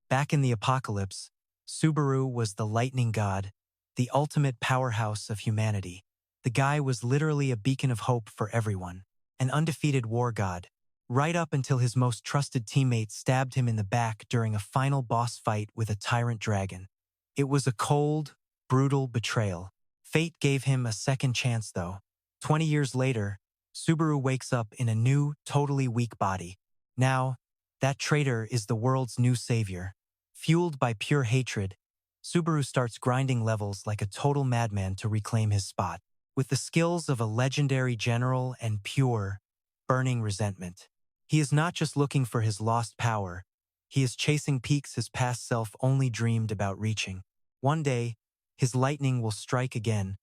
Back in the apocalypse, Subaru was the lightning god, the ultimate powerhouse of humanity. The guy was literally a beacon of hope for everyone, an undefeated war god, right up until his most trusted teammate stabbed him in the back during a final boss fight with a tyrant dragon. It was a cold, brutal betrayal. Fate gave him a second chance, though. 20 years later, Subaru wakes up in a new, totally weak body. Now, that traitor is the world's new savior. Fueled by pure hatred, Subaru starts grinding levels like a total madman to reclaim his spot. With the skills of a legendary general and pure, burning resentment. He is not just looking for his lost power, he is chasing peaks his past self only dreamed about reaching. One day, his lightning will strike again,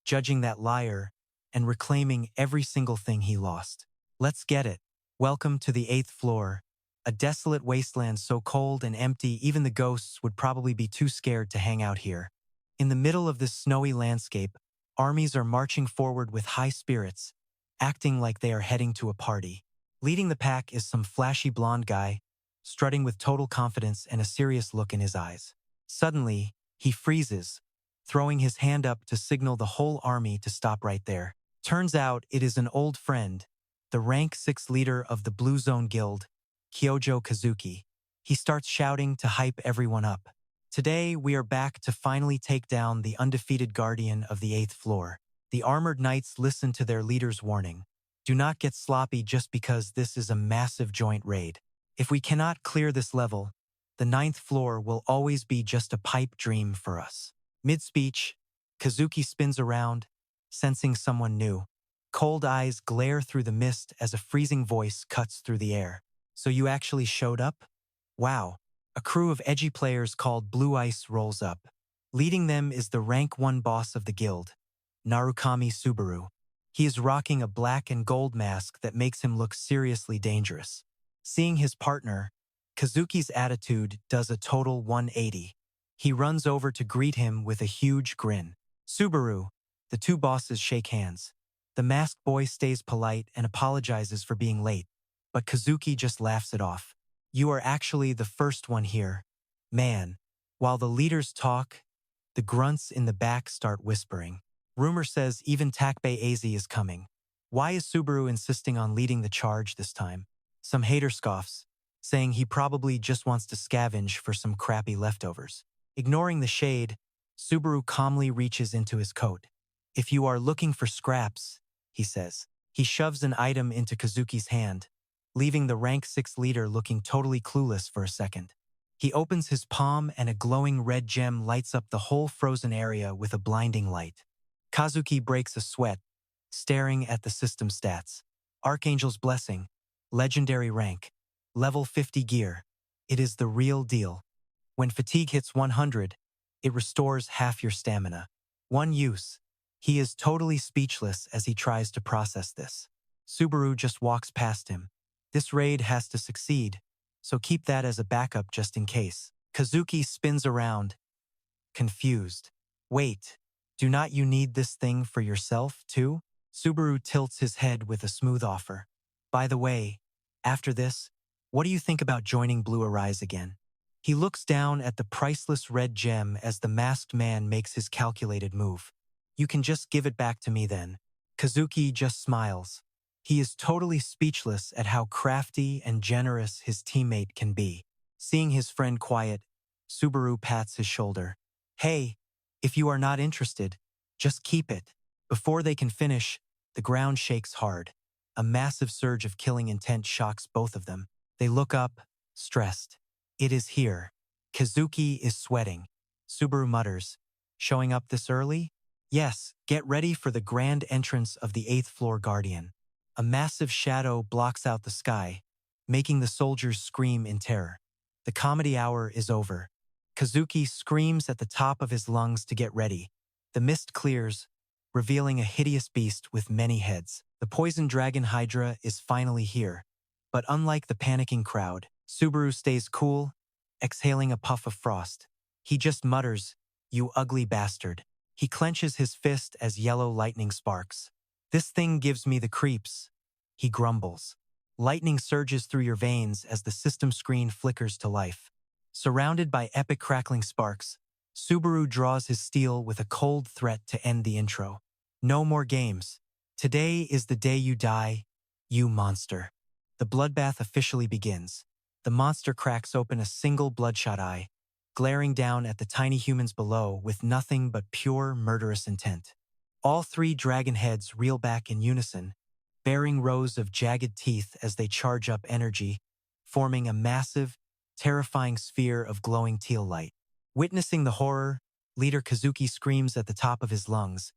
judging that liar and reclaiming every single thing he lost. Let's get it. Welcome to the 8th floor, a desolate wasteland so cold and empty even the ghosts would probably be too scared to hang out here. In the middle of this snowy landscape, armies are marching forward with high spirits, acting like they are heading to a party. Leading the pack is some flashy blonde guy, strutting with total confidence and a serious look in his eyes. Suddenly, he freezes, throwing his hand up to signal the whole army to stop right there. Turns out it is an old friend, the rank 6 leader of the Blue Zone Guild, Kyojo Kazuki. He starts shouting to hype everyone up. Today, we are back to finally take down the undefeated guardian of the 8th floor. The armored knights listen to their leader's warning. Do not get sloppy just because this is a massive joint raid. If we cannot clear this level, the 9th floor will always be just a pipe dream for us. Mid-speech, Kazuki spins around, sensing someone new. Cold eyes glare through the mist as a freezing voice cuts through the air. So you actually showed up? Wow. A crew of edgy players called Blue Ice rolls up. Leading them is the rank 1 boss of the guild, Narukami Subaru. He is rocking a black and gold mask that makes him look seriously dangerous. Seeing his partner, Kazuki's attitude does a total 180. He runs over to greet him with a huge grin. Subaru, the two bosses shake hands. The masked boy stays polite and apologizes for being late, but Kazuki just laughs it off. You are actually the first one here. Man, while the leaders talk, the grunts in the back start whispering. Rumor says even Takbei Aze is coming. Why is Subaru insisting on leading the charge this time? Some hater scoffs, saying he probably just wants to scavenge for some crappy leftovers. Ignoring the shade, Subaru calmly reaches into his coat. If you are looking for scraps, he says. He shoves an item into Kazuki's hand, leaving the rank 6 leader looking totally clueless for a second. He opens his palm and a glowing red gem lights up the whole frozen area with a blinding light. Kazuki breaks a sweat, staring at the system stats. Archangel's Blessing, legendary rank, level 50 gear. It is the real deal. When fatigue hits 100, it restores half your stamina. One use. He is totally speechless as he tries to process this. Subaru just walks past him. This raid has to succeed, so keep that as a backup just in case. Kazuki spins around, confused. Wait, do not you need this thing for yourself, too? Subaru tilts his head with a smooth offer. By the way, after this, what do you think about joining Blue Arise again? He looks down at the priceless red gem as the masked man makes his calculated move. You can just give it back to me then. Kazuki just smiles. He is totally speechless at how crafty and generous his teammate can be. Seeing his friend quiet, Subaru pats his shoulder. Hey, if you are not interested, just keep it. Before they can finish, the ground shakes hard. A massive surge of killing intent shocks both of them. They look up, stressed. It is here. Kazuki is sweating. Subaru mutters, showing up this early? Yes, get ready for the grand entrance of the 8th floor guardian. A massive shadow blocks out the sky, making the soldiers scream in terror. The comedy hour is over. Kazuki screams at the top of his lungs to get ready. The mist clears, revealing a hideous beast with many heads. The poison dragon Hydra is finally here. But unlike the panicking crowd, Subaru stays cool, exhaling a puff of frost. He just mutters, "You ugly bastard." He clenches his fist as yellow lightning sparks. "This thing gives me the creeps," he grumbles. Lightning surges through your veins as the system screen flickers to life. Surrounded by epic crackling sparks, Subaru draws his steel with a cold threat to end the intro. No more games. Today is the day you die, you monster. The bloodbath officially begins. The monster cracks open a single bloodshot eye, glaring down at the tiny humans below with nothing but pure murderous intent. All three dragon heads reel back in unison, bearing rows of jagged teeth as they charge up energy, forming a massive, terrifying sphere of glowing teal light. Witnessing the horror, Leader Kazuki screams at the top of his lungs.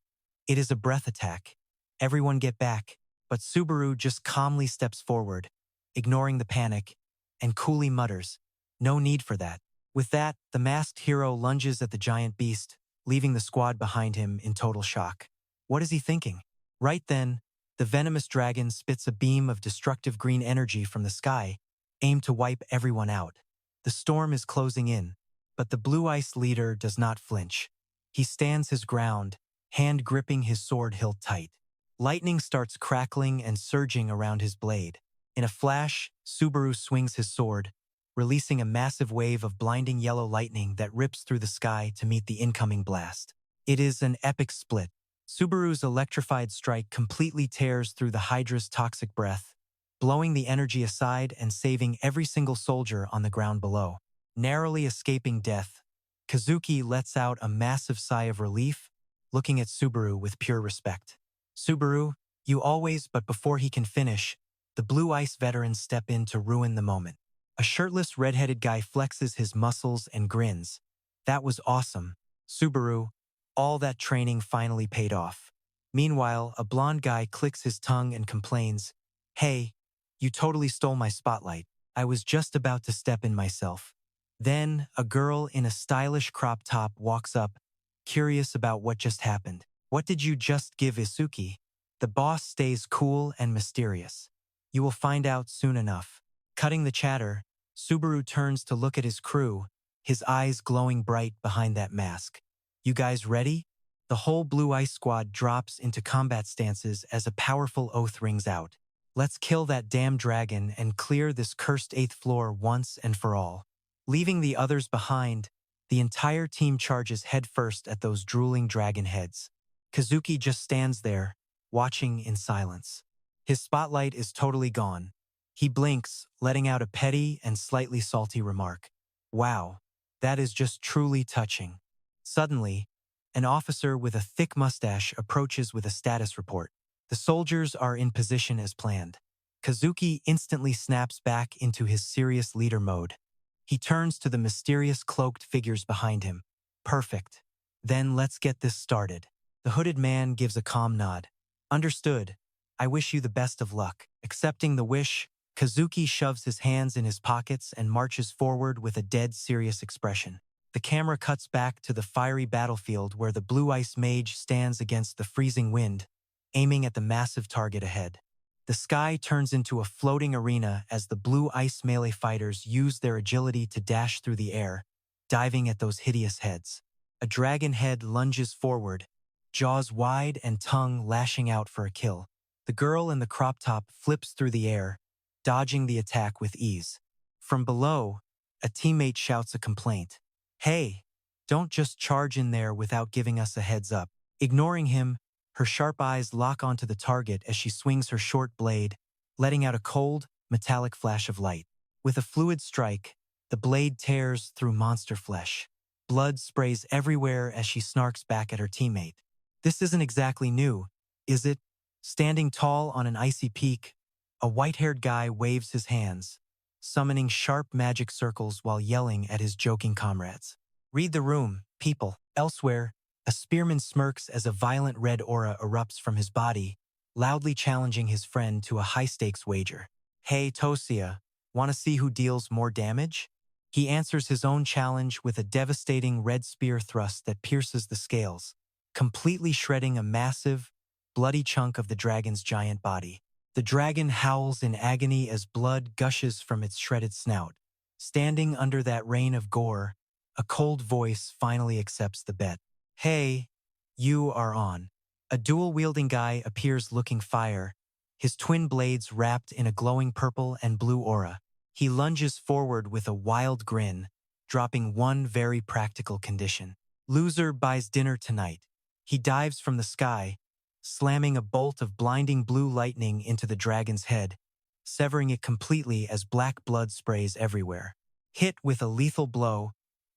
It is a breath attack. Everyone get back. But Subaru just calmly steps forward, ignoring the panic, and coolly mutters, "No need for that." With that, the masked hero lunges at the giant beast, leaving the squad behind him in total shock. What is he thinking? Right then, the venomous dragon spits a beam of destructive green energy from the sky, aimed to wipe everyone out. The storm is closing in, but the Blue Ice leader does not flinch. He stands his ground, hand gripping his sword hilt tight. Lightning starts crackling and surging around his blade. In a flash, Subaru swings his sword, releasing a massive wave of blinding yellow lightning that rips through the sky to meet the incoming blast. It is an epic split. Subaru's electrified strike completely tears through the Hydra's toxic breath, blowing the energy aside and saving every single soldier on the ground below. Narrowly escaping death, Kazuki lets out a massive sigh of relief, looking at Subaru with pure respect. "Subaru, you always," but before he can finish, the Blue Ice veterans step in to ruin the moment. A shirtless red-headed guy flexes his muscles and grins. "That was awesome, Subaru. All that training finally paid off." Meanwhile, a blonde guy clicks his tongue and complains, "Hey, you totally stole my spotlight. I was just about to step in myself." Then, a girl in a stylish crop top walks up, curious about what just happened. "What did you just give Isuki?" The boss stays cool and mysterious. "You will find out soon enough." Cutting the chatter, Subaru turns to look at his crew, his eyes glowing bright behind that mask. "You guys ready?" The whole Blue Ice squad drops into combat stances as a powerful oath rings out. "Let's kill that damn dragon and clear this cursed 8th floor once and for all." Leaving the others behind, the entire team charges headfirst at those drooling dragon heads. Kazuki just stands there, watching in silence. His spotlight is totally gone. He blinks, letting out a petty and slightly salty remark. "Wow, that is just truly touching." Suddenly, an officer with a thick mustache approaches with a status report. The soldiers are in position as planned. Kazuki instantly snaps back into his serious leader mode. He turns to the mysterious cloaked figures behind him. "Perfect. Then let's get this started." The hooded man gives a calm nod. "Understood. I wish you the best of luck." Accepting the wish, Kazuki shoves his hands in his pockets and marches forward with a dead serious expression. The camera cuts back to the fiery battlefield where the Blue Ice mage stands against the freezing wind, aiming at the massive target ahead. The sky turns into a floating arena as the Blue Ice melee fighters use their agility to dash through the air, diving at those hideous heads. A dragon head lunges forward, jaws wide and tongue lashing out for a kill. The girl in the crop top flips through the air, dodging the attack with ease. From below, a teammate shouts a complaint. "Hey, don't just charge in there without giving us a heads up." Ignoring him, her sharp eyes lock onto the target as she swings her short blade, letting out a cold, metallic flash of light. With a fluid strike, the blade tears through monster flesh. Blood sprays everywhere as she snarks back at her teammate. This isn't exactly new, is it? Standing tall on an icy peak, a white-haired guy waves his hands, summoning sharp magic circles while yelling at his joking comrades. "Read the room, people." Elsewhere, a spearman smirks as a violent red aura erupts from his body, loudly challenging his friend to a high-stakes wager. "Hey, Tosia, want to see who deals more damage?" He answers his own challenge with a devastating red spear thrust that pierces the scales, completely shredding a massive, bloody chunk of the dragon's giant body. The dragon howls in agony as blood gushes from its shredded snout. Standing under that rain of gore, a cold voice finally accepts the bet. "Hey, you are on." A dual-wielding guy appears looking fire, his twin blades wrapped in a glowing purple and blue aura. He lunges forward with a wild grin, dropping one very practical condition. Loser buys dinner tonight. He dives from the sky, slamming a bolt of blinding blue lightning into the dragon's head, severing it completely as black blood sprays everywhere. Hit with a lethal blow,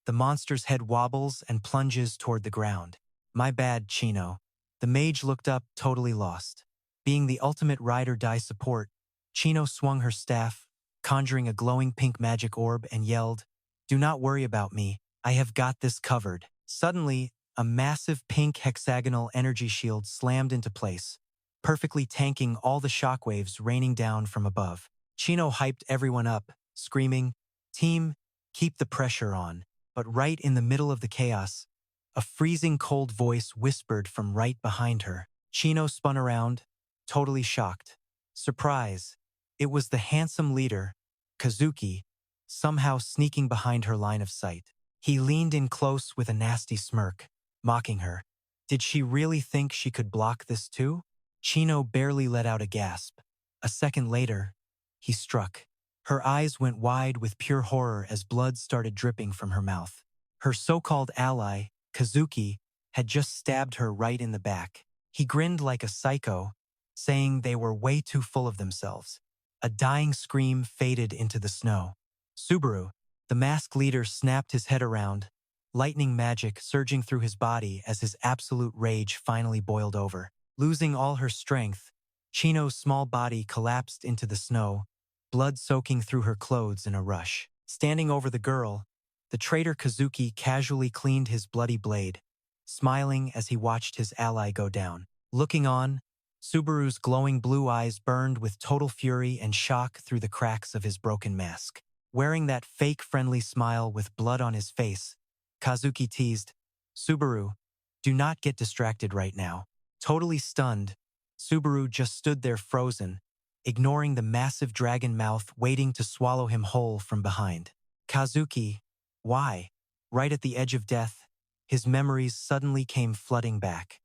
the monster's head wobbles and plunges toward the ground. My bad, Chino. The mage looked up, totally lost. Being the ultimate ride-or-die support, Chino swung her staff, conjuring a glowing pink magic orb, and yelled, "Do not worry about me, I have got this covered." Suddenly, a massive pink hexagonal energy shield slammed into place, perfectly tanking all the shockwaves raining down from above. Chino hyped everyone up, screaming, "Team, keep the pressure on." But right in the middle of the chaos, a freezing cold voice whispered from right behind her. Chino spun around, totally shocked. Surprise! It was the handsome leader, Kazuki, somehow sneaking behind her line of sight. He leaned in close with a nasty smirk, mocking her. Did she really think she could block this too? Chino barely let out a gasp. A second later, he struck. Her eyes went wide with pure horror as blood started dripping from her mouth. Her so-called ally, Kazuki, had just stabbed her right in the back. He grinned like a psycho, saying they were way too full of themselves. A dying scream faded into the snow. Subaru, the masked leader, snapped his head around, lightning magic surging through his body as his absolute rage finally boiled over. Losing all her strength, Chino's small body collapsed into the snow, blood soaking through her clothes in a rush. Standing over the girl, the traitor Kazuki casually cleaned his bloody blade, smiling as he watched his ally go down. Looking on, Subaru's glowing blue eyes burned with total fury and shock through the cracks of his broken mask. Wearing that fake friendly smile with blood on his face, Kazuki teased, "Subaru, do not get distracted right now." Totally stunned, Subaru just stood there frozen, ignoring the massive dragon mouth waiting to swallow him whole from behind. Kazuki, why? Right at the edge of death, his memories suddenly came flooding back.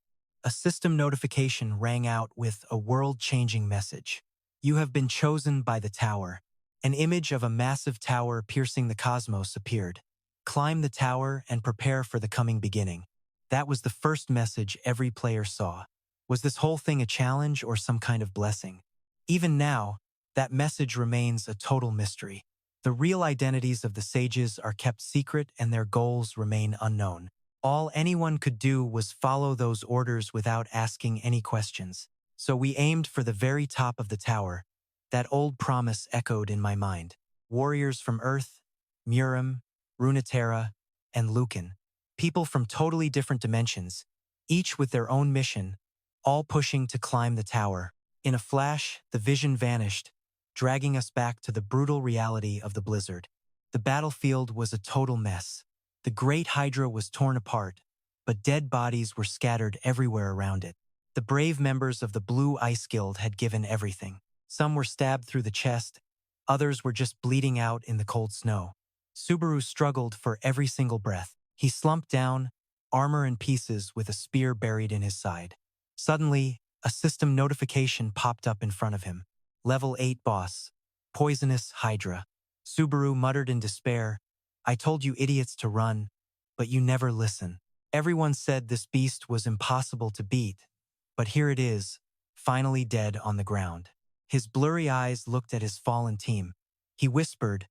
A system notification rang out with a world-changing message. You have been chosen by the tower. An image of a massive tower piercing the cosmos appeared. Climb the tower and prepare for the coming beginning. That was the first message every player saw. Was this whole thing a challenge or some kind of blessing? Even now, that message remains a total mystery. The real identities of the sages are kept secret and their goals remain unknown. All anyone could do was follow those orders without asking any questions. So we aimed for the very top of the tower. That old promise echoed in my mind. Warriors from Earth, Murim, Runeterra, and Lucan. People from totally different dimensions, each with their own mission, all pushing to climb the tower. In a flash, the vision vanished, dragging us back to the brutal reality of the blizzard. The battlefield was a total mess. The Great Hydra was torn apart, but dead bodies were scattered everywhere around it. The brave members of the Blue Ice Guild had given everything. Some were stabbed through the chest, others were just bleeding out in the cold snow. Subaru struggled for every single breath. He slumped down, armor in pieces with a spear buried in his side. Suddenly, a system notification popped up in front of him. Level 8 boss, poisonous Hydra. Subaru muttered in despair, "I told you idiots to run, but you never listen." Everyone said this beast was impossible to beat, but here it is, finally dead on the ground. His blurry eyes looked at his fallen team. He whispered,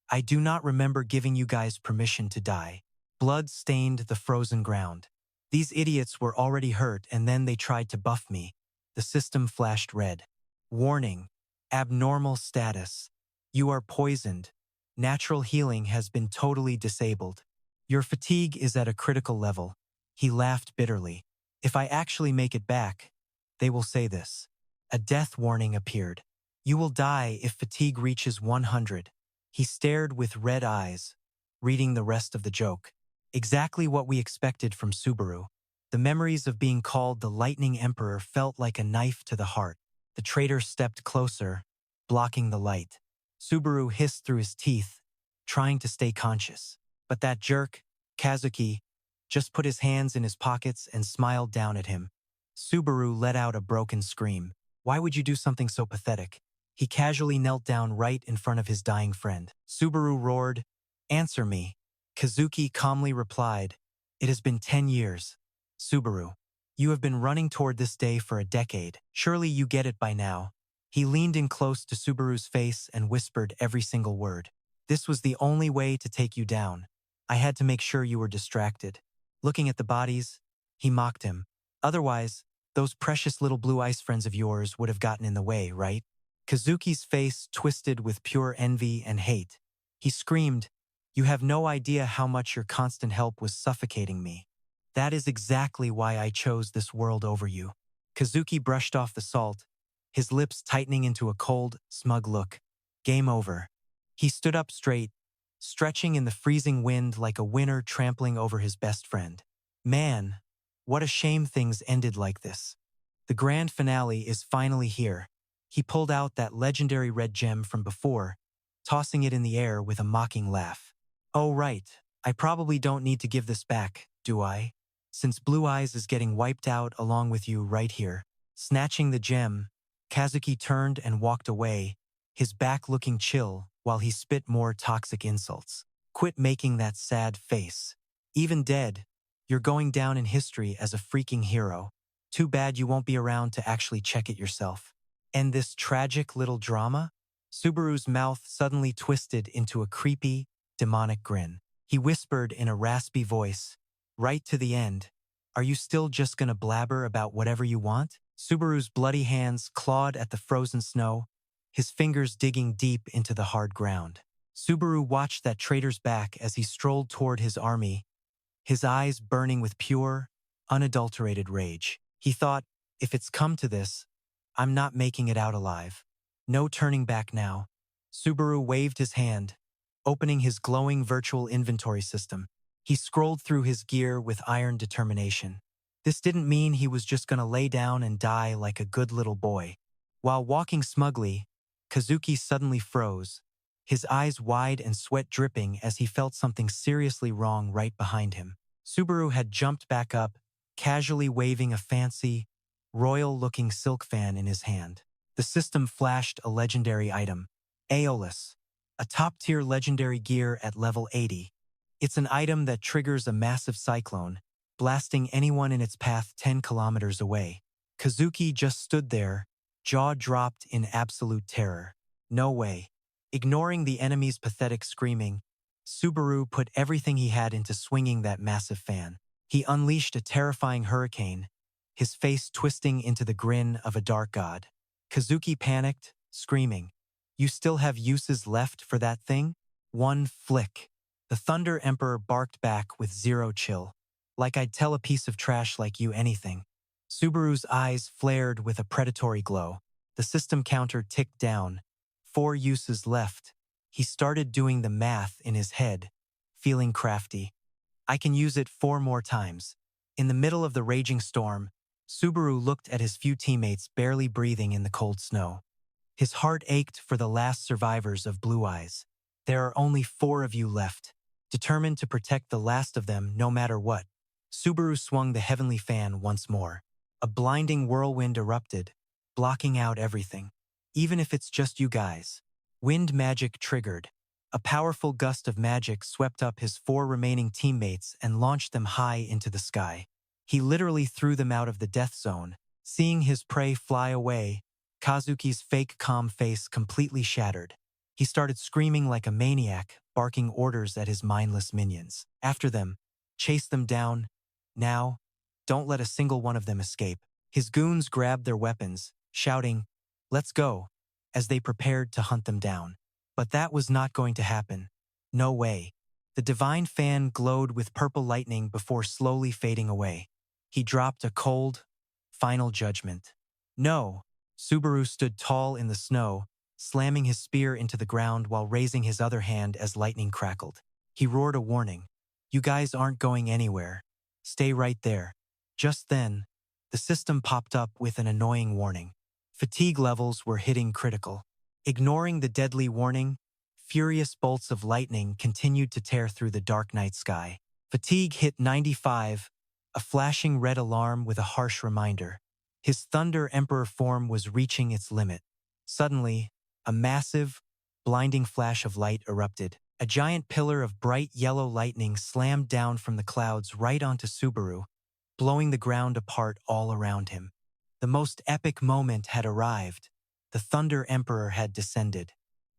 "I do not remember giving you guys permission to die." Blood stained the frozen ground. These idiots were already hurt and then they tried to buff me. The system flashed red. Warning, abnormal status. You are poisoned. Natural healing has been totally disabled. Your fatigue is at a critical level. He laughed bitterly. If I actually make it back, they will say this. A death warning appeared. You will die if fatigue reaches 100. He stared with red eyes, reading the rest of the joke. Exactly what we expected from Subaru. The memories of being called the Lightning Emperor felt like a knife to the heart. The traitor stepped closer, blocking the light. Subaru hissed through his teeth, trying to stay conscious. But that jerk, Kazuki, just put his hands in his pockets and smiled down at him. Subaru let out a broken scream. Why would you do something so pathetic? He casually knelt down right in front of his dying friend. Subaru roared, "Answer me." Kazuki calmly replied, "It has been 10 years. Subaru, you have been running toward this day for a decade. Surely you get it by now." He leaned in close to Subaru's face and whispered every single word. "This was the only way to take you down. I had to make sure you were distracted." Looking at the bodies, he mocked him. "Otherwise, those precious little blue ice friends of yours would have gotten in the way, right?" Kazuki's face twisted with pure envy and hate. He screamed, "You have no idea how much your constant help was suffocating me. That is exactly why I chose this world over you." Kazuki brushed off the salt, his lips tightening into a cold, smug look. Game over. He stood up straight, stretching in the freezing wind like a winner trampling over his best friend. Man, what a shame things ended like this. The grand finale is finally here. He pulled out that legendary red gem from before, tossing it in the air with a mocking laugh. "Oh right, I probably don't need to give this back, do I? Since Blue Eyes is getting wiped out along with you right here." Snatching the gem, Kazuki turned and walked away, his back looking chill while he spit more toxic insults. "Quit making that sad face. Even dead, you're going down in history as a freaking hero. Too bad you won't be around to actually check it yourself." "And this tragic little drama?" Subaru's mouth suddenly twisted into a creepy, demonic grin. He whispered in a raspy voice, "Right to the end. Are you still just gonna blabber about whatever you want?" Subaru's bloody hands clawed at the frozen snow, his fingers digging deep into the hard ground. Subaru watched that traitor's back as he strolled toward his army, his eyes burning with pure, unadulterated rage. He thought, if it's come to this, I'm not making it out alive. No turning back now. Subaru waved his hand, opening his glowing virtual inventory system. He scrolled through his gear with iron determination. This didn't mean he was just gonna lay down and die like a good little boy. While walking smugly, Kazuki suddenly froze, his eyes wide and sweat dripping as he felt something seriously wrong right behind him. Subaru had jumped back up, casually waving a fancy, royal-looking silk fan in his hand. The system flashed a legendary item, Aeolus, a top-tier legendary gear at level 80. It's an item that triggers a massive cyclone, blasting anyone in its path 10 kilometers away. Kazuki just stood there, jaw dropped in absolute terror. No way. Ignoring the enemy's pathetic screaming, Subaru put everything he had into swinging that massive fan. He unleashed a terrifying hurricane, his face twisting into the grin of a dark god. Kazuki panicked, screaming, "You still have uses left for that thing?" One flick. The Thunder Emperor barked back with zero chill. "Like I'd tell a piece of trash like you anything." Subaru's eyes flared with a predatory glow. The system counter ticked down. 4 uses left. He started doing the math in his head, feeling crafty. "I can use it 4 more times." In the middle of the raging storm, Subaru looked at his few teammates barely breathing in the cold snow. His heart ached for the last survivors of Blue Eyes. "There are only 4 of you left." Determined to protect the last of them no matter what, Subaru swung the heavenly fan once more. A blinding whirlwind erupted, blocking out everything. "Even if it's just you guys." Wind magic triggered. A powerful gust of magic swept up his 4 remaining teammates and launched them high into the sky. He literally threw them out of the death zone. Seeing his prey fly away, Kazuki's fake calm face completely shattered. He started screaming like a maniac, barking orders at his mindless minions. "After them. Chase them down. Now. Don't let a single one of them escape." His goons grabbed their weapons, shouting, "Let's go," as they prepared to hunt them down. But that was not going to happen. No way. The divine fan glowed with purple lightning before slowly fading away. He dropped a cold, final judgment. "No." Subaru stood tall in the snow, slamming his spear into the ground while raising his other hand as lightning crackled. He roared a warning. "You guys aren't going anywhere. Stay right there." Just then, the system popped up with an annoying warning. Fatigue levels were hitting critical. Ignoring the deadly warning, furious bolts of lightning continued to tear through the dark night sky. Fatigue hit 95, a flashing red alarm with a harsh reminder. His Thunder Emperor form was reaching its limit. Suddenly, a massive, blinding flash of light erupted. A giant pillar of bright yellow lightning slammed down from the clouds right onto Subaru, blowing the ground apart all around him. The most epic moment had arrived. The Thunder Emperor had descended.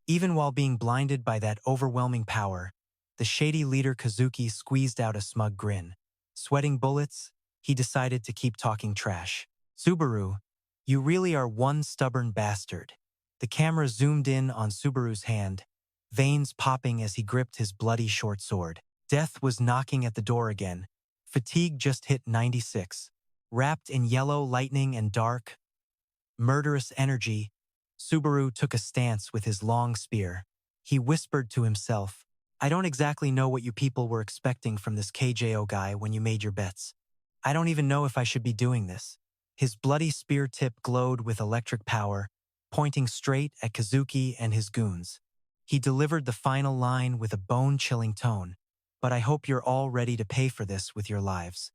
Even while being blinded by that overwhelming power, the shady leader Kazuki squeezed out a smug grin. Sweating bullets, he decided to keep talking trash. Subaru, you really are one stubborn bastard. The camera zoomed in on Subaru's hand, veins popping as he gripped his bloody short sword. Death was knocking at the door again. Fatigue just hit 96. Wrapped in yellow lightning and dark, murderous energy, Subaru took a stance with his long spear. He whispered to himself, I don't exactly know what you people were expecting from this KJO guy when you made your bets. I don't even know if I should be doing this. His bloody spear tip glowed with electric power, pointing straight at Kazuki and his goons. He delivered the final line with a bone-chilling tone, but I hope you're all ready to pay for this with your lives.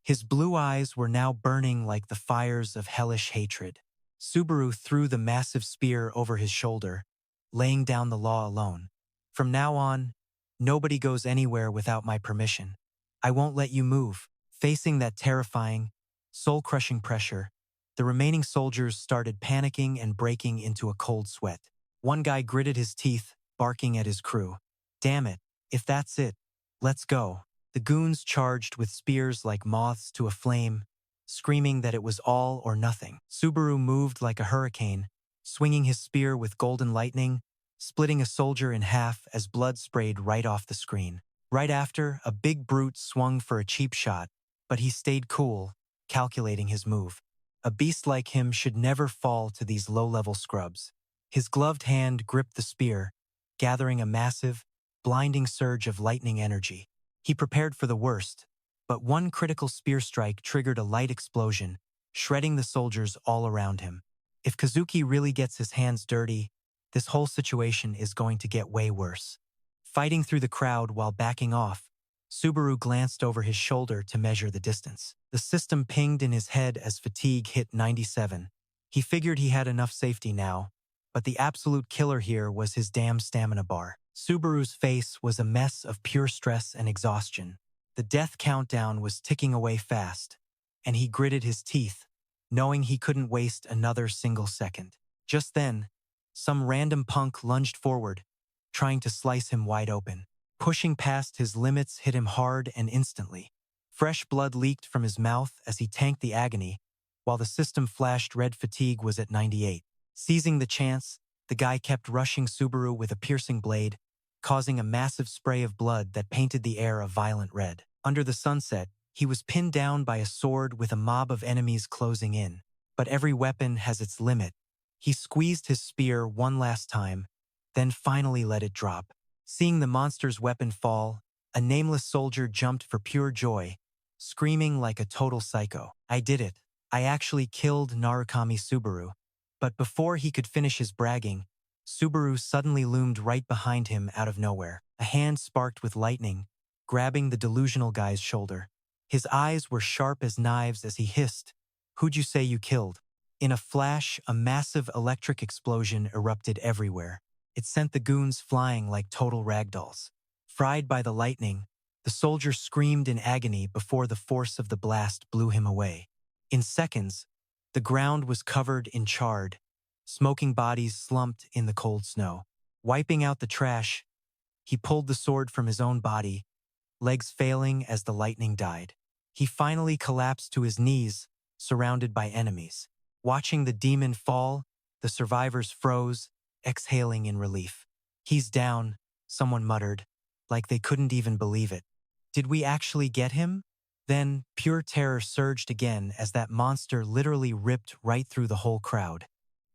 His blue eyes were now burning like the fires of hellish hatred. Subaru threw the massive spear over his shoulder, laying down the law alone. From now on, nobody goes anywhere without my permission. I won't let you move. Facing that terrifying, soul-crushing pressure, the remaining soldiers started panicking and breaking into a cold sweat. One guy gritted his teeth, barking at his crew. Damn it, if that's it, let's go. The goons charged with spears like moths to a flame, screaming that it was all or nothing. Subaru moved like a hurricane, swinging his spear with golden lightning, splitting a soldier in half as blood sprayed right off the screen. Right after, a big brute swung for a cheap shot, but he stayed cool, calculating his move. A beast like him should never fall to these low-level scrubs. His gloved hand gripped the spear, gathering a massive, blinding surge of lightning energy. He prepared for the worst, but one critical spear strike triggered a light explosion, shredding the soldiers all around him. If Kazuki really gets his hands dirty, this whole situation is going to get way worse. Fighting through the crowd while backing off, Subaru glanced over his shoulder to measure the distance. The system pinged in his head as fatigue hit 97. He figured he had enough safety now, but the absolute killer here was his damn stamina bar. Subaru's face was a mess of pure stress and exhaustion. The death countdown was ticking away fast, and he gritted his teeth, knowing he couldn't waste another single second. Just then, some random punk lunged forward, trying to slice him wide open. Pushing past his limits hit him hard and instantly. Fresh blood leaked from his mouth as he tanked the agony, while the system flashed red fatigue was at 98. Seizing the chance, the guy kept rushing Subaru with a piercing blade, causing a massive spray of blood that painted the air a violent red. Under the sunset, he was pinned down by a sword with a mob of enemies closing in. But every weapon has its limit. He squeezed his spear one last time, then finally let it drop. Seeing the monster's weapon fall, a nameless soldier jumped for pure joy, screaming like a total psycho. I did it. I actually killed Narukami Subaru. But before he could finish his bragging, Subaru suddenly loomed right behind him out of nowhere. A hand sparked with lightning, grabbing the delusional guy's shoulder. His eyes were sharp as knives as he hissed, "Who'd you say you killed?" In a flash, a massive electric explosion erupted everywhere. It sent the goons flying like total ragdolls. Fried by the lightning, the soldier screamed in agony before the force of the blast blew him away. In seconds, the ground was covered in charred, smoking bodies slumped in the cold snow. Wiping out the trash, he pulled the sword from his own body, legs failing as the lightning died. He finally collapsed to his knees, surrounded by enemies. Watching the demon fall, the survivors froze, exhaling in relief. "He's down," someone muttered, like they couldn't even believe it. Did we actually get him? Then, pure terror surged again as that monster literally ripped right through the whole crowd.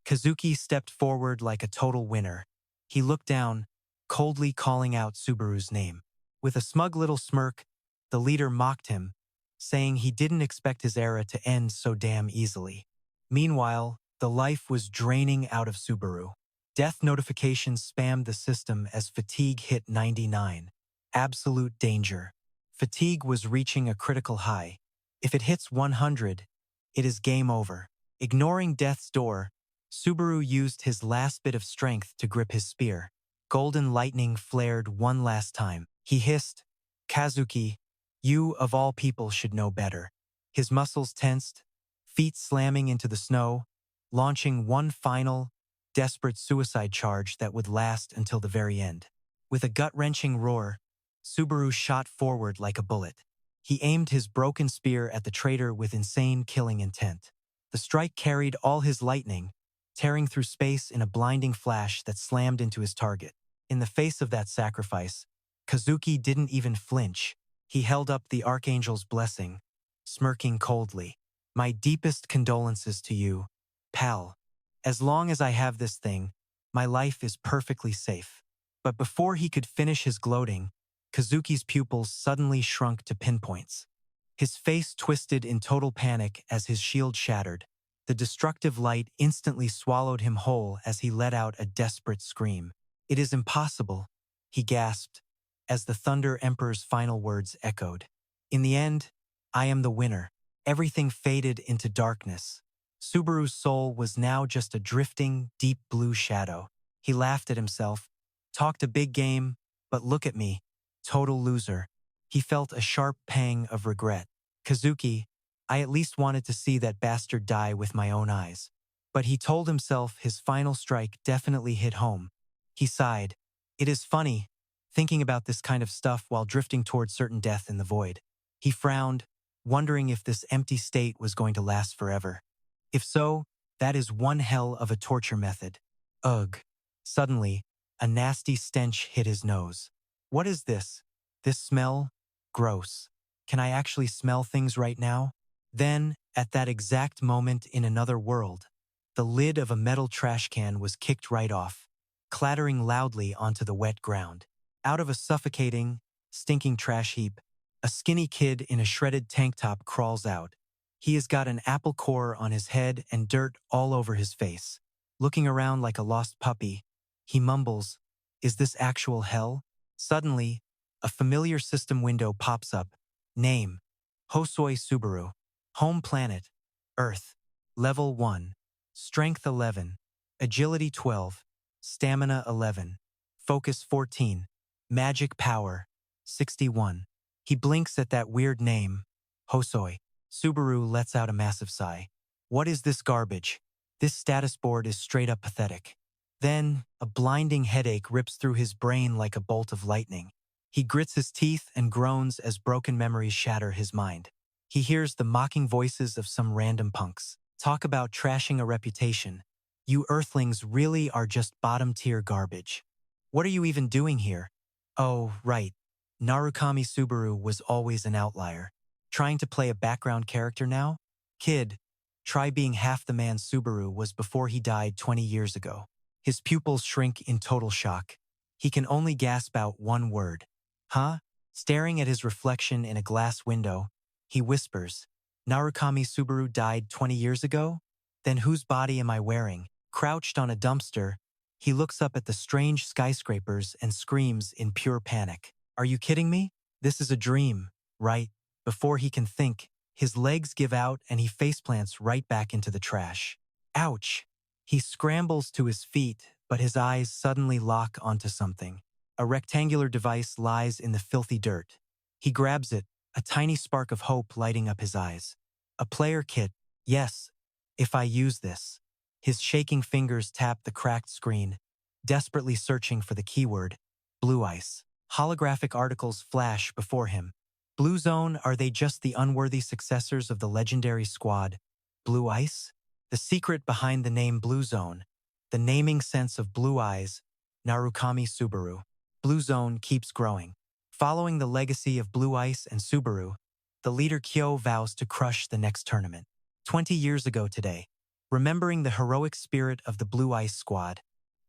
Kazuki stepped forward like a total winner. He looked down, coldly calling out Subaru's name. With a smug little smirk, the leader mocked him, saying he didn't expect his era to end so damn easily. Meanwhile, the life was draining out of Subaru. Death notifications spammed the system as fatigue hit 99. Absolute danger. Fatigue was reaching a critical high. If it hits 100, it is game over. Ignoring death's door, Subaru used his last bit of strength to grip his spear. golden lightning flared one last time. He hissed, "Kazuki, you of all people should know better." His muscles tensed, feet slamming into the snow, launching one final, desperate suicide charge that would last until the very end. With a gut-wrenching roar, Subaru shot forward like a bullet. He aimed his broken spear at the traitor with insane killing intent. The strike carried all his lightning, tearing through space in a blinding flash that slammed into his target. In the face of that sacrifice, Kazuki didn't even flinch. He held up the Archangel's blessing, smirking coldly. "My deepest condolences to you, pal. As long as I have this thing, my life is perfectly safe." But before he could finish his gloating, Kazuki's pupils suddenly shrunk to pinpoints. His face twisted in total panic as his shield shattered. The destructive light instantly swallowed him whole as he let out a desperate scream. "It is impossible," he gasped, as the Thunder Emperor's final words echoed. "In the end, I am the winner." Everything faded into darkness. Subaru's soul was now just a drifting, deep blue shadow. He laughed at himself, talked a big game, but look at me, total loser. He felt a sharp pang of regret. "Kazuki, I at least wanted to see that bastard die with my own eyes." But he told himself his final strike definitely hit home. He sighed. It is funny, thinking about this kind of stuff while drifting toward certain death in the void. He frowned, wondering if this empty state was going to last forever. If so, that is one hell of a torture method. Ugh. Suddenly, a nasty stench hit his nose. What is this? This smell? Gross. Can I actually smell things right now? Then, at that exact moment in another world, the lid of a metal trash can was kicked right off, clattering loudly onto the wet ground. Out of a suffocating, stinking trash heap, a skinny kid in a shredded tank top crawls out. He has got an apple core on his head and dirt all over his face. Looking around like a lost puppy, he mumbles, "Is this actual hell?" Suddenly, a familiar system window pops up. Name: Hosoi Subaru. Home planet: Earth. Level 1. Strength 11. Agility 12. Stamina 11. Focus 14. Magic power 61. He blinks at that weird name, Hosoi. Subaru lets out a massive sigh. What is this garbage? This status board is straight up pathetic. Then, a blinding headache rips through his brain like a bolt of lightning. He grits his teeth and groans as broken memories shatter his mind. He hears the mocking voices of some random punks. Talk about trashing a reputation. You earthlings really are just bottom-tier garbage. What are you even doing here? Oh, right. Narukami Subaru was always an outlier. Trying to play a background character now? Kid, try being half the man Subaru was before he died 20 years ago. His pupils shrink in total shock. He can only gasp out one word. Huh? Staring at his reflection in a glass window, he whispers, Narukami Subaru died 20 years ago? Then whose body am I wearing? Crouched on a dumpster, he looks up at the strange skyscrapers and screams in pure panic. Are you kidding me? This is a dream, right? Before he can think, his legs give out and he faceplants right back into the trash. Ouch! He scrambles to his feet, but his eyes suddenly lock onto something. A rectangular device lies in the filthy dirt. He grabs it, a tiny spark of hope lighting up his eyes. A player kit. Yes, if I use this. His shaking fingers tap the cracked screen, desperately searching for the keyword, blue ice. Holographic articles flash before him. Blue Zone, are they just the unworthy successors of the legendary squad, Blue Ice? The secret behind the name Blue Zone, the naming sense of blue eyes, Narukami Subaru. Blue Zone keeps growing. Following the legacy of Blue Ice and Subaru, the leader Kyo vows to crush the next tournament. 20 years ago today, remembering the heroic spirit of the Blue Ice squad,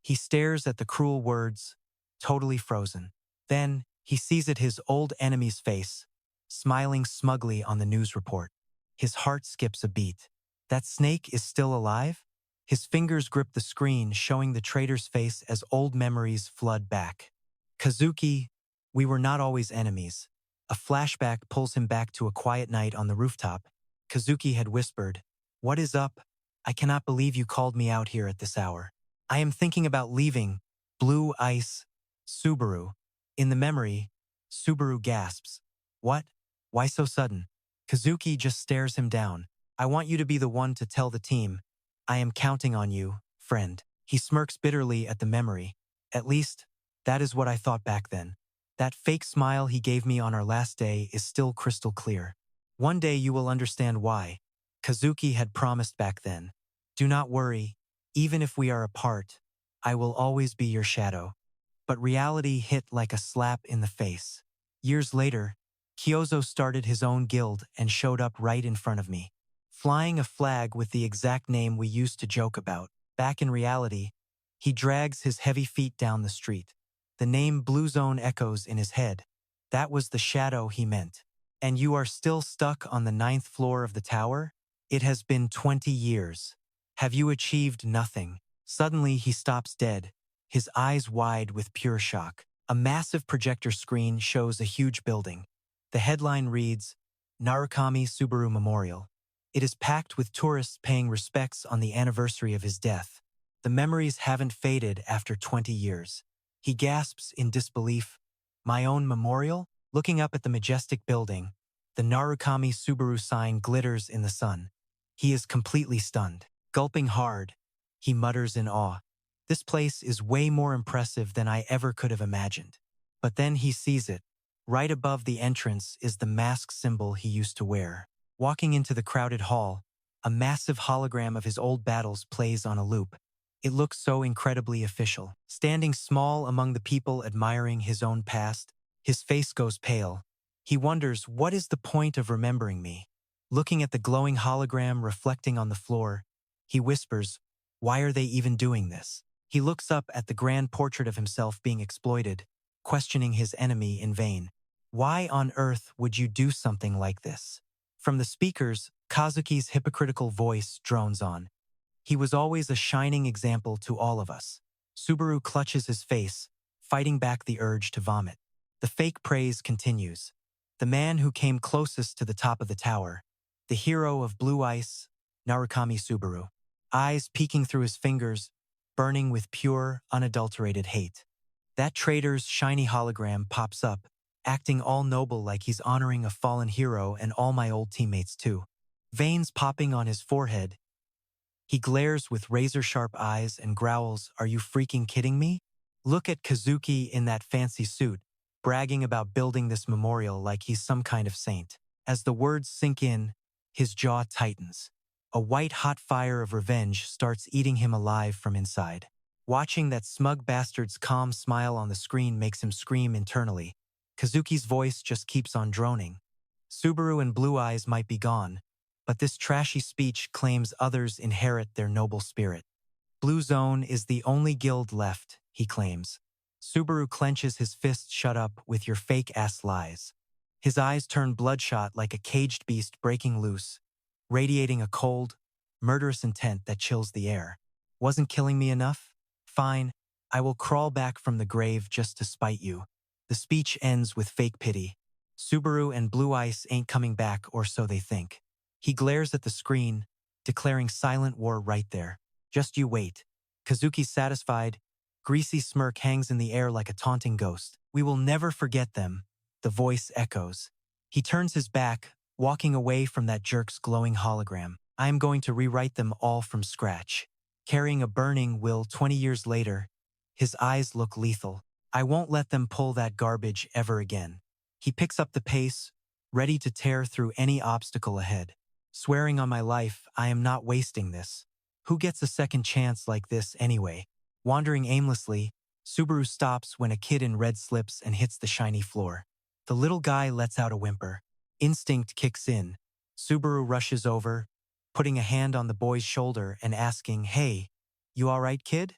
he stares at the cruel words, totally frozen. Then, he sees at his old enemy's face, smiling smugly on the news report. His heart skips a beat. That snake is still alive? His fingers grip the screen, showing the traitor's face as old memories flood back. Kazuki, we were not always enemies. A flashback pulls him back to a quiet night on the rooftop. Kazuki had whispered, What is up? I cannot believe you called me out here at this hour. I am thinking about leaving. Blue Ice. Subaru. In the memory, Subaru gasps. What? Why so sudden? Kazuki just stares him down. I want you to be the one to tell the team. I am counting on you, friend. He smirks bitterly at the memory. At least, that is what I thought back then. That fake smile he gave me on our last day is still crystal clear. One day you will understand why. Kazuki had promised back then. Do not worry, even if we are apart, I will always be your shadow. But reality hit like a slap in the face. Years later, Kyozo started his own guild and showed up right in front of me, flying a flag with the exact name we used to joke about. Back in reality, he drags his heavy feet down the street. The name Blue Zone echoes in his head. That was the shadow he meant. And you are still stuck on the 9th floor of the tower? It has been 20 years. Have you achieved nothing? Suddenly he stops dead, his eyes wide with pure shock. A massive projector screen shows a huge building. The headline reads, Narukami Subaru Memorial. It is packed with tourists paying respects on the anniversary of his death. The memories haven't faded after 20 years. He gasps in disbelief. My own memorial? Looking up at the majestic building, the Narukami Subaru sign glitters in the sun. He is completely stunned. Gulping hard, he mutters in awe. This place is way more impressive than I ever could have imagined. But then he sees it. Right above the entrance is the mask symbol he used to wear. Walking into the crowded hall, a massive hologram of his old battles plays on a loop. It looks so incredibly official. Standing small among the people admiring his own past, his face goes pale. He wonders, what is the point of remembering me? Looking at the glowing hologram reflecting on the floor, he whispers, why are they even doing this? He looks up at the grand portrait of himself being exploited, questioning his enemy in vain. Why on earth would you do something like this? From the speakers, Kazuki's hypocritical voice drones on. He was always a shining example to all of us. Subaru clutches his face, fighting back the urge to vomit. The fake praise continues. The man who came closest to the top of the tower, the hero of Blue Ice, Narukami Subaru. Eyes peeking through his fingers, burning with pure, unadulterated hate. That traitor's shiny hologram pops up, acting all noble like he's honoring a fallen hero and all my old teammates too. Veins popping on his forehead, he glares with razor-sharp eyes and growls, are you freaking kidding me? Look at Kazuki in that fancy suit, bragging about building this memorial like he's some kind of saint. As the words sink in, his jaw tightens. A white-hot fire of revenge starts eating him alive from inside. Watching that smug bastard's calm smile on the screen makes him scream internally. Kazuki's voice just keeps on droning. Subaru and Blue Eyes might be gone, but this trashy speech claims others inherit their noble spirit. Blue Zone is the only guild left, he claims. Subaru clenches his fist shut up with your fake-ass lies. His eyes turn bloodshot like a caged beast breaking loose, radiating a cold, murderous intent that chills the air. Wasn't killing me enough? Fine, I will crawl back from the grave just to spite you. The speech ends with fake pity. Subaru and Blue Ice ain't coming back, or so they think. He glares at the screen, declaring silent war right there. Just you wait. Kazuki's satisfied. Greasy smirk hangs in the air like a taunting ghost. We will never forget them, the voice echoes. He turns his back, walking away from that jerk's glowing hologram. I am going to rewrite them all from scratch. Carrying a burning will 20 years later, his eyes look lethal. I won't let them pull that garbage ever again. He picks up the pace, ready to tear through any obstacle ahead. Swearing on my life, I am not wasting this. Who gets a second chance like this anyway? Wandering aimlessly, Subaru stops when a kid in red slips and hits the shiny floor. The little guy lets out a whimper. Instinct kicks in. Subaru rushes over, putting a hand on the boy's shoulder and asking, hey, you all right, kid?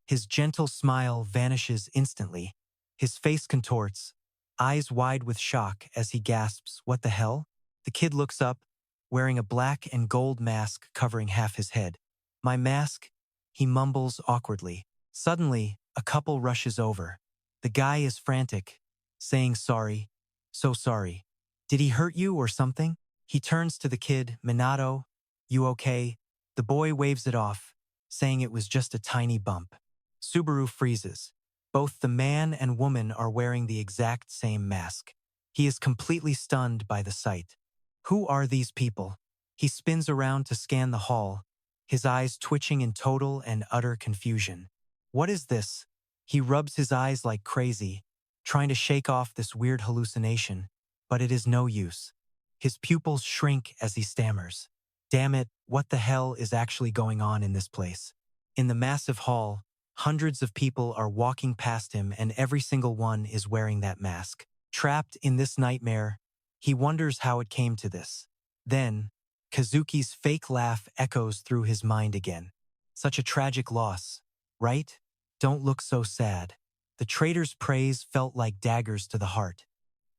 His gentle smile vanishes instantly. His face contorts, eyes wide with shock as he gasps, what the hell? The kid looks up, wearing a black and gold mask covering half his head. My mask? He mumbles awkwardly. Suddenly, a couple rushes over. The guy is frantic, saying sorry, so sorry. Did he hurt you or something? He turns to the kid, Minato, you okay? The boy waves it off, saying it was just a tiny bump. Subaru freezes. Both the man and woman are wearing the exact same mask. He is completely stunned by the sight. Who are these people? He spins around to scan the hall, his eyes twitching in total and utter confusion. What is this? He rubs his eyes like crazy, trying to shake off this weird hallucination, but it is no use. His pupils shrink as he stammers. Damn it, what the hell is actually going on in this place? In the massive hall, hundreds of people are walking past him and every single one is wearing that mask. Trapped in this nightmare, he wonders how it came to this. Then, Kazuki's fake laugh echoes through his mind again. Such a tragic loss, right? Don't look so sad. The traitor's praise felt like daggers to the heart.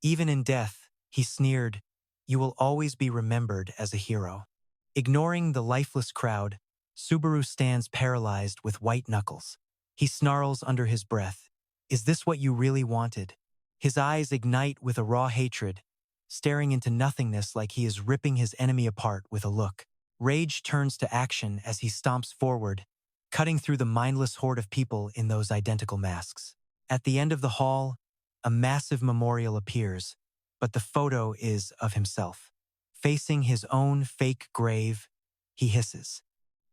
Even in death, he sneered, you will always be remembered as a hero. Ignoring the lifeless crowd, Subaru stands paralyzed with white knuckles. He snarls under his breath. Is this what you really wanted? His eyes ignite with a raw hatred, staring into nothingness like he is ripping his enemy apart with a look. Rage turns to action as he stomps forward, cutting through the mindless horde of people in those identical masks. At the end of the hall, a massive memorial appears, but the photo is of himself. Facing his own fake grave, he hisses.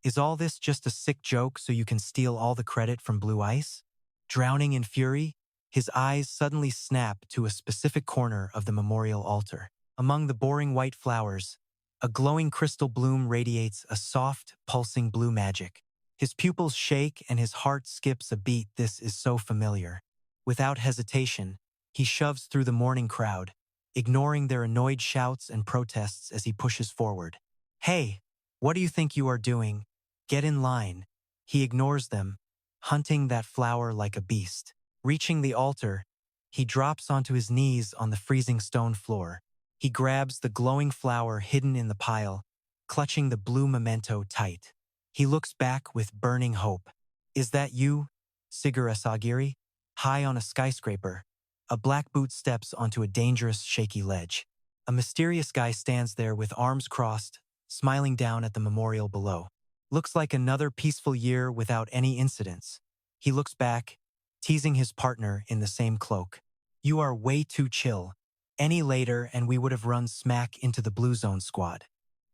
Is all this just a sick joke so you can steal all the credit from Blue Ice? Drowning in fury, his eyes suddenly snap to a specific corner of the memorial altar. Among the boring white flowers, a glowing crystal bloom radiates a soft, pulsing blue magic. His pupils shake and his heart skips a beat. This is so familiar. Without hesitation, he shoves through the mourning crowd, ignoring their annoyed shouts and protests as he pushes forward. Hey, what do you think you are doing? Get in line. He ignores them, hunting that flower like a beast. Reaching the altar, he drops onto his knees on the freezing stone floor. He grabs the glowing flower hidden in the pile, clutching the blue memento tight. He looks back with burning hope. Is that you, Sigura Sagiri? High on a skyscraper, a black boot steps onto a dangerous, shaky ledge. A mysterious guy stands there with arms crossed, smiling down at the memorial below. Looks like another peaceful year without any incidents. He looks back, teasing his partner in the same cloak. You are way too chill. Any later and we would have run smack into the Blue Zone squad.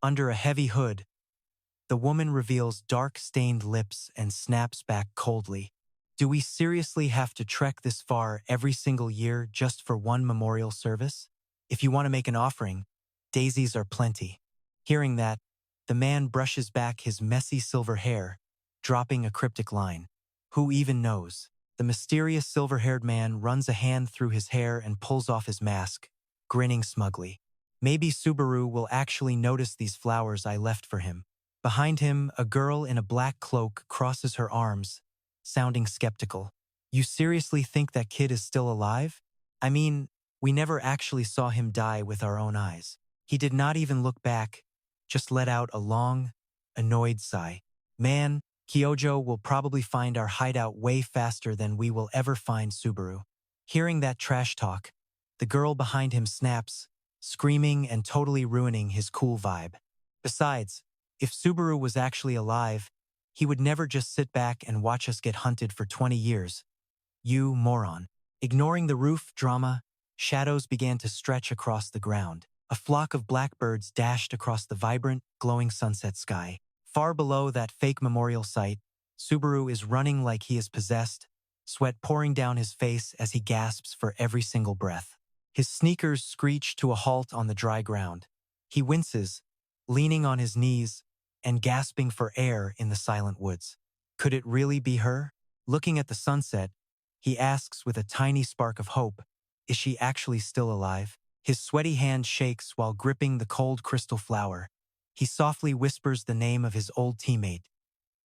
Under a heavy hood, the woman reveals dark-stained lips and snaps back coldly. Do we seriously have to trek this far every single year just for one memorial service? If you want to make an offering, daisies are plenty. Hearing that, the man brushes back his messy silver hair, dropping a cryptic line. Who even knows? The mysterious silver-haired man runs a hand through his hair and pulls off his mask, grinning smugly. Maybe Subaru will actually notice these flowers I left for him. Behind him, a girl in a black cloak crosses her arms, sounding skeptical. You seriously think that kid is still alive? I mean, we never actually saw him die with our own eyes. He did not even look back, just let out a long, annoyed sigh. Man, Kyojo will probably find our hideout way faster than we will ever find Subaru. Hearing that trash talk, the girl behind him snaps, screaming and totally ruining his cool vibe. Besides, if Subaru was actually alive, he would never just sit back and watch us get hunted for 20 years. You moron. Ignoring the roof drama, shadows began to stretch across the ground. A flock of blackbirds dashed across the vibrant, glowing sunset sky. Far below that fake memorial site, Subaru is running like he is possessed, sweat pouring down his face as he gasps for every single breath. His sneakers screech to a halt on the dry ground. He winces, leaning on his knees and gasping for air in the silent woods. Could it really be her? Looking at the sunset, he asks with a tiny spark of hope, is she actually still alive? His sweaty hand shakes while gripping the cold crystal flower. He softly whispers the name of his old teammate,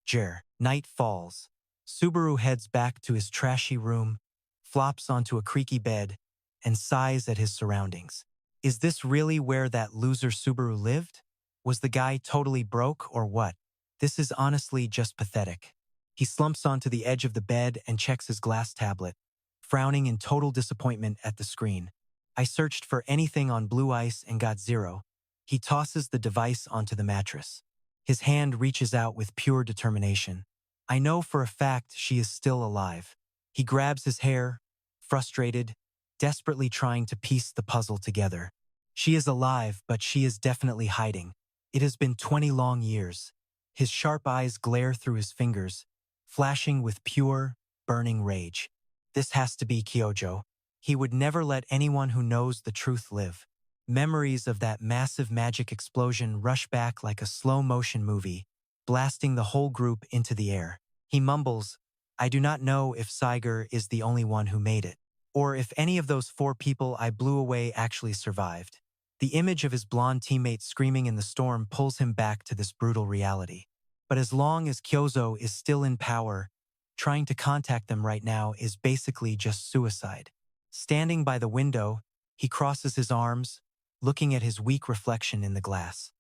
Jer. Night falls. Subaru heads back to his trashy room, flops onto a creaky bed, and sighs at his surroundings. Is this really where that loser Subaru lived? Was the guy totally broke or what? This is honestly just pathetic. He slumps onto the edge of the bed and checks his glass tablet, frowning in total disappointment at the screen. I searched for anything on Blue Ice and got zero. He tosses the device onto the mattress. His hand reaches out with pure determination. I know for a fact she is still alive. He grabs his hair, frustrated, desperately trying to piece the puzzle together. She is alive, but she is definitely hiding. It has been 20 long years. His sharp eyes glare through his fingers, flashing with pure, burning rage. This has to be Kyojo. He would never let anyone who knows the truth live. Memories of that massive magic explosion rush back like a slow-motion movie, blasting the whole group into the air. He mumbles, "I do not know if Saiger is the only one who made it, or if any of those 4 people I blew away actually survived." The image of his blonde teammate screaming in the storm pulls him back to this brutal reality. But as long as Kyozo is still in power, trying to contact them right now is basically just suicide. Standing by the window, he crosses his arms, looking at his weak reflection in the glass.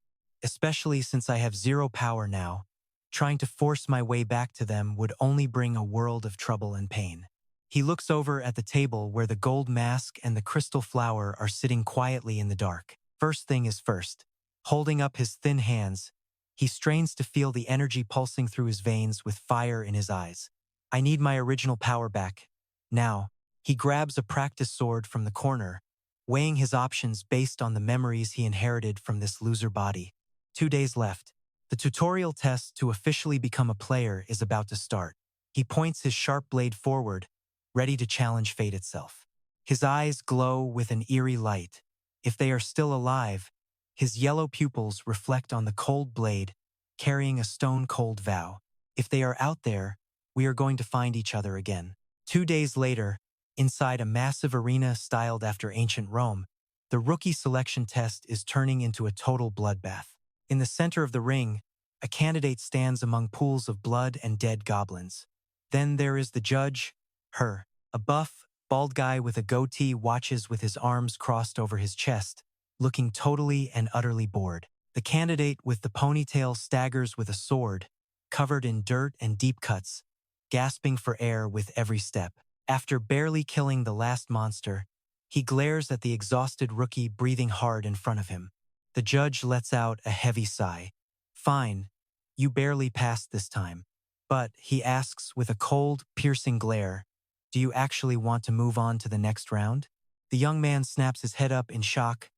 Especially since I have 0 power now, trying to force my way back to them would only bring a world of trouble and pain. He looks over at the table where the gold mask and the crystal flower are sitting quietly in the dark. First thing is first. Holding up his thin hands, he strains to feel the energy pulsing through his veins with fire in his eyes. I need my original power back. Now, he grabs a practice sword from the corner, weighing his options based on the memories he inherited from this loser body. 2 days left. The tutorial test to officially become a player is about to start. He points his sharp blade forward, ready to challenge fate itself. His eyes glow with an eerie light. If they are still alive, his yellow pupils reflect on the cold blade, carrying a stone-cold vow. If they are out there, we are going to find each other again. 2 days later, inside a massive arena styled after ancient Rome, the rookie selection test is turning into a total bloodbath. In the center of the ring, a candidate stands among pools of blood and dead goblins. Then there is the judge, her. A buff, bald guy with a goatee watches with his arms crossed over his chest, looking totally and utterly bored. The candidate with the ponytail staggers with a sword, covered in dirt and deep cuts, gasping for air with every step. After barely killing the last monster, he glares at the exhausted rookie breathing hard in front of him. The judge lets out a heavy sigh. "Fine, you barely passed this time. But," he asks with a cold, piercing glare, "do you actually want to move on to the next round?" The young man snaps his head up in shock,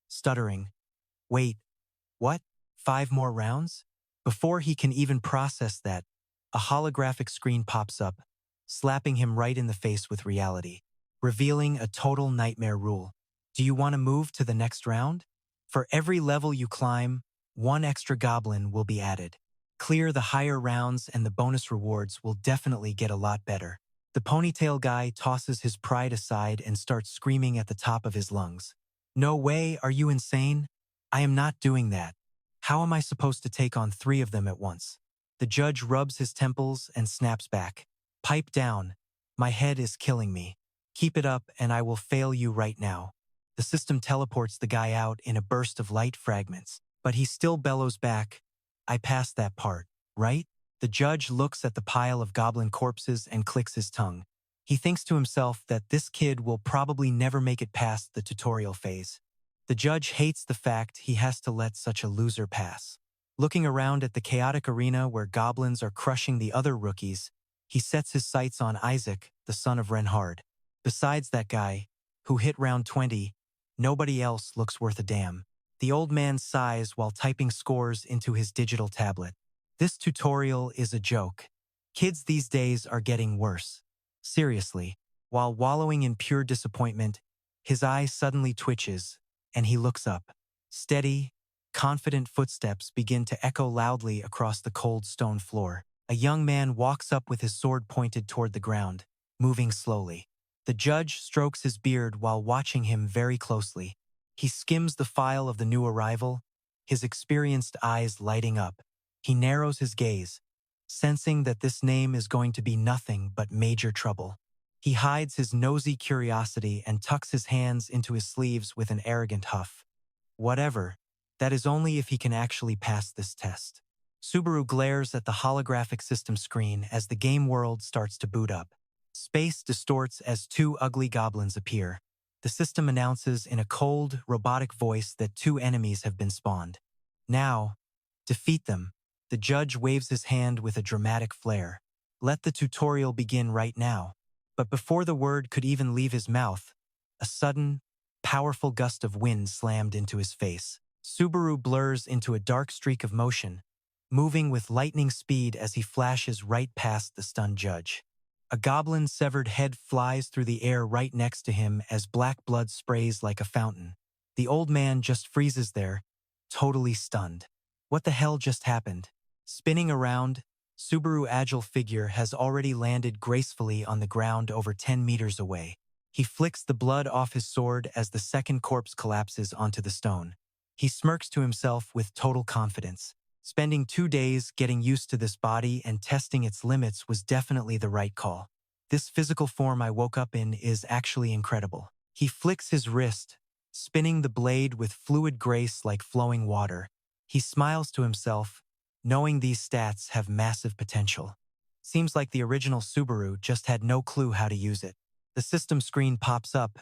stuttering, "Wait, what? 5 more rounds?" Before he can even process that, a holographic screen pops up, slapping him right in the face with reality, revealing a total nightmare rule. Do you want to move to the next round? For every level you climb, 1 extra goblin will be added. Clear the higher rounds and the bonus rewards will definitely get a lot better. The ponytail guy tosses his pride aside and starts screaming at the top of his lungs. "No way, are you insane? I am not doing that. How am I supposed to take on 3 of them at once?" The judge rubs his temples and snaps back. "Pipe down. My head is killing me. Keep it up and I will fail you right now." The system teleports the guy out in a burst of light fragments, but he still bellows back, "I passed that part, right?" The judge looks at the pile of goblin corpses and clicks his tongue. He thinks to himself that this kid will probably never make it past the tutorial phase. The judge hates the fact he has to let such a loser pass. Looking around at the chaotic arena where goblins are crushing the other rookies, he sets his sights on Isaac, the son of Renhard. Besides that guy, who hit round 20, nobody else looks worth a damn. The old man sighs while typing scores into his digital tablet. This tutorial is a joke. Kids these days are getting worse. Seriously. While wallowing in pure disappointment, his eye suddenly twitches, and he looks up. Steady, confident footsteps begin to echo loudly across the cold stone floor. A young man walks up with his sword pointed toward the ground, moving slowly. The judge strokes his beard while watching him very closely. He skims the file of the new arrival, his experienced eyes lighting up. He narrows his gaze, sensing that this name is going to be nothing but major trouble. He hides his nosy curiosity and tucks his hands into his sleeves with an arrogant huff. Whatever, that is only if he can actually pass this test. Subaru glares at the holographic system screen as the game world starts to boot up. Space distorts as 2 ugly goblins appear. The system announces in a cold, robotic voice that 2 enemies have been spawned. Now, defeat them. The judge waves his hand with a dramatic flair. Let the tutorial begin right now. But before the word could even leave his mouth, a sudden, powerful gust of wind slammed into his face. Subaru blurs into a dark streak of motion, moving with lightning speed as he flashes right past the stunned judge. A goblin's severed head flies through the air right next to him as black blood sprays like a fountain. The old man just freezes there, totally stunned. What the hell just happened? Spinning around, Subaru's agile figure has already landed gracefully on the ground over 10 meters away. He flicks the blood off his sword as the second corpse collapses onto the stone. He smirks to himself with total confidence. Spending 2 days getting used to this body and testing its limits was definitely the right call. This physical form I woke up in is actually incredible. He flicks his wrist, spinning the blade with fluid grace like flowing water. He smiles to himself, knowing these stats have massive potential. Seems like the original Subaru just had no clue how to use it. The system screen pops up,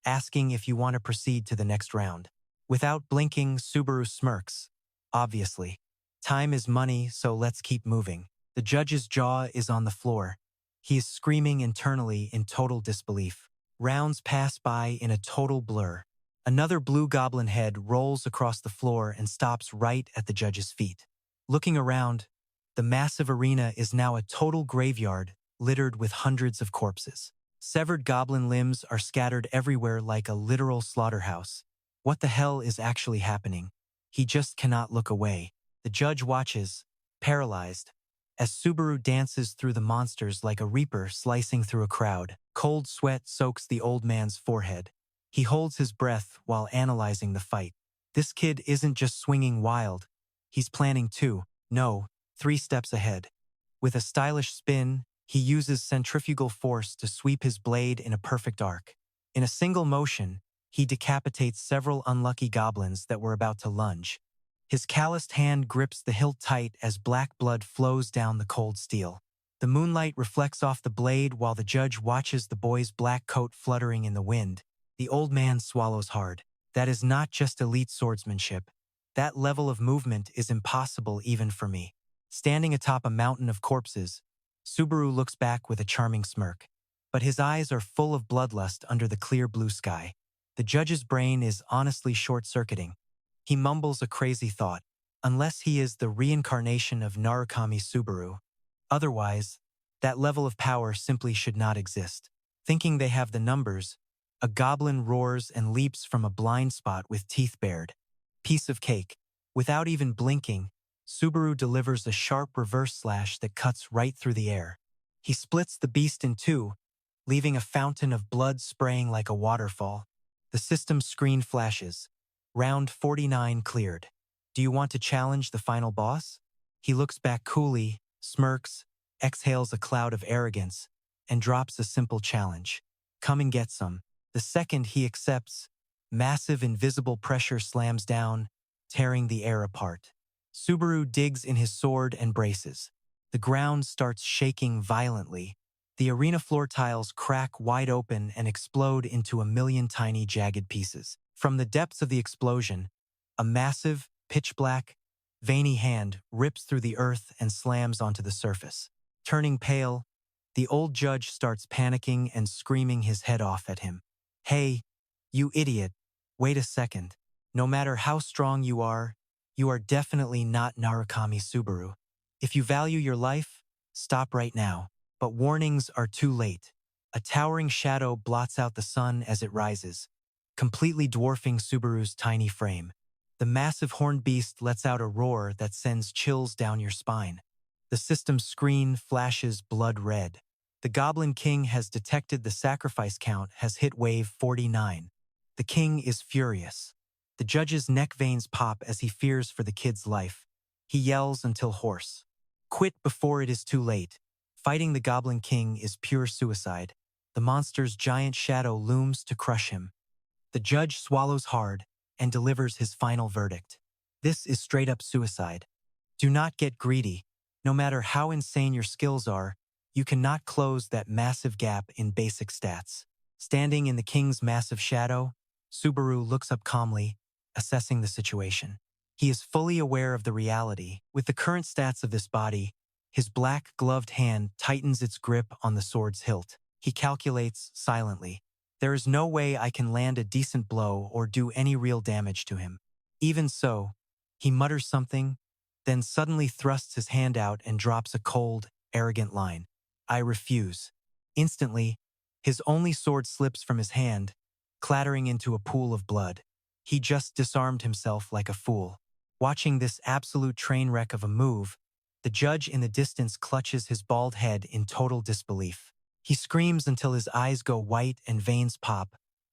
asking if you want to proceed to the next round. Without blinking, Subaru smirks. Obviously. Time is money, so let's keep moving. The judge's jaw is on the floor. He is screaming internally in total disbelief. Rounds pass by in a total blur. Another blue goblin head rolls across the floor and stops right at the judge's feet. Looking around, the massive arena is now a total graveyard littered with hundreds of corpses. Severed goblin limbs are scattered everywhere like a literal slaughterhouse. What the hell is actually happening? He just cannot look away. The judge watches, paralyzed, as Subaru dances through the monsters like a reaper slicing through a crowd. Cold sweat soaks the old man's forehead. He holds his breath while analyzing the fight. This kid isn't just swinging wild. He's planning 3 steps ahead. With a stylish spin, he uses centrifugal force to sweep his blade in a perfect arc. In a single motion, he decapitates several unlucky goblins that were about to lunge. His calloused hand grips the hilt tight as black blood flows down the cold steel. The moonlight reflects off the blade while the judge watches the boy's black coat fluttering in the wind. The old man swallows hard. That is not just elite swordsmanship. That level of movement is impossible even for me. Standing atop a mountain of corpses, Subaru looks back with a charming smirk. But his eyes are full of bloodlust under the clear blue sky. The judge's brain is honestly short-circuiting. He mumbles a crazy thought. Unless he is the reincarnation of Narukami Subaru. Otherwise, that level of power simply should not exist. Thinking they have the numbers, a goblin roars and leaps from a blind spot with teeth bared. Piece of cake. Without even blinking, Subaru delivers a sharp reverse slash that cuts right through the air. He splits the beast in two, leaving a fountain of blood spraying like a waterfall. The system screen flashes. Round 49 cleared. Do you want to challenge the final boss? He looks back coolly, smirks, exhales a cloud of arrogance, and drops a simple challenge. Come and get some. The second he accepts, massive invisible pressure slams down, tearing the air apart. Subaru digs in his sword and braces. The ground starts shaking violently. The arena floor tiles crack wide open and explode into a million tiny jagged pieces. From the depths of the explosion, a massive, pitch-black, veiny hand rips through the earth and slams onto the surface. Turning pale, the old judge starts panicking and screaming his head off at him. Hey, you idiot, wait a second. No matter how strong you are definitely not Narukami Subaru. If you value your life, stop right now. But warnings are too late. A towering shadow blots out the sun as it rises, completely dwarfing Subaru's tiny frame. The massive horned beast lets out a roar that sends chills down your spine. The system's screen flashes blood red. The Goblin King has detected the sacrifice count has hit wave 49. The king is furious. The judge's neck veins pop as he fears for the kid's life. He yells until hoarse. Quit before it is too late. Fighting the Goblin King is pure suicide. The monster's giant shadow looms to crush him. The judge swallows hard and delivers his final verdict. This is straight-up suicide. Do not get greedy. No matter how insane your skills are, you cannot close that massive gap in basic stats. Standing in the king's massive shadow, Subaru looks up calmly, assessing the situation. He is fully aware of the reality. With the current stats of this body, His black, gloved hand tightens its grip on the sword's hilt. He calculates silently. There is no way I can land a decent blow or do any real damage to him. Even so, he mutters something, then suddenly thrusts his hand out and drops a cold, arrogant line. I refuse. Instantly, his only sword slips from his hand, clattering into a pool of blood. He just disarmed himself like a fool. Watching this absolute train wreck of a move, the judge in the distance clutches his bald head in total disbelief. He screams until his eyes go white and veins pop.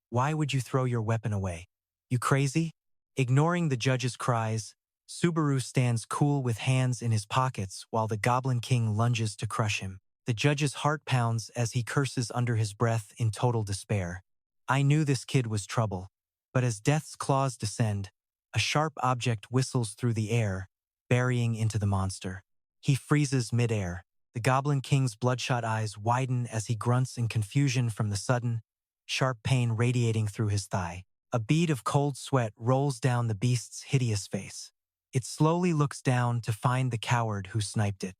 Why would you throw your weapon away? You crazy? Ignoring the judge's cries, Subaru stands cool with hands in his pockets while the Goblin King lunges to crush him. The judge's heart pounds as he curses under his breath in total despair. I knew this kid was trouble, but as Death's claws descend, a sharp object whistles through the air, burying into the monster. He freezes midair. The Goblin King's bloodshot eyes widen as he grunts in confusion from the sudden, sharp pain radiating through his thigh. A bead of cold sweat rolls down the beast's hideous face. It slowly looks down to find the coward who sniped it.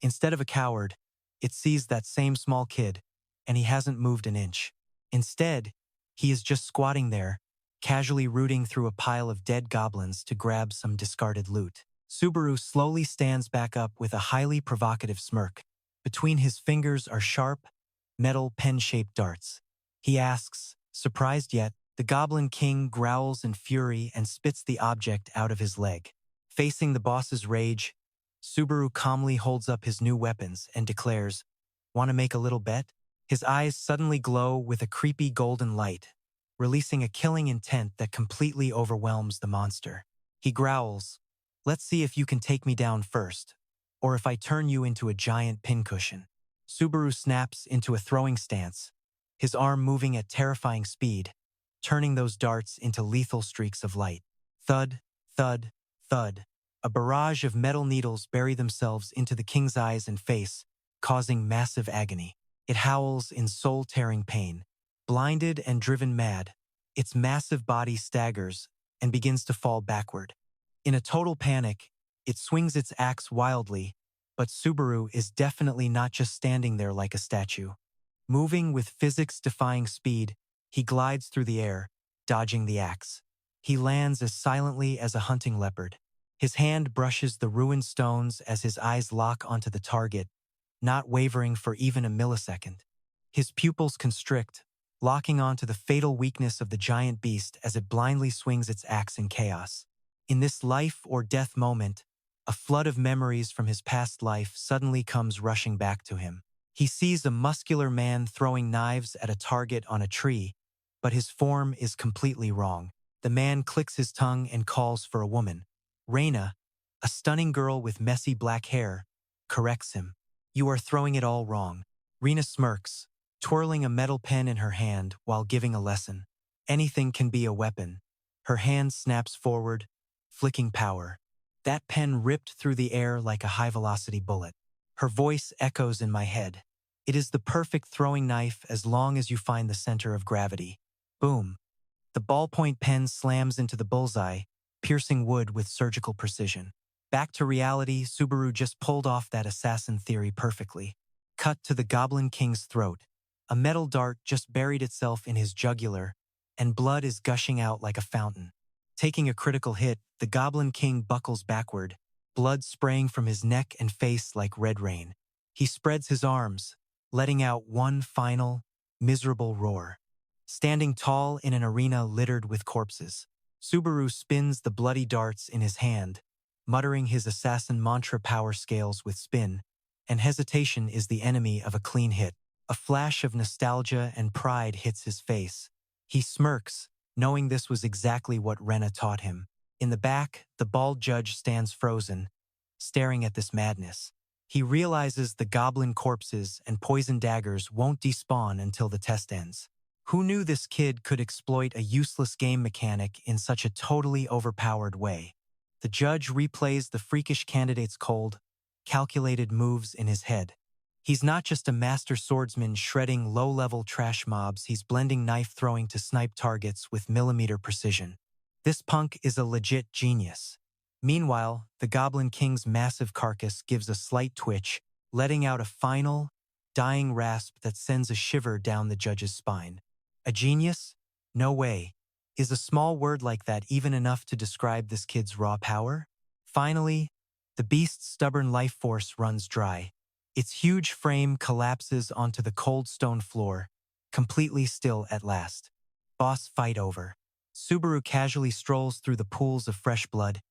Instead of a coward, it sees that same small kid, and he hasn't moved an inch. Instead, he is just squatting there, casually rooting through a pile of dead goblins to grab some discarded loot. Subaru slowly stands back up with a highly provocative smirk. Between his fingers are sharp, metal pen-shaped darts. He asks, surprised yet, the Goblin King growls in fury and spits the object out of his leg. Facing the boss's rage, Subaru calmly holds up his new weapons and declares, "Want to make a little bet?" His eyes suddenly glow with a creepy golden light, releasing a killing intent that completely overwhelms the monster. He growls, "Let's see if you can take me down first, or if I turn you into a giant pincushion." Subaru snaps into a throwing stance, his arm moving at terrifying speed, turning those darts into lethal streaks of light. Thud, thud, thud. A barrage of metal needles bury themselves into the king's eyes and face, causing massive agony. It howls in soul-tearing pain. Blinded and driven mad, its massive body staggers and begins to fall backward. In a total panic, it swings its axe wildly, but Subaru is definitely not just standing there like a statue. Moving with physics-defying speed, he glides through the air, dodging the axe. He lands as silently as a hunting leopard. His hand brushes the ruined stones as his eyes lock onto the target, not wavering for even a millisecond. His pupils constrict, locking onto the fatal weakness of the giant beast as it blindly swings its axe in chaos. In this life-or-death moment, a flood of memories from his past life suddenly comes rushing back to him. He sees a muscular man throwing knives at a target on a tree, but his form is completely wrong. The man clicks his tongue and calls for a woman. Reina, a stunning girl with messy black hair, corrects him. "You are throwing it all wrong." Reina smirks, twirling a metal pen in her hand while giving a lesson. Anything can be a weapon. Her hand snaps forward, flicking power. That pen ripped through the air like a high-velocity bullet. Her voice echoes in my head. It is the perfect throwing knife as long as you find the center of gravity. Boom. The ballpoint pen slams into the bullseye, piercing wood with surgical precision. Back to reality, Subaru just pulled off that assassin theory perfectly. Cut to the Goblin King's throat. A metal dart just buried itself in his jugular, and blood is gushing out like a fountain. Taking a critical hit, the Goblin King buckles backward, blood spraying from his neck and face like red rain. He spreads his arms, letting out one final, miserable roar. Standing tall in an arena littered with corpses, Subaru spins the bloody darts in his hand, muttering his assassin mantra. Power scales with spin, and hesitation is the enemy of a clean hit. A flash of nostalgia and pride hits his face. He smirks, knowing this was exactly what Reina taught him. In the back, the bald judge stands frozen, staring at this madness. He realizes the goblin corpses and poison daggers won't despawn until the test ends. Who knew this kid could exploit a useless game mechanic in such a totally overpowered way? The judge replays the freakish candidate's cold, calculated moves in his head. He's not just a master swordsman shredding low-level trash mobs, he's blending knife throwing to snipe targets with millimeter precision. This punk is a legit genius. Meanwhile, the Goblin King's massive carcass gives a slight twitch, letting out a final, dying rasp that sends a shiver down the judge's spine. A genius? No way. Is a small word like that even enough to describe this kid's raw power? Finally, the beast's stubborn life force runs dry. Its huge frame collapses onto the cold stone floor, completely still at last. Boss fight over. Subaru casually strolls through the pools of fresh blood,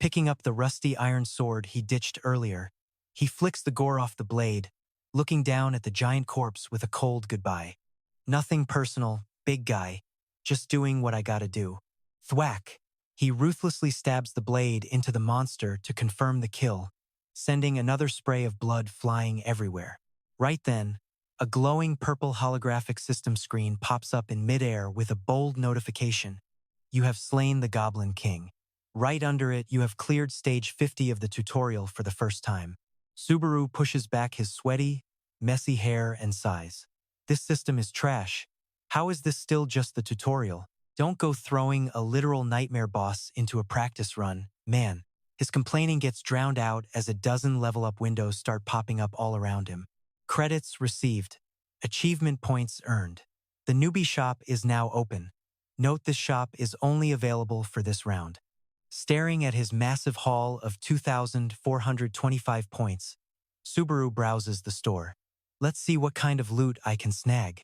picking up the rusty iron sword he ditched earlier. He flicks the gore off the blade, looking down at the giant corpse with a cold goodbye. Nothing personal, big guy. Just doing what I gotta do. Thwack! He ruthlessly stabs the blade into the monster to confirm the kill, sending another spray of blood flying everywhere. Right then, a glowing purple holographic system screen pops up in midair with a bold notification. You have slain the Goblin King. Right under it, you have cleared stage 50 of the tutorial for the first time. Subaru pushes back his sweaty, messy hair and sighs. This system is trash. How is this still just the tutorial? Don't go throwing a literal nightmare boss into a practice run, man. His complaining gets drowned out as a dozen level-up windows start popping up all around him. Credits received. Achievement points earned. The newbie shop is now open. Note this shop is only available for this round. Staring at his massive haul of 2,425 points, Subaru browses the store. Let's see what kind of loot I can snag.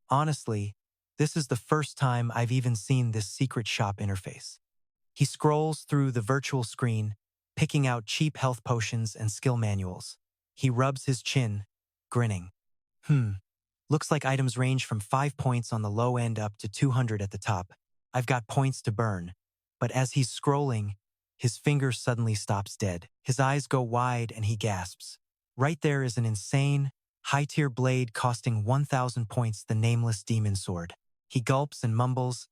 Honestly, this is the first time I've even seen this secret shop interface. He scrolls through the virtual screen, picking out cheap health potions and skill manuals. He rubs his chin, grinning. Looks like items range from 5 points on the low end up to 200 at the top. I've got points to burn. But as he's scrolling, his finger suddenly stops dead. His eyes go wide and he gasps. Right there is an insane, high-tier blade costing 1,000 points, the nameless demon sword. He gulps and mumbles,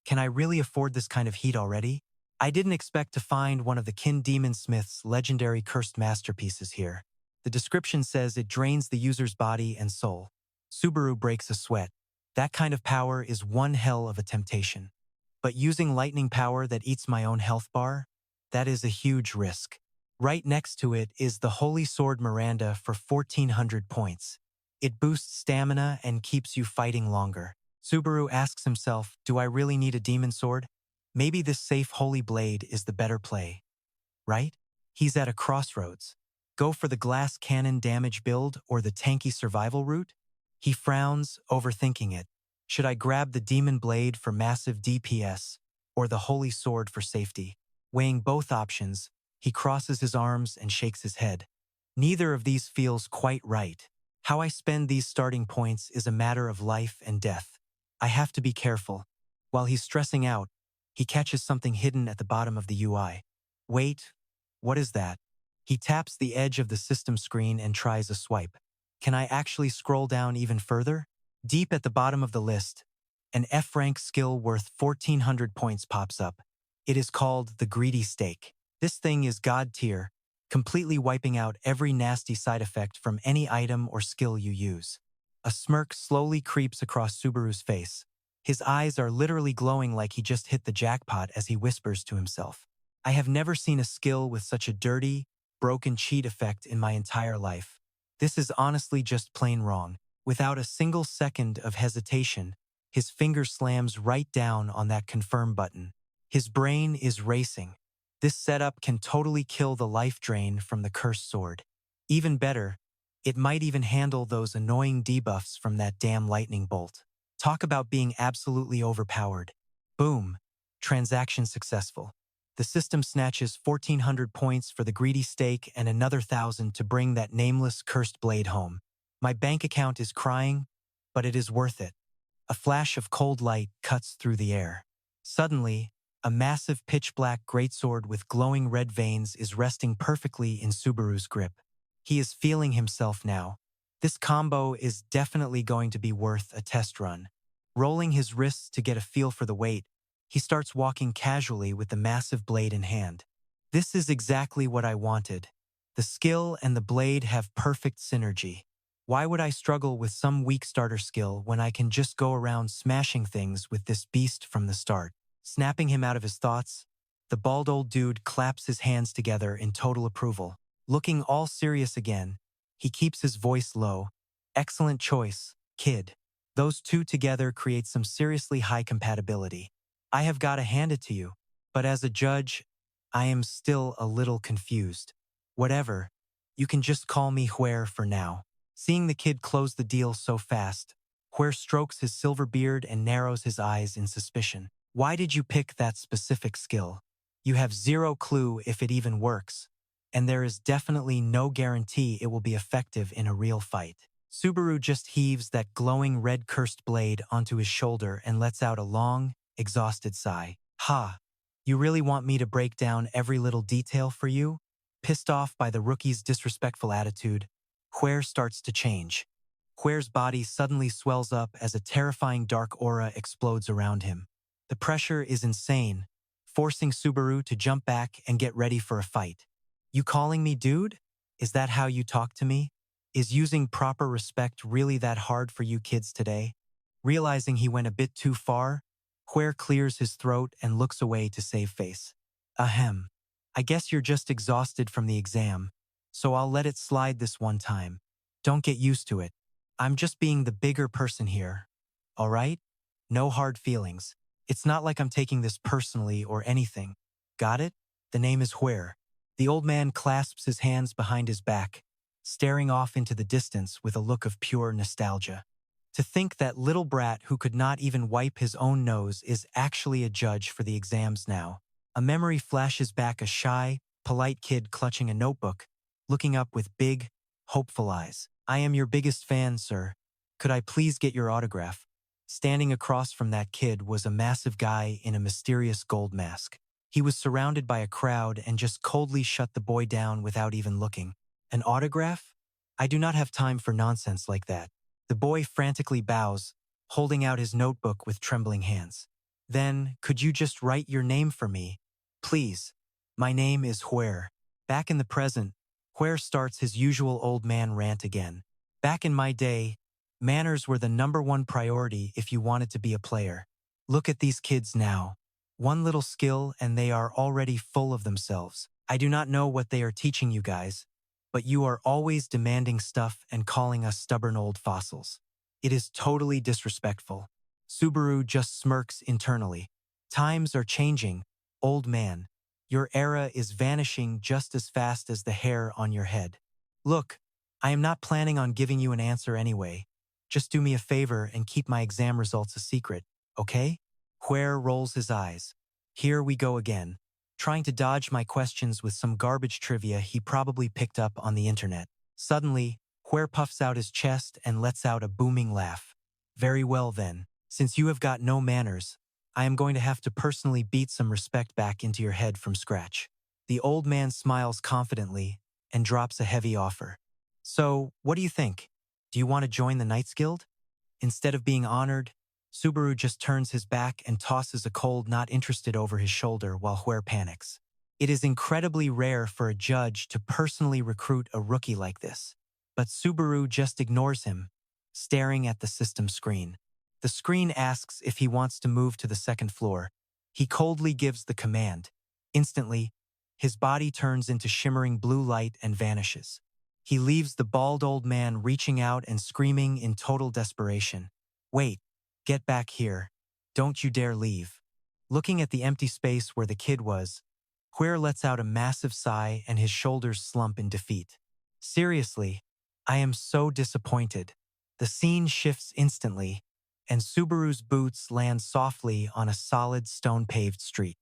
"Can I really afford this kind of heat already? I didn't expect to find one of the Kin Demon Smith's legendary cursed masterpieces here." The description says it drains the user's body and soul. Subaru breaks a sweat. That kind of power is one hell of a temptation. But using lightning power that eats my own health bar? That is a huge risk. Right next to it is the Holy Sword Miranda for 1,400 points. It boosts stamina and keeps you fighting longer. Subaru asks himself, do I really need a demon sword? Maybe this safe holy blade is the better play. Right? He's at a crossroads. Go for the glass cannon damage build or the tanky survival route? He frowns, overthinking it. Should I grab the demon blade for massive DPS or the holy sword for safety? Weighing both options, he crosses his arms and shakes his head. Neither of these feels quite right. How I spend these starting points is a matter of life and death. I have to be careful. While he's stressing out, he catches something hidden at the bottom of the UI. Wait, what is that? He taps the edge of the system screen and tries a swipe. Can I actually scroll down even further? Deep at the bottom of the list, an F-rank skill worth 1,400 points pops up. It is called the Greedy Steak. This thing is god tier, completely wiping out every nasty side effect from any item or skill you use. A smirk slowly creeps across Subaru's face. His eyes are literally glowing like he just hit the jackpot as he whispers to himself. I have never seen a skill with such a dirty, broken cheat effect in my entire life. This is honestly just plain wrong. Without a single second of hesitation, his finger slams right down on that confirm button. His brain is racing. This setup can totally kill the life drain from the cursed sword. Even better, it might even handle those annoying debuffs from that damn lightning bolt. Talk about being absolutely overpowered. Boom. Transaction successful. The system snatches 1,400 points for the Greedy Steak and another 1,000 to bring that nameless cursed blade home. My bank account is crying, but it is worth it. A flash of cold light cuts through the air. Suddenly, a massive pitch-black greatsword with glowing red veins is resting perfectly in Subaru's grip. He is feeling himself now. This combo is definitely going to be worth a test run. Rolling his wrists to get a feel for the weight, he starts walking casually with the massive blade in hand. This is exactly what I wanted. The skill and the blade have perfect synergy. Why would I struggle with some weak starter skill when I can just go around smashing things with this beast from the start? Snapping him out of his thoughts, The bald old dude claps his hands together in total approval. Looking all serious again, he keeps his voice low. Excellent choice, kid. Those two together create some seriously high compatibility. I have got to hand it to you. But as a judge, I am still a little confused. Whatever, you can just call me Huer for now. Seeing the kid close the deal so fast, Huer strokes his silver beard and narrows his eyes in suspicion. Why did you pick that specific skill? You have zero clue if it even works, and there is definitely no guarantee it will be effective in a real fight. Subaru just heaves that glowing red cursed blade onto his shoulder and lets out a long, exhausted sigh. Ha! You really want me to break down every little detail for you? Pissed off by the rookie's disrespectful attitude, Huer starts to change. Huer's body suddenly swells up as a terrifying dark aura explodes around him. The pressure is insane, forcing Subaru to jump back and get ready for a fight. You calling me dude? Is that how you talk to me? Is using proper respect really that hard for you kids today? Realizing he went a bit too far, Huer clears his throat and looks away to save face. Ahem. I guess you're just exhausted from the exam, so I'll let it slide this one time. Don't get used to it. I'm just being the bigger person here. All right? No hard feelings. It's not like I'm taking this personally or anything. Got it? The name is Huer. The old man clasps his hands behind his back, staring off into the distance with a look of pure nostalgia. To think that little brat who could not even wipe his own nose is actually a judge for the exams now. A memory flashes back a shy, polite kid clutching a notebook, looking up with big, hopeful eyes. I am your biggest fan, sir. Could I please get your autograph? Standing across from that kid was a massive guy in a mysterious gold mask. He was surrounded by a crowd and just coldly shut the boy down without even looking. An autograph? I do not have time for nonsense like that. The boy frantically bows, holding out his notebook with trembling hands. Then, could you just write your name for me? Please. My name is Huer. Back in the present, Huer starts his usual old man rant again. Back in my day, manners were the #1 priority if you wanted to be a player. Look at these kids now. One little skill and they are already full of themselves. I do not know what they are teaching you guys, but you are always demanding stuff and calling us stubborn old fossils. It is totally disrespectful. Subaru just smirks internally. Times are changing, old man. Your era is vanishing just as fast as the hair on your head. Look, I am not planning on giving you an answer anyway. Just do me a favor and keep my exam results a secret, okay? Huer rolls his eyes. Here we go again, trying to dodge my questions with some garbage trivia he probably picked up on the internet. Suddenly, Huer puffs out his chest and lets out a booming laugh. Very well then, since you have got no manners, I am going to have to personally beat some respect back into your head from scratch. The old man smiles confidently and drops a heavy offer. So, what do you think? Do you want to join the Knights Guild? Instead of being honored, Subaru just turns his back and tosses a cold not interested over his shoulder while Huer panics. It is incredibly rare for a judge to personally recruit a rookie like this, but Subaru just ignores him, staring at the system screen. The screen asks if he wants to move to the second floor. He coldly gives the command. Instantly, his body turns into shimmering blue light and vanishes. He leaves the bald old man reaching out and screaming in total desperation. Wait, get back here. Don't you dare leave. Looking at the empty space where the kid was, Huer lets out a massive sigh and his shoulders slump in defeat. Seriously, I am so disappointed. The scene shifts instantly, and Subaru's boots land softly on a solid stone-paved street.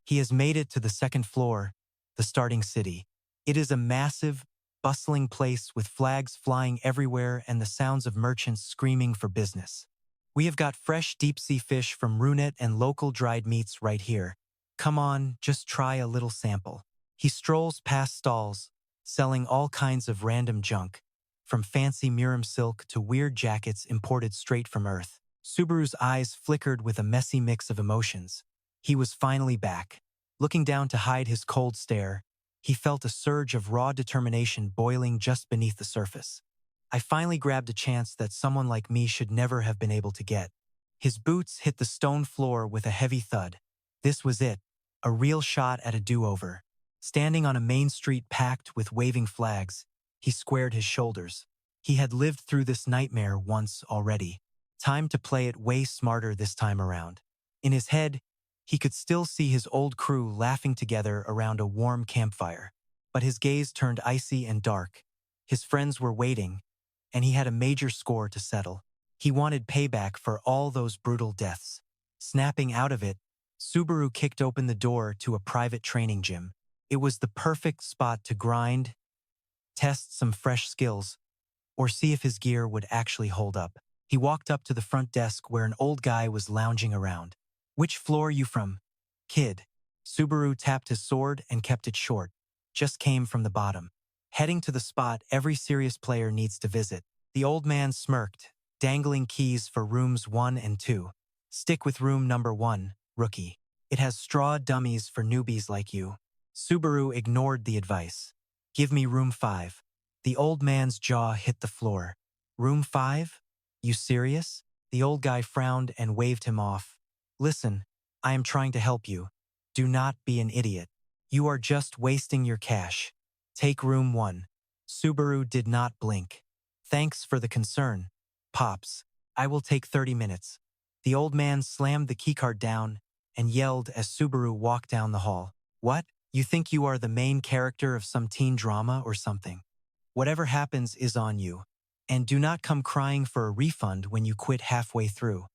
He has made it to the second floor, the starting city. It is a massive, bustling place with flags flying everywhere and the sounds of merchants screaming for business. We have got fresh deep-sea fish from Runet and local dried meats right here. Come on, just try a little sample. He strolls past stalls, selling all kinds of random junk, from fancy Murim silk to weird jackets imported straight from Earth. Subaru's eyes flickered with a messy mix of emotions. He was finally back. Looking down to hide his cold stare, he felt a surge of raw determination boiling just beneath the surface. I finally grabbed a chance that someone like me should never have been able to get. His boots hit the stone floor with a heavy thud. This was it, A real shot at a do-over. Standing on a main street packed with waving flags, he squared his shoulders. He had lived through this nightmare once already. Time to play it way smarter this time around. In his head, he could still see his old crew laughing together around a warm campfire. But his gaze turned icy and dark. His friends were waiting, and he had a major score to settle. He wanted payback for all those brutal deaths. Snapping out of it, Subaru kicked open the door to a private training gym. It was the perfect spot to grind, test some fresh skills, or see if his gear would actually hold up. He walked up to the front desk where an old guy was lounging around. "Which floor you from, kid?" Subaru tapped his sword and kept it short. "Just came from the bottom. Heading to the spot every serious player needs to visit." The old man smirked, dangling keys for rooms 1 and 2. "Stick with room number 1, rookie. It has straw dummies for newbies like you." Subaru ignored the advice. "Give me room 5. The old man's jaw hit the floor. "Room 5? You serious?" The old guy frowned and waved him off. "Listen, I am trying to help you. Do not be an idiot. You are just wasting your cash. Take room 1. Subaru did not blink. "Thanks for the concern, Pops. I will take 30 minutes. The old man slammed the keycard down and yelled as Subaru walked down the hall. "What? You think you are the main character of some teen drama or something? Whatever happens is on you. And do not come crying for a refund when you quit halfway through."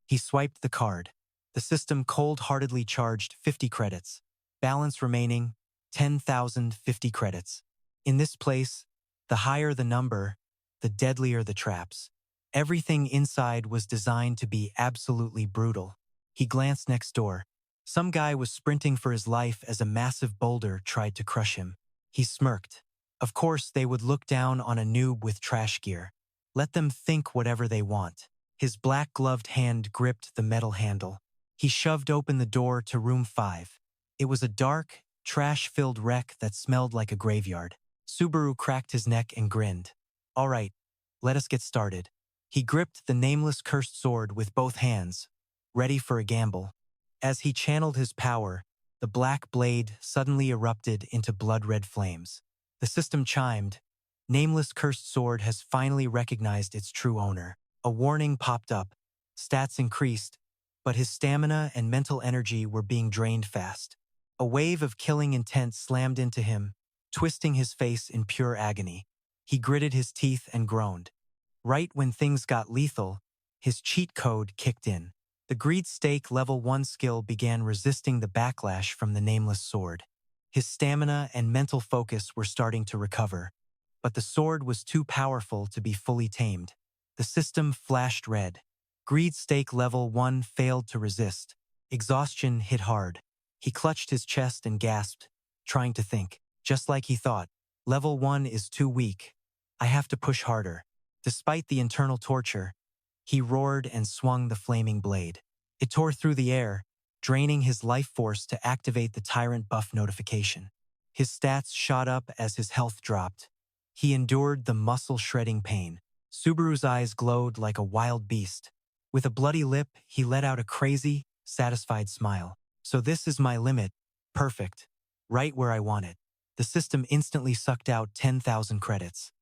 He swiped the card. The system cold-heartedly charged 50 credits. Balance remaining, 10,050 credits. In this place, the higher the number, the deadlier the traps. Everything inside was designed to be absolutely brutal. He glanced next door. Some guy was sprinting for his life as a massive boulder tried to crush him. He smirked. Of course, they would look down on a noob with trash gear. Let them think whatever they want. His black-gloved hand gripped the metal handle. He shoved open the door to room 5. It was a dark, trash-filled wreck that smelled like a graveyard. Subaru cracked his neck and grinned. "All right, let us get started." He gripped the nameless cursed sword with both hands, ready for a gamble. As he channeled his power, the black blade suddenly erupted into blood-red flames. The system chimed. "Nameless cursed sword has finally recognized its true owner." A warning popped up. Stats increased, but his stamina and mental energy were being drained fast. A wave of killing intent slammed into him, twisting his face in pure agony. He gritted his teeth and groaned. Right when things got lethal, his cheat code kicked in. The greed stake level 1 skill began resisting the backlash from the nameless sword. His stamina and mental focus were starting to recover, but the sword was too powerful to be fully tamed. The system flashed red. Greed stake level 1 failed to resist. Exhaustion hit hard. He clutched his chest and gasped, trying to think. Just like he thought, level 1 is too weak. I have to push harder. Despite the internal torture, he roared and swung the flaming blade. It tore through the air, draining his life force to activate the tyrant buff notification. His stats shot up as his health dropped. He endured the muscle-shredding pain. Subaru's eyes glowed like a wild beast. With a bloody lip, he let out a crazy, satisfied smile. "So this is my limit. Perfect. Right where I want it." The system instantly sucked out 10,000 credits.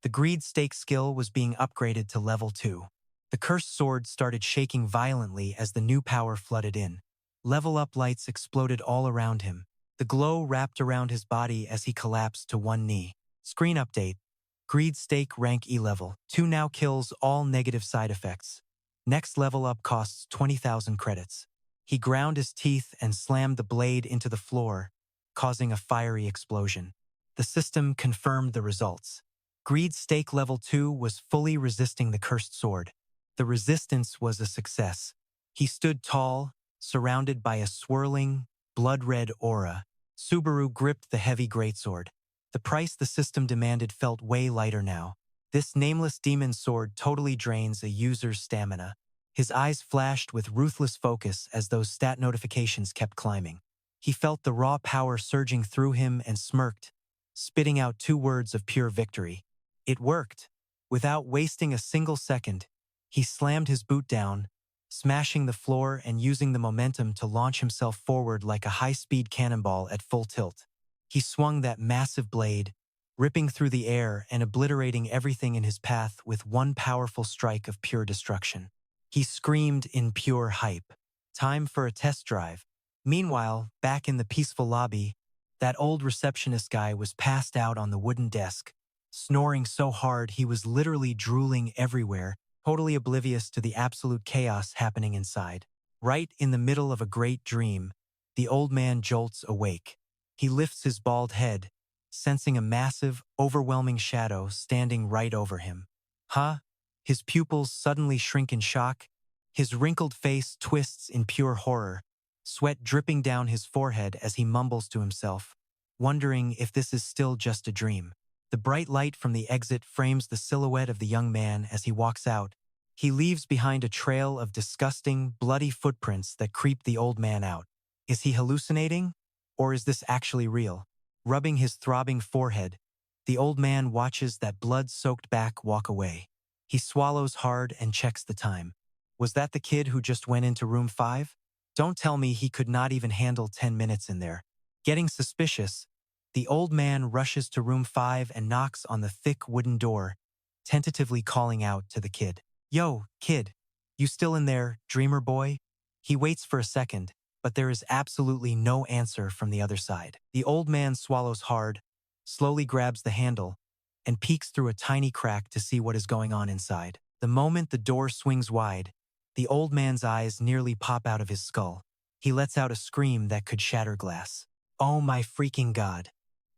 The greed stake skill was being upgraded to level 2. The cursed sword started shaking violently as the new power flooded in. Level up lights exploded all around him. The glow wrapped around his body as he collapsed to one knee. Screen update. Greed stake rank E level 2 now kills all negative side effects. Next level up costs 20,000 credits. He ground his teeth and slammed the blade into the floor, causing a fiery explosion. The system confirmed the results. Greed stake level 2 was fully resisting the cursed sword. The resistance was a success. He stood tall, surrounded by a swirling, blood-red aura. Subaru gripped the heavy greatsword. The price the system demanded felt way lighter now. This nameless demon sword totally drains a user's stamina. His eyes flashed with ruthless focus as those stat notifications kept climbing. He felt the raw power surging through him and smirked, spitting out 2 words of pure victory. It worked. Without wasting a single second, he slammed his boot down, smashing the floor and using the momentum to launch himself forward like a high-speed cannonball at full tilt. He swung that massive blade, ripping through the air and obliterating everything in his path with one powerful strike of pure destruction. He screamed in pure hype. Time for a test drive. Meanwhile, back in the peaceful lobby, that old receptionist guy was passed out on the wooden desk, snoring so hard he was literally drooling everywhere, totally oblivious to the absolute chaos happening inside. Right in the middle of a great dream, the old man jolts awake. He lifts his bald head, sensing a massive, overwhelming shadow standing right over him. Huh? His pupils suddenly shrink in shock. His wrinkled face twists in pure horror, sweat dripping down his forehead as he mumbles to himself, wondering if this is still just a dream. The bright light from the exit frames the silhouette of the young man as he walks out. He leaves behind a trail of disgusting, bloody footprints that creep the old man out. Is he hallucinating? Or is this actually real? Rubbing his throbbing forehead, the old man watches that blood-soaked back walk away. He swallows hard and checks the time. Was that the kid who just went into room 5? Don't tell me he could not even handle 10 minutes in there. Getting suspicious, the old man rushes to room 5 and knocks on the thick wooden door, tentatively calling out to the kid. Yo, kid, you still in there, dreamer boy? He waits for a second, but there is absolutely no answer from the other side. The old man swallows hard, slowly grabs the handle, and peeks through a tiny crack to see what is going on inside. The moment the door swings wide, the old man's eyes nearly pop out of his skull. He lets out a scream that could shatter glass. Oh my freaking God.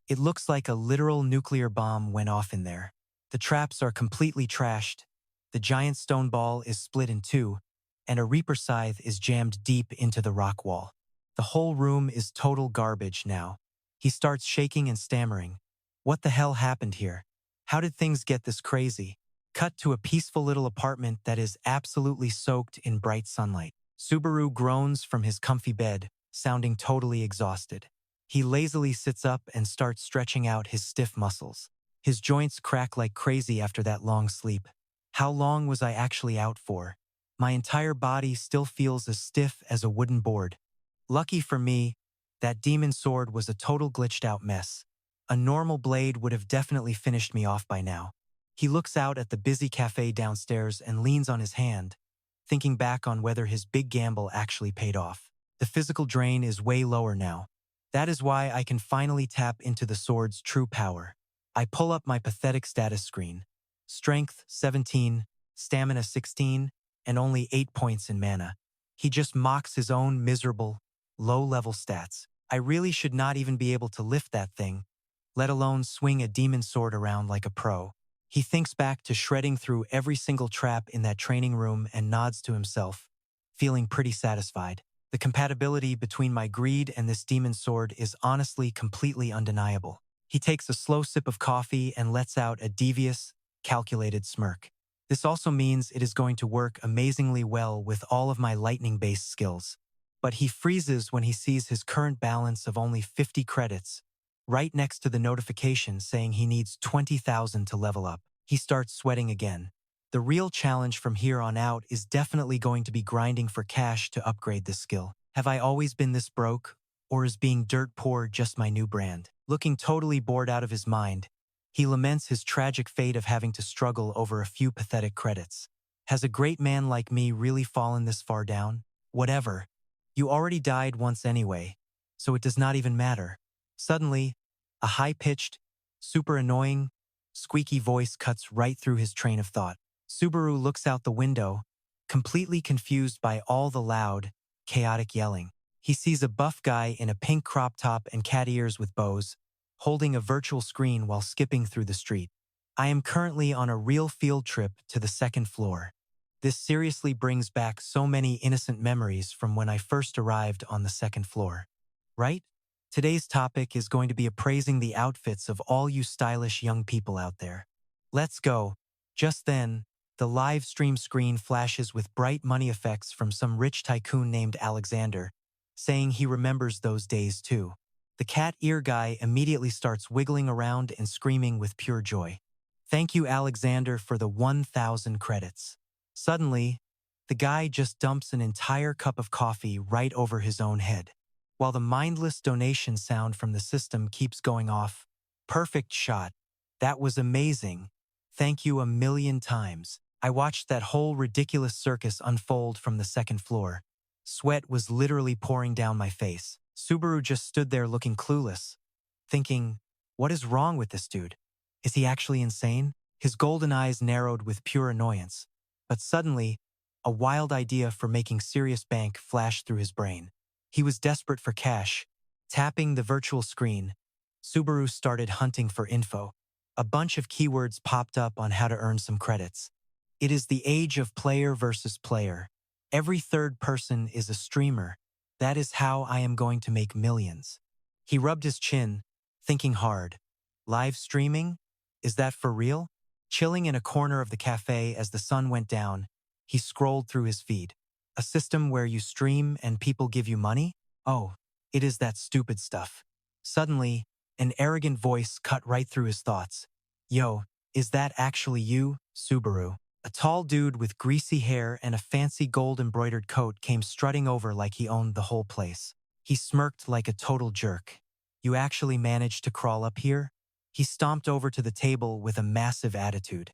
It looks like a literal nuclear bomb went off in there. The traps are completely trashed, the giant stone ball is split in two, and a reaper scythe is jammed deep into the rock wall. The whole room is total garbage now. He starts shaking and stammering. What the hell happened here? How did things get this crazy? Cut to a peaceful little apartment that is absolutely soaked in bright sunlight. Subaru groans from his comfy bed, sounding totally exhausted. He lazily sits up and starts stretching out his stiff muscles. His joints crack like crazy after that long sleep. How long was I actually out for? My entire body still feels as stiff as a wooden board. Lucky for me, that demon sword was a total glitched out mess. A normal blade would have definitely finished me off by now. He looks out at the busy cafe downstairs and leans on his hand, thinking back on whether his big gamble actually paid off. The physical drain is way lower now. That is why I can finally tap into the sword's true power. I pull up my pathetic status screen. Strength 17, stamina 16, and only 8 points in mana. He just mocks his own miserable, low-level stats. I really should not even be able to lift that thing, let alone swing a demon sword around like a pro. He thinks back to shredding through every single trap in that training room and nods to himself, feeling pretty satisfied. The compatibility between my greed and this demon sword is honestly completely undeniable. He takes a slow sip of coffee and lets out a devious, calculated smirk. This also means it is going to work amazingly well with all of my lightning-based skills. But he freezes when he sees his current balance of only 50 credits, right next to the notification saying he needs 20,000 to level up. He starts sweating again. The real challenge from here on out is definitely going to be grinding for cash to upgrade this skill. Have I always been this broke? Or is being dirt poor just my new brand? Looking totally bored out of his mind, he laments his tragic fate of having to struggle over a few pathetic credits. Has a great man like me really fallen this far down? Whatever. You already died once anyway, so it does not even matter. Suddenly, a high-pitched, super annoying, squeaky voice cuts right through his train of thought. Subaru looks out the window, completely confused by all the loud, chaotic yelling. He sees a buff guy in a pink crop top and cat ears with bows, holding a virtual screen while skipping through the street. I am currently on a real field trip to the second floor. This seriously brings back so many innocent memories from when I first arrived on the second floor. Right? Today's topic is going to be appraising the outfits of all you stylish young people out there. Let's go. Just then, the live stream screen flashes with bright money effects from some rich tycoon named Alexander, saying he remembers those days too. The cat ear guy immediately starts wiggling around and screaming with pure joy. Thank you, Alexander, for the 1,000 credits. Suddenly, The guy just dumps an entire cup of coffee right over his own head, while the mindless donation sound from the system keeps going off. Perfect shot. That was amazing. Thank you a million times. I watched that whole ridiculous circus unfold from the second floor. Sweat was literally pouring down my face. Subaru just stood there looking clueless, thinking, what is wrong with this dude? Is he actually insane? His golden eyes narrowed with pure annoyance. But suddenly, a wild idea for making serious bank flashed through his brain. He was desperate for cash. Tapping the virtual screen, Subaru started hunting for info. A bunch of keywords popped up on how to earn some credits. It is the age of player versus player. Every third person is a streamer. That is how I am going to make millions. He rubbed his chin, thinking hard. Live streaming? Is that for real? Chilling in a corner of the cafe as the sun went down, he scrolled through his feed. A system where you stream and people give you money? Oh, it is that stupid stuff. Suddenly, an arrogant voice cut right through his thoughts. Yo, is that actually you, Subaru? A tall dude with greasy hair and a fancy gold-embroidered coat came strutting over like he owned the whole place. He smirked like a total jerk. You actually managed to crawl up here? He stomped over to the table with a massive attitude.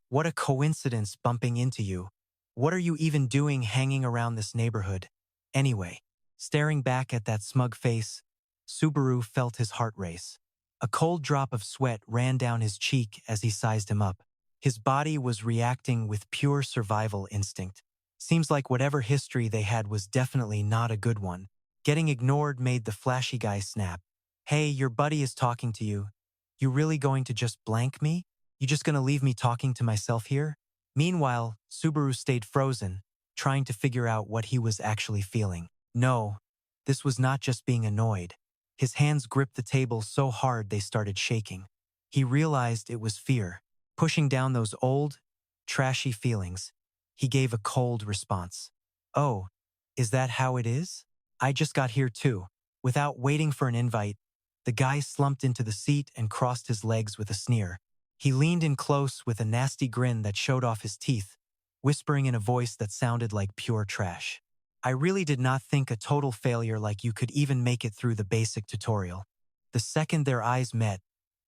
What a coincidence bumping into you. What are you even doing hanging around this neighborhood? Anyway, staring back at that smug face, Subaru felt his heart race. A cold drop of sweat ran down his cheek as he sized him up. His body was reacting with pure survival instinct. Seems like whatever history they had was definitely not a good one. Getting ignored made the flashy guy snap. Hey, your buddy is talking to you. You really going to just blank me? You just gonna leave me talking to myself here? Meanwhile, Subaru stayed frozen, trying to figure out what he was actually feeling. No, this was not just being annoyed. His hands gripped the table so hard they started shaking. He realized it was fear. Pushing down those old, trashy feelings, he gave a cold response. Oh, is that how it is? I just got here too. Without waiting for an invite, the guy slumped into the seat and crossed his legs with a sneer. He leaned in close with a nasty grin that showed off his teeth, whispering in a voice that sounded like pure trash. I really did not think a total failure like you could even make it through the basic tutorial. The second their eyes met,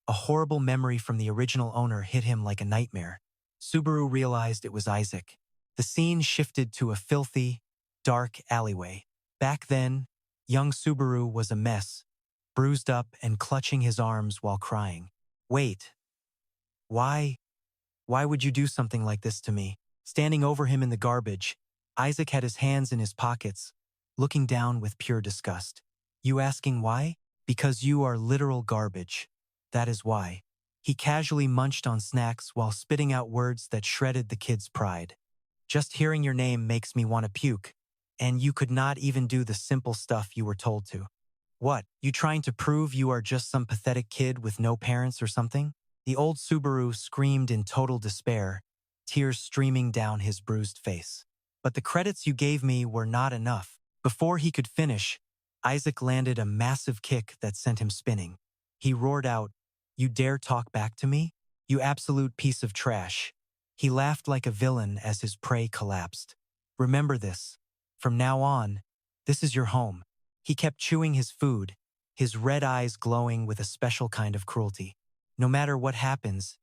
a horrible memory from the original owner hit him like a nightmare. Subaru realized it was Isaac. The scene shifted to a filthy, dark alleyway. Back then, young Subaru was a mess, bruised up and clutching his arms while crying. Wait. Why? Why would you do something like this to me? Standing over him in the garbage, Isaac had his hands in his pockets, looking down with pure disgust. You asking why? Because you are literal garbage. That is why. He casually munched on snacks while spitting out words that shredded the kid's pride. Just hearing your name makes me want to puke, and you could not even do the simple stuff you were told to. What, you trying to prove you are just some pathetic kid with no parents or something? The old Subaru screamed in total despair, tears streaming down his bruised face. But the credits you gave me were not enough. Before he could finish, Isaac landed a massive kick that sent him spinning. He roared out, "You dare talk back to me? You absolute piece of trash." He laughed like a villain as his prey collapsed. Remember this. From now on, this is your home. He kept chewing his food, his red eyes glowing with a special kind of cruelty. No matter what happens,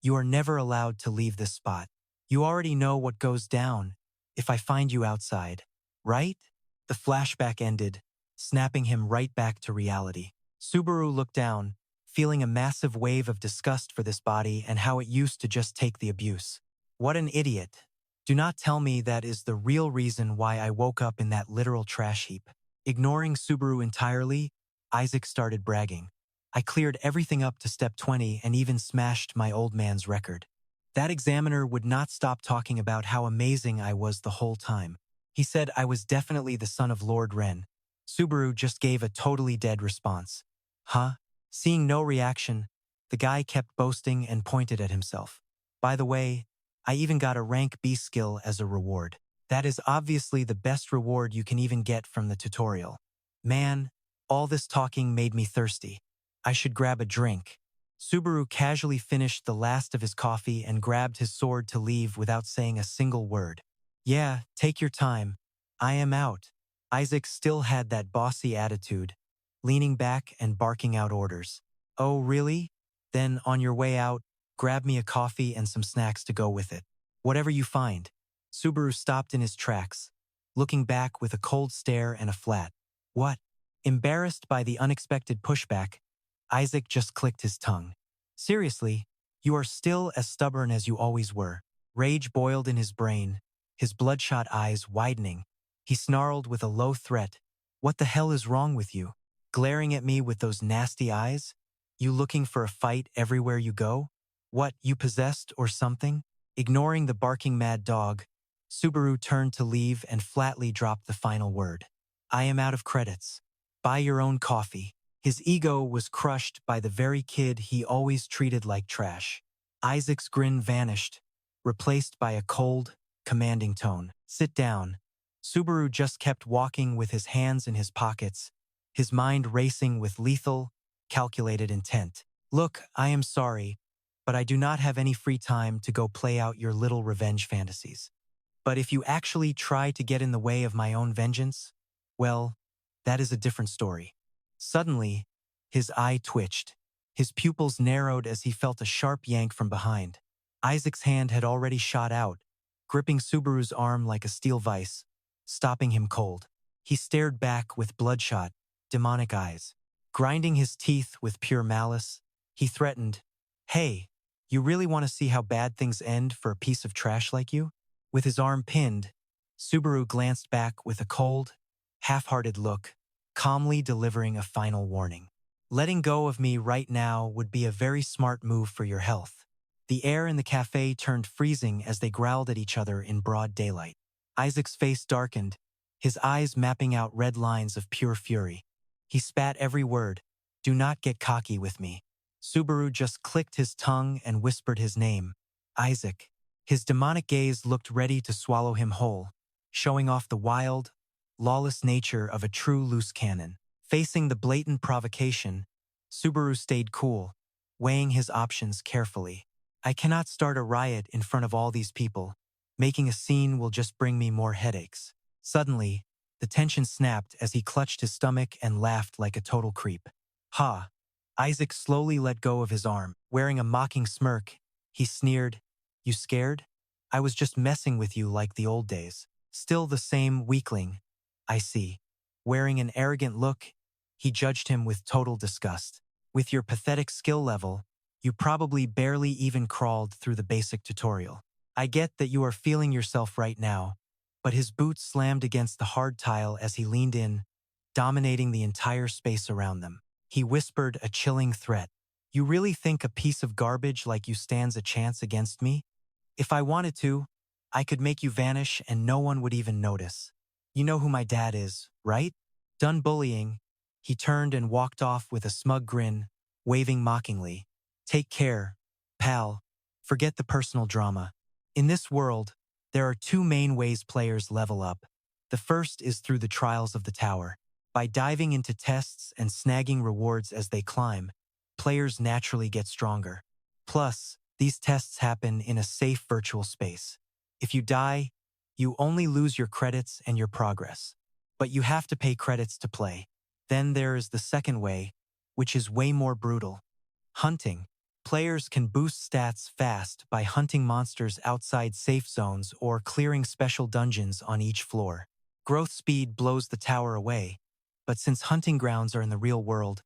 you are never allowed to leave this spot. You already know what goes down if I find you outside, right? The flashback ended, snapping him right back to reality. Subaru looked down, feeling a massive wave of disgust for this body and how it used to just take the abuse. What an idiot. Do not tell me that is the real reason why I woke up in that literal trash heap. Ignoring Subaru entirely, Isaac started bragging. I cleared everything up to step 20 and even smashed my old man's record. That examiner would not stop talking about how amazing I was the whole time. He said I was definitely the son of Lord Ren. Subaru just gave a totally dead response. Huh? Seeing no reaction, the guy kept boasting and pointed at himself. By the way, I even got a rank B skill as a reward. That is obviously the best reward you can even get from the tutorial. Man, all this talking made me thirsty. I should grab a drink. Subaru casually finished the last of his coffee and grabbed his sword to leave without saying a single word. Yeah, take your time. I am out. Isaac still had that bossy attitude, leaning back and barking out orders. Oh, really? Then, on your way out, grab me a coffee and some snacks to go with it. Whatever you find. Subaru stopped in his tracks, looking back with a cold stare and a flat. What? Embarrassed by the unexpected pushback, Isaac just clicked his tongue. Seriously, you are still as stubborn as you always were. Rage boiled in his brain, his bloodshot eyes widening. He snarled with a low threat. What the hell is wrong with you? Glaring at me with those nasty eyes? You looking for a fight everywhere you go? What, you possessed or something? Ignoring the barking mad dog, Subaru turned to leave and flatly dropped the final word. I am out of credits. Buy your own coffee. His ego was crushed by the very kid he always treated like trash. Isaac's grin vanished, replaced by a cold, commanding tone. Sit down. Subaru just kept walking with his hands in his pockets, his mind racing with lethal, calculated intent. Look, I am sorry, but I do not have any free time to go play out your little revenge fantasies. But if you actually try to get in the way of my own vengeance, well, that is a different story. Suddenly, his eye twitched. His pupils narrowed as he felt a sharp yank from behind. Isaac's hand had already shot out, gripping Subaru's arm like a steel vise, stopping him cold. He stared back with bloodshot, demonic eyes. Grinding his teeth with pure malice, he threatened, Hey, you really want to see how bad things end for a piece of trash like you? With his arm pinned, Subaru glanced back with a cold, half-hearted look, calmly delivering a final warning. Letting go of me right now would be a very smart move for your health. The air in the cafe turned freezing as they growled at each other in broad daylight. Isaac's face darkened, his eyes mapping out red lines of pure fury. He spat every word, Do not get cocky with me. Subaru just clicked his tongue and whispered his name, Isaac. His demonic gaze looked ready to swallow him whole, showing off the wild, lawless nature of a true loose cannon. Facing the blatant provocation, Subaru stayed cool, weighing his options carefully. I cannot start a riot in front of all these people. Making a scene will just bring me more headaches. Suddenly, the tension snapped as he clutched his stomach and laughed like a total creep. Ha! Isaac slowly let go of his arm. Wearing a mocking smirk, he sneered, You scared? I was just messing with you like the old days. Still the same weakling. I see. Wearing an arrogant look, he judged him with total disgust. With your pathetic skill level, you probably barely even crawled through the basic tutorial. I get that you are feeling yourself right now, but his boots slammed against the hard tile as he leaned in, dominating the entire space around them. He whispered a chilling threat. You really think a piece of garbage like you stands a chance against me? If I wanted to, I could make you vanish and no one would even notice. You know who my dad is, right? Done bullying, he turned and walked off with a smug grin, waving mockingly. Take care, pal. Forget the personal drama. In this world, there are two main ways players level up. The first is through the trials of the tower. By diving into tests and snagging rewards as they climb, players naturally get stronger. Plus, these tests happen in a safe virtual space. If you die, you only lose your credits and your progress. But you have to pay credits to play. Then there is the second way, which is way more brutal. Hunting. Players can boost stats fast by hunting monsters outside safe zones or clearing special dungeons on each floor. Growth speed blows the tower away, but since hunting grounds are in the real world,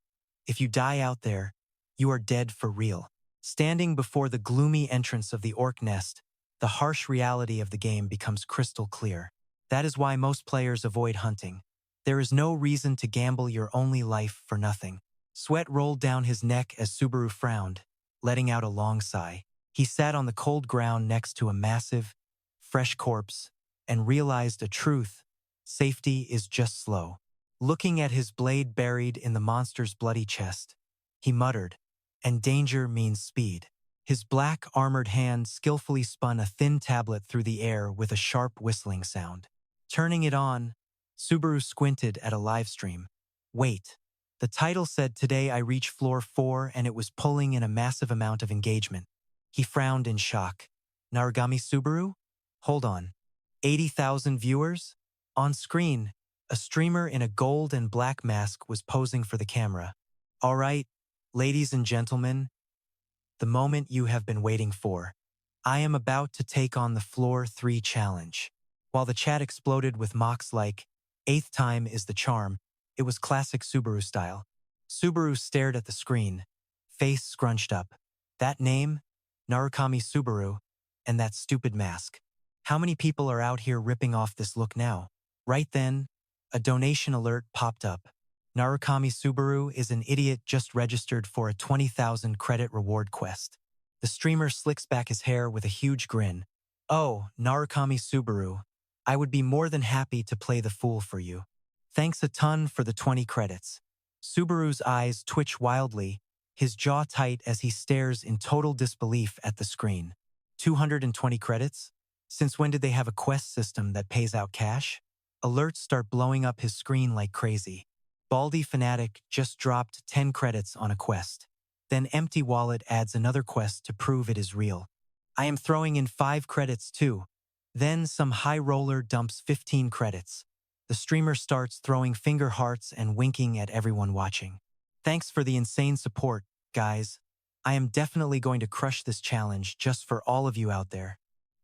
if you die out there, you are dead for real. Standing before the gloomy entrance of the orc nest, the harsh reality of the game becomes crystal clear. That is why most players avoid hunting. There is no reason to gamble your only life for nothing. Sweat rolled down his neck as Subaru frowned, letting out a long sigh. He sat on the cold ground next to a massive, fresh corpse and realized a truth. Safety is just slow. Looking at his blade buried in the monster's bloody chest, he muttered, And danger means speed. His black, armored hand skillfully spun a thin tablet through the air with a sharp whistling sound. Turning it on, Subaru squinted at a live stream. Wait. The title said today I reach floor 4 and it was pulling in a massive amount of engagement. He frowned in shock. Narugami Subaru? Hold on. 80,000 viewers? On screen, a streamer in a gold and black mask was posing for the camera. All right, ladies and gentlemen, the moment you have been waiting for. I am about to take on the Floor 3 challenge. While the chat exploded with mocks like, "Eighth time is the charm," it was classic Subaru style. Subaru stared at the screen, face scrunched up. That name? Narukami Subaru, and that stupid mask. How many people are out here ripping off this look now? Right then, a donation alert popped up. Narukami Subaru is an idiot just registered for a 20,000 credit reward quest. The streamer slicks back his hair with a huge grin. Oh, Narukami Subaru, I would be more than happy to play the fool for you. Thanks a ton for the 20 credits. Subaru's eyes twitch wildly, his jaw tight as he stares in total disbelief at the screen. 220 credits? Since when did they have a quest system that pays out cash? Alerts start blowing up his screen like crazy. Baldy Fanatic just dropped 10 credits on a quest. Then Empty Wallet adds another quest to prove it is real. I am throwing in 5 credits too. Then some high roller dumps 15 credits. The streamer starts throwing finger hearts and winking at everyone watching. Thanks for the insane support, guys. I am definitely going to crush this challenge just for all of you out there.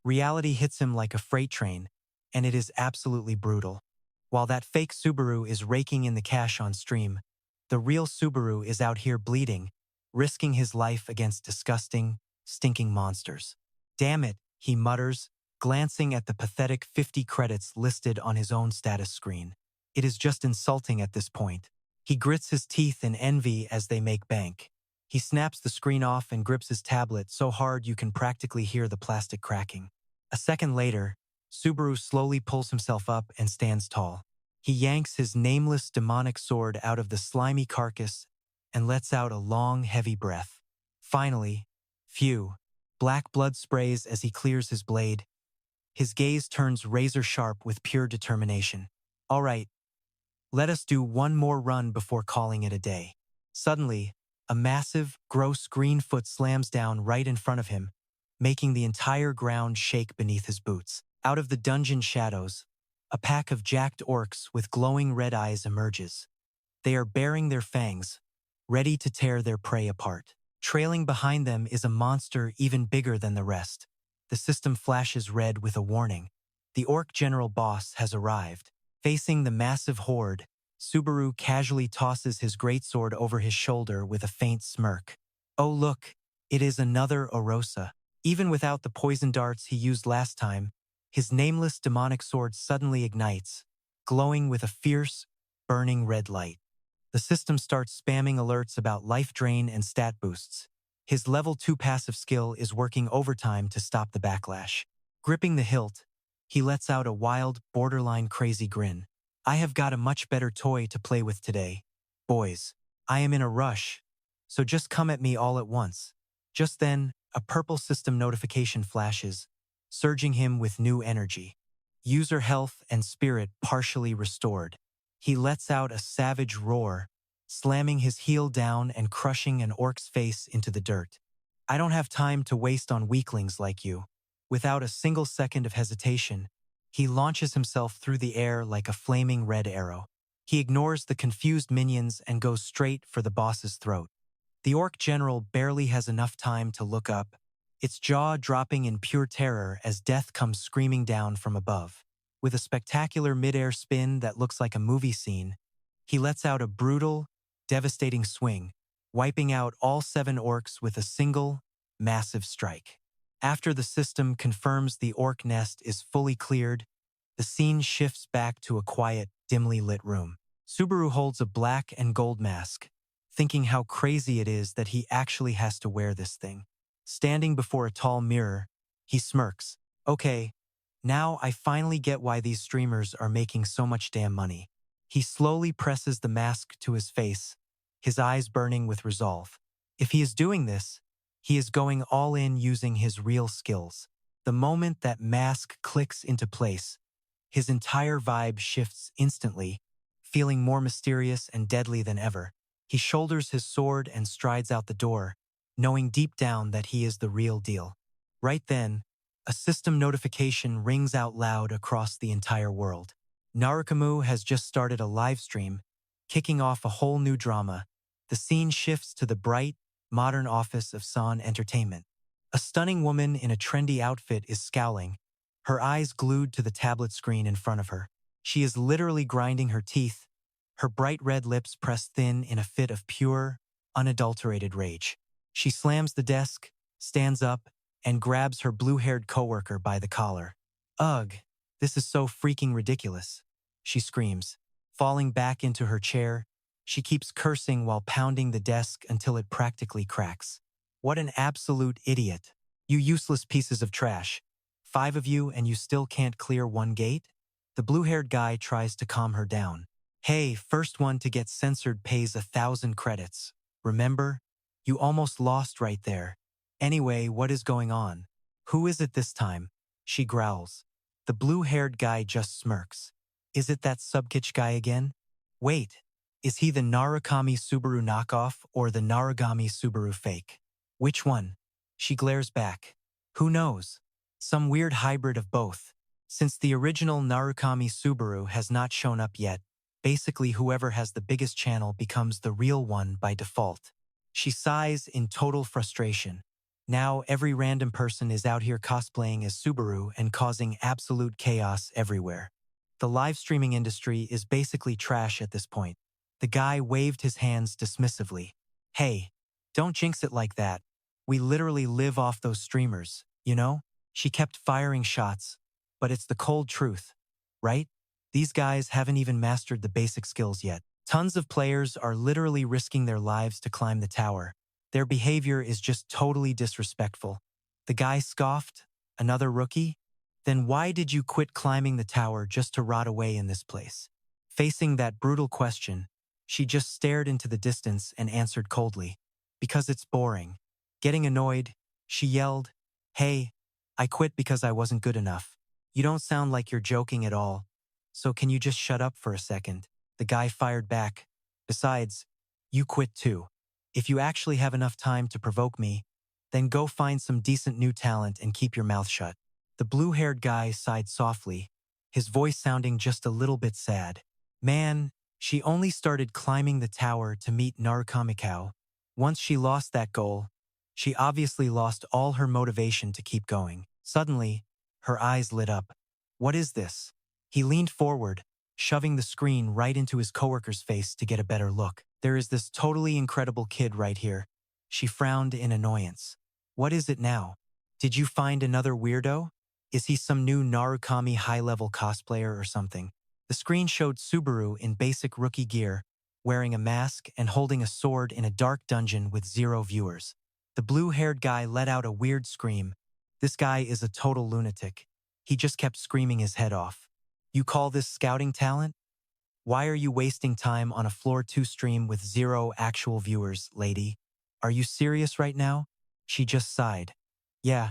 Reality hits him like a freight train, and it is absolutely brutal. While that fake Subaru is raking in the cash on stream, the real Subaru is out here bleeding, risking his life against disgusting, stinking monsters. Damn it, he mutters, glancing at the pathetic 50 credits listed on his own status screen. It is just insulting at this point. He grits his teeth in envy as they make bank. He snaps the screen off and grips his tablet so hard you can practically hear the plastic cracking. A second later, Subaru slowly pulls himself up and stands tall. He yanks his nameless demonic sword out of the slimy carcass and lets out a long, heavy breath. Finally, phew, black blood sprays as he clears his blade. His gaze turns razor-sharp with pure determination. All right, let us do one more run before calling it a day. Suddenly, a massive, gross green foot slams down right in front of him, making the entire ground shake beneath his boots. Out of the dungeon shadows, a pack of jacked orcs with glowing red eyes emerges. They are baring their fangs, ready to tear their prey apart. Trailing behind them is a monster even bigger than the rest. The system flashes red with a warning. The orc general boss has arrived. Facing the massive horde, Subaru casually tosses his greatsword over his shoulder with a faint smirk. Oh look, it is another Orosa. Even without the poison darts he used last time, his nameless demonic sword suddenly ignites, glowing with a fierce, burning red light. The system starts spamming alerts about life drain and stat boosts. His level 2 passive skill is working overtime to stop the backlash. Gripping the hilt, he lets out a wild, borderline crazy grin. I have got a much better toy to play with today. Boys, I am in a rush, so just come at me all at once. Just then, a purple system notification flashes, surging him with new energy. User health and spirit partially restored. He lets out a savage roar, slamming his heel down and crushing an orc's face into the dirt. I don't have time to waste on weaklings like you. Without a single second of hesitation, he launches himself through the air like a flaming red arrow. He ignores the confused minions and goes straight for the boss's throat. The orc general barely has enough time to look up, its jaw dropping in pure terror as death comes screaming down from above. With a spectacular mid-air spin that looks like a movie scene, he lets out a brutal, devastating swing, wiping out all 7 orcs with a single, massive strike. After the system confirms the orc nest is fully cleared, the scene shifts back to a quiet, dimly lit room. Subaru holds a black and gold mask, thinking how crazy it is that he actually has to wear this thing. Standing before a tall mirror, he smirks. Okay, now I finally get why these streamers are making so much damn money. He slowly presses the mask to his face, his eyes burning with resolve. If he is doing this, he is going all in using his real skills. The moment that mask clicks into place, his entire vibe shifts instantly, feeling more mysterious and deadly than ever. He shoulders his sword and strides out the door, knowing deep down that he is the real deal. Right then, A system notification rings out loud across the entire world. Narakamu has just started a live stream, kicking off a whole new drama. The scene shifts to the bright, modern office of San Entertainment. A stunning woman in a trendy outfit is scowling, her eyes glued to the tablet screen in front of her. She is literally grinding her teeth, her bright red lips pressed thin in a fit of pure, unadulterated rage. She slams the desk, stands up, and grabs her blue-haired coworker by the collar. Ugh, this is so freaking ridiculous, she screams. Falling back into her chair, she keeps cursing while pounding the desk until it practically cracks. What an absolute idiot. You useless pieces of trash. 5 of you and you still can't clear one gate? The blue-haired guy tries to calm her down. Hey, first one to get censored pays 1,000 credits. Remember? You almost lost right there. Anyway, what is going on? Who is it this time? She growls. The blue-haired guy just smirks. Is it that Subkitch guy again? Wait, is he the Narukami Subaru knockoff or the Narugami Subaru fake? Which one? She glares back. Who knows? Some weird hybrid of both. Since the original Narukami Subaru has not shown up yet, basically whoever has the biggest channel becomes the real one by default. She sighs in total frustration. Now every random person is out here cosplaying as Subaru and causing absolute chaos everywhere. The live streaming industry is basically trash at this point. The guy waved his hands dismissively. Hey, don't jinx it like that. We literally live off those streamers, you know? She kept firing shots, but it's the cold truth, right? These guys haven't even mastered the basic skills yet. Tons of players are literally risking their lives to climb the tower. Their behavior is just totally disrespectful. The guy scoffed, another rookie? Then why did you quit climbing the tower just to rot away in this place? Facing that brutal question, she just stared into the distance and answered coldly. Because it's boring. Getting annoyed, she yelled, Hey, I quit because I wasn't good enough. You don't sound like you're joking at all. So can you just shut up for a second? The guy fired back. Besides, you quit too. If you actually have enough time to provoke me, then go find some decent new talent and keep your mouth shut. The blue-haired guy sighed softly, his voice sounding just a little bit sad. Man, she only started climbing the tower to meet Narukamikau. Once she lost that goal, she obviously lost all her motivation to keep going. Suddenly, her eyes lit up. What is this? He leaned forward, shoving the screen right into his coworker's face to get a better look. There is this totally incredible kid right here. She frowned in annoyance. What is it now? Did you find another weirdo? Is he some new Narukami high-level cosplayer or something? The screen showed Subaru in basic rookie gear, wearing a mask and holding a sword in a dark dungeon with 0 viewers. The blue-haired guy let out a weird scream. This guy is a total lunatic. He just kept screaming his head off. You call this scouting talent? Why are you wasting time on a Floor 2 stream with 0 actual viewers, lady? Are you serious right now? She just sighed. Yeah,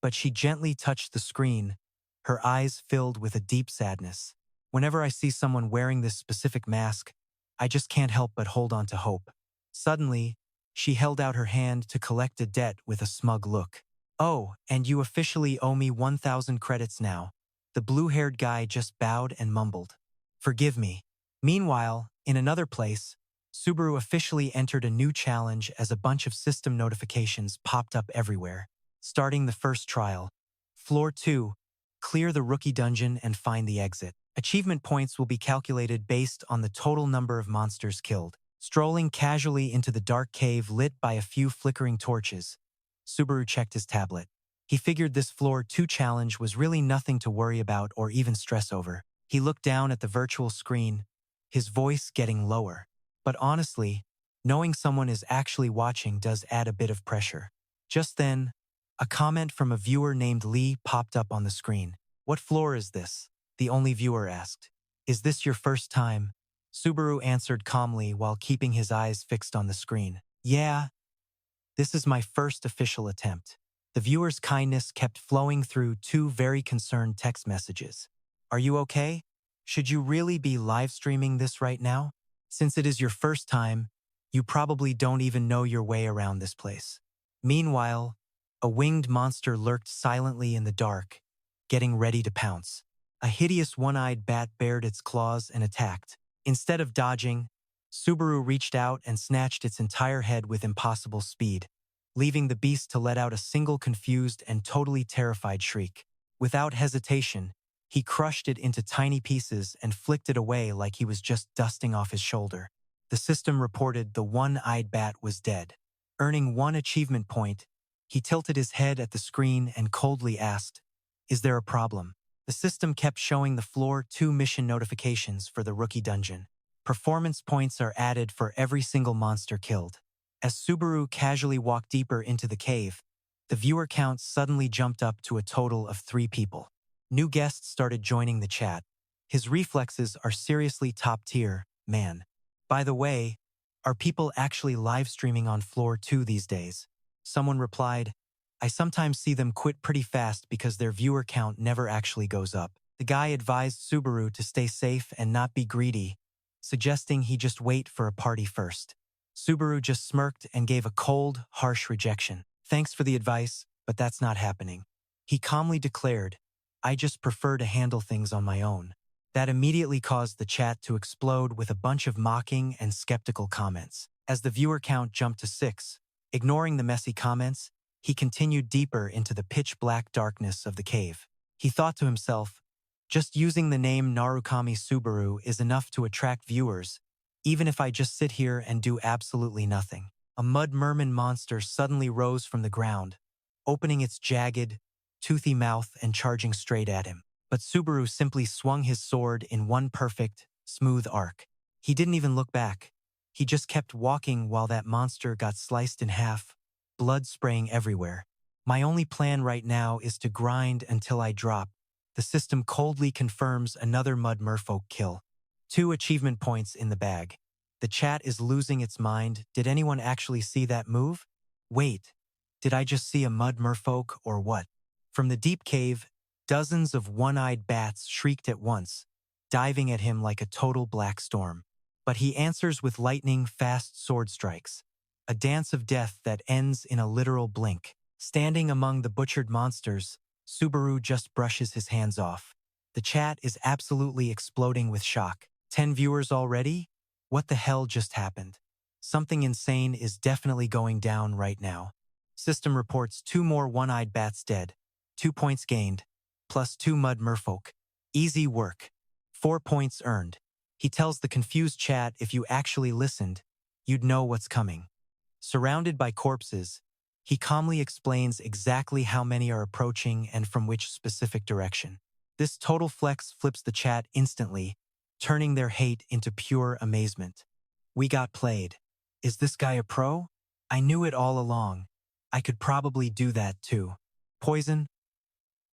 but she gently touched the screen, her eyes filled with a deep sadness. Whenever I see someone wearing this specific mask, I just can't help but hold on to hope. Suddenly, she held out her hand to collect a debt with a smug look. Oh, and you officially owe me 1,000 credits now. The blue-haired guy just bowed and mumbled. Forgive me. Meanwhile, in another place, Subaru officially entered a new challenge as a bunch of system notifications popped up everywhere. Starting the first trial. Floor 2. Clear the rookie dungeon and find the exit. Achievement points will be calculated based on the total number of monsters killed. Strolling casually into the dark cave lit by a few flickering torches, Subaru checked his tablet. He figured this Floor 2 challenge was really nothing to worry about or even stress over. He looked down at the virtual screen, his voice getting lower. But honestly, knowing someone is actually watching does add a bit of pressure. Just then, a comment from a viewer named Lee popped up on the screen. What floor is this? The only viewer asked. Is this your first time? Subaru answered calmly while keeping his eyes fixed on the screen. Yeah, this is my first official attempt. The viewer's kindness kept flowing through 2 very concerned text messages. Are you okay? Should you really be live streaming this right now? Since it is your first time, you probably don't even know your way around this place. Meanwhile, A winged monster lurked silently in the dark, getting ready to pounce. A hideous one-eyed bat bared its claws and attacked. Instead of dodging, Subaru reached out and snatched its entire head with impossible speed, leaving the beast to let out a single confused and totally terrified shriek. Without hesitation, he crushed it into tiny pieces and flicked it away like he was just dusting off his shoulder. The system reported the one-eyed bat was dead. Earning 1 achievement point, he tilted his head at the screen and coldly asked, "Is there a problem?" The system kept showing the floor 2 mission notifications for the rookie dungeon. Performance points are added for every single monster killed. As Subaru casually walked deeper into the cave, the viewer count suddenly jumped up to a total of 3 people. New guests started joining the chat. His reflexes are seriously top tier, man. By the way, are people actually live streaming on floor 2 these days? Someone replied, "I sometimes see them quit pretty fast because their viewer count never actually goes up." The guy advised Subaru to stay safe and not be greedy, suggesting he just wait for a party first. Subaru just smirked and gave a cold, harsh rejection. "Thanks for the advice, but that's not happening." He calmly declared, "I just prefer to handle things on my own." That immediately caused the chat to explode with a bunch of mocking and skeptical comments. As the viewer count jumped to 6, ignoring the messy comments, he continued deeper into the pitch-black darkness of the cave. He thought to himself, just using the name Narukami Subaru is enough to attract viewers, even if I just sit here and do absolutely nothing. A mud merman monster suddenly rose from the ground, opening its jagged, toothy mouth and charging straight at him. But Subaru simply swung his sword in one perfect, smooth arc. He didn't even look back. He just kept walking while that monster got sliced in half, blood spraying everywhere. "My only plan right now is to grind until I drop." The system coldly confirms another mud merfolk kill. 2 achievement points in the bag. The chat is losing its mind. Did anyone actually see that move? Wait, did I just see a mud merfolk or what? From the deep cave, dozens of one-eyed bats shrieked at once, diving at him like a total black storm. But he answers with lightning-fast sword strikes, a dance of death that ends in a literal blink. Standing among the butchered monsters, Subaru just brushes his hands off. The chat is absolutely exploding with shock. 10 viewers already? What the hell just happened? Something insane is definitely going down right now. System reports 2 more one-eyed bats dead. 2 points gained, plus 2 mud merfolk. Easy work. 4 points earned. He tells the confused chat if you actually listened, you'd know what's coming. Surrounded by corpses, he calmly explains exactly how many are approaching and from which specific direction. This total flex flips the chat instantly, turning their hate into pure amazement. "We got played. Is this guy a pro? I knew it all along. I could probably do that too. Poison?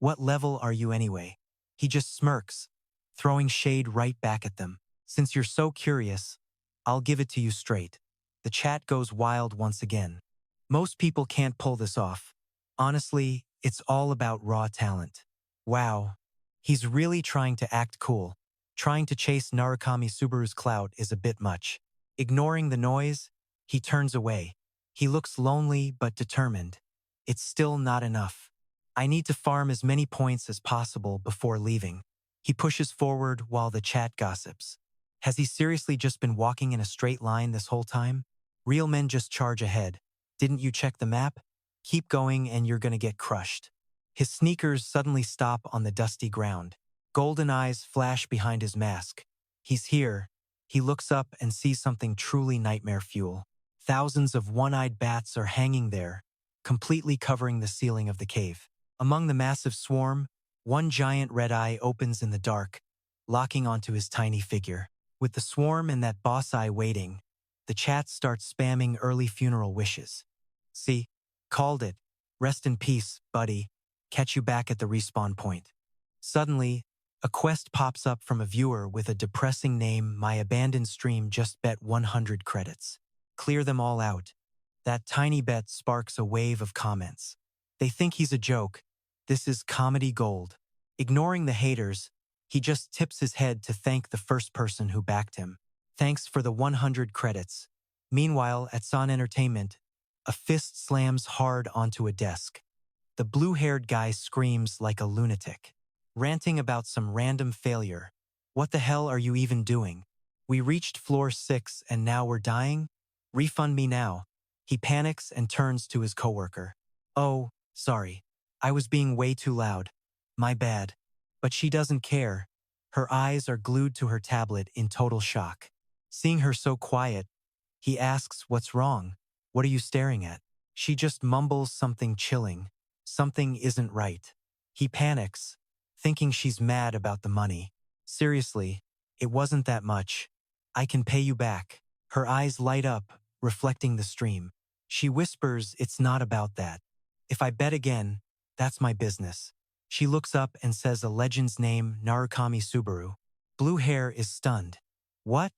What level are you anyway?" He just smirks, throwing shade right back at them. "Since you're so curious, I'll give it to you straight." The chat goes wild once again. Most people can't pull this off. Honestly, it's all about raw talent. Wow, he's really trying to act cool. Trying to chase Narukami Subaru's clout is a bit much. Ignoring the noise, he turns away. He looks lonely but determined. It's still not enough. "I need to farm as many points as possible before leaving." He pushes forward while the chat gossips. Has he seriously just been walking in a straight line this whole time? Real men just charge ahead. Didn't you check the map? Keep going and you're gonna get crushed. His sneakers suddenly stop on the dusty ground. Golden eyes flash behind his mask. He's here. He looks up and sees something truly nightmare fuel. Thousands of one-eyed bats are hanging there, completely covering the ceiling of the cave. Among the massive swarm, one giant red eye opens in the dark, locking onto his tiny figure. With the swarm and that boss eye waiting, the chat starts spamming early funeral wishes. "See? Called it. Rest in peace, buddy. Catch you back at the respawn point." Suddenly, a quest pops up from a viewer with a depressing name. "My abandoned stream just bet 100 credits. Clear them all out." That tiny bet sparks a wave of comments. They think he's a joke. This is comedy gold. Ignoring the haters, he just tips his head to thank the first person who backed him. "Thanks for the 100 credits." Meanwhile, at Sun Entertainment, a fist slams hard onto a desk. The blue-haired guy screams like a lunatic, ranting about some random failure. What the hell are you even doing? We reached floor 6 and now we're dying? Refund me now. He panics and turns to his coworker. Oh, sorry. I was being way too loud. My bad. But she doesn't care. Her eyes are glued to her tablet in total shock. Seeing her so quiet, he asks what's wrong. What are you staring at? She just mumbles something chilling. Something isn't right. He panics, thinking she's mad about the money. Seriously, it wasn't that much. I can pay you back. Her eyes light up, reflecting the stream. She whispers it's not about that. If I bet again, that's my business. She looks up and says a legend's name, Narukami Subaru. Blue hair is stunned. What?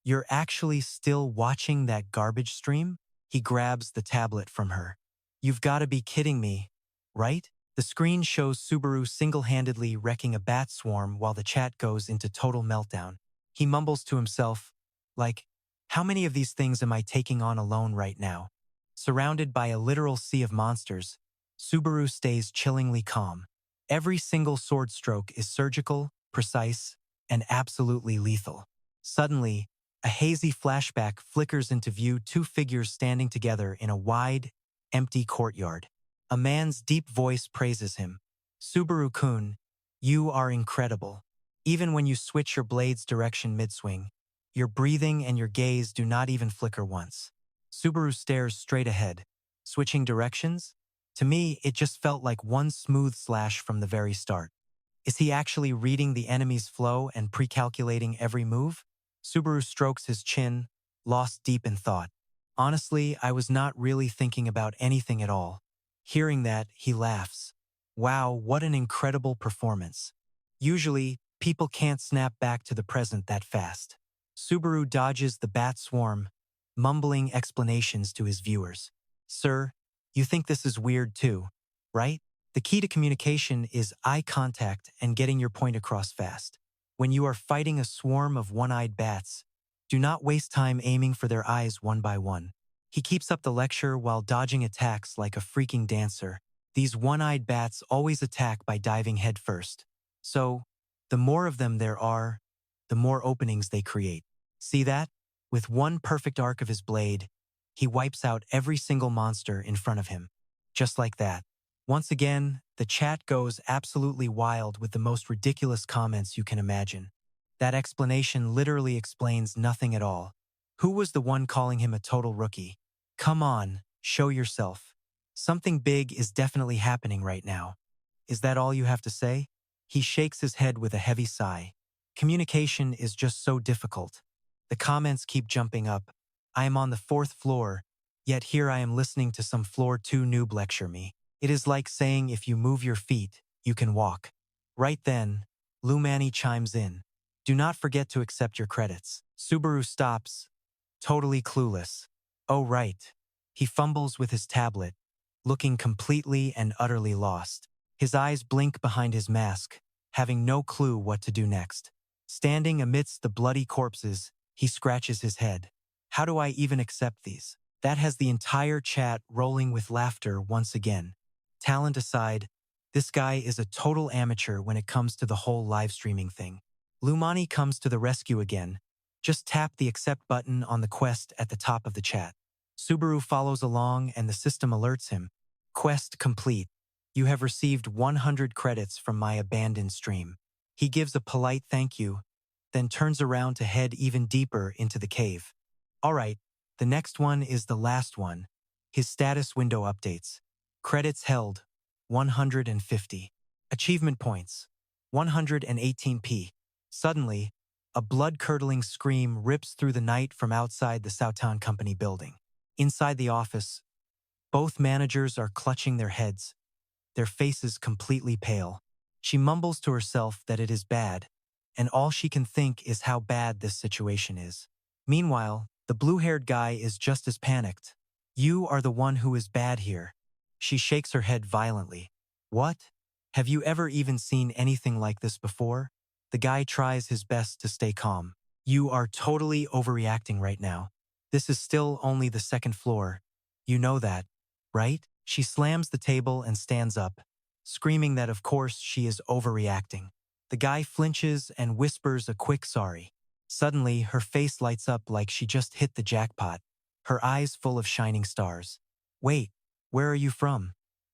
You're actually still watching that garbage stream? He grabs the tablet from her. You've got to be kidding me, right? The screen shows Subaru single-handedly wrecking a bat swarm while the chat goes into total meltdown. He mumbles to himself, like, how many of these things am I taking on alone right now? Surrounded by a literal sea of monsters, Subaru stays chillingly calm. Every single sword stroke is surgical, precise, and absolutely lethal. Suddenly, a hazy flashback flickers into view, two figures standing together in a wide, empty courtyard. A man's deep voice praises him. Subaru-kun, you are incredible. Even when you switch your blade's direction mid-swing, your breathing and your gaze do not even flicker once. Subaru stares straight ahead. Switching directions? To me, it just felt like one smooth slash from the very start. Is he actually reading the enemy's flow and pre-calculating every move? Subaru strokes his chin, lost deep in thought. Honestly, I was not really thinking about anything at all. Hearing that, he laughs. Wow, what an incredible performance. Usually, people can't snap back to the present that fast. Subaru dodges the bat swarm, mumbling explanations to his viewers. Sir, you think this is weird too, right? The key to communication is eye contact and getting your point across fast. When you are fighting a swarm of one-eyed bats, do not waste time aiming for their eyes one by one. He keeps up the lecture while dodging attacks like a freaking dancer. These one-eyed bats always attack by diving headfirst. So, the more of them there are, the more openings they create. See that? With one perfect arc of his blade, he wipes out every single monster in front of him. Just like that. Once again, the chat goes absolutely wild with the most ridiculous comments you can imagine. That explanation literally explains nothing at all. Who was the one calling him a total rookie? Come on, show yourself. Something big is definitely happening right now. Is that all you have to say? He shakes his head with a heavy sigh. Communication is just so difficult. The comments keep jumping up. I am on the 4th floor, yet here I am listening to some floor 2 noob lecture me. It is like saying if you move your feet, you can walk. Right then, Lumani chimes in. Do not forget to accept your credits. Subaru stops, totally clueless. Oh right. He fumbles with his tablet, looking completely and utterly lost. His eyes blink behind his mask, having no clue what to do next. Standing amidst the bloody corpses, he scratches his head. How do I even accept these? That has the entire chat rolling with laughter once again. Talent aside, this guy is a total amateur when it comes to the whole live streaming thing. Lumani comes to the rescue again. Just tap the accept button on the quest at the top of the chat. Subaru follows along and the system alerts him. Quest complete. You have received 100 credits from my abandoned stream. He gives a polite thank you, then turns around to head even deeper into the cave. Alright, the next one is the last one. His status window updates. Credits held, 150. Achievement points, 118p. Suddenly, a blood-curdling scream rips through the night from outside the Southtown Company building. Inside the office, both managers are clutching their heads, their faces completely pale. She mumbles to herself that it is bad, and all she can think is how bad this situation is. Meanwhile, the blue-haired guy is just as panicked. You are the one who is bad here. She shakes her head violently. What? Have you ever even seen anything like this before? The guy tries his best to stay calm. You are totally overreacting right now. This is still only the 2nd floor. You know that, right? She slams the table and stands up, screaming that of course she is overreacting. The guy flinches and whispers a quick sorry. Suddenly, her face lights up like she just hit the jackpot, her eyes full of shining stars. Wait, where are you from?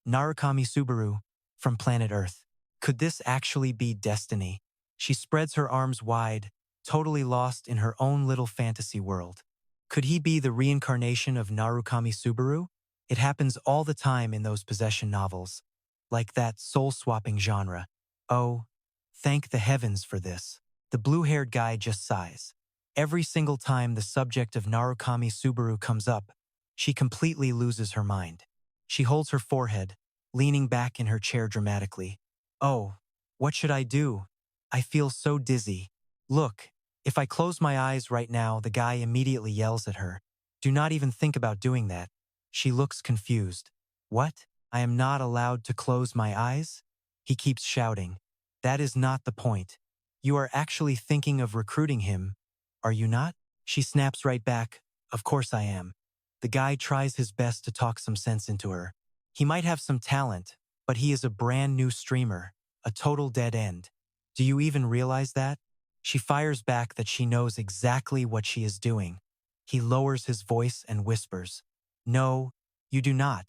Narukami Subaru, from planet Earth. Could this actually be destiny? She spreads her arms wide, totally lost in her own little fantasy world. Could he be the reincarnation of Narukami Subaru? It happens all the time in those possession novels, like that soul-swapping genre. Oh, thank the heavens for this. The blue-haired guy just sighs. Every single time the subject of Narukami Subaru comes up, she completely loses her mind. She holds her forehead, leaning back in her chair dramatically. Oh, what should I do? I feel so dizzy. Look, if I close my eyes right now, the guy immediately yells at her. Do not even think about doing that. She looks confused. What? I am not allowed to close my eyes? He keeps shouting. That is not the point. You are actually thinking of recruiting him, are you not? She snaps right back. Of course I am. The guy tries his best to talk some sense into her. He might have some talent, but he is a brand new streamer, a total dead end. Do you even realize that? She fires back that she knows exactly what she is doing. He lowers his voice and whispers. No, you do not.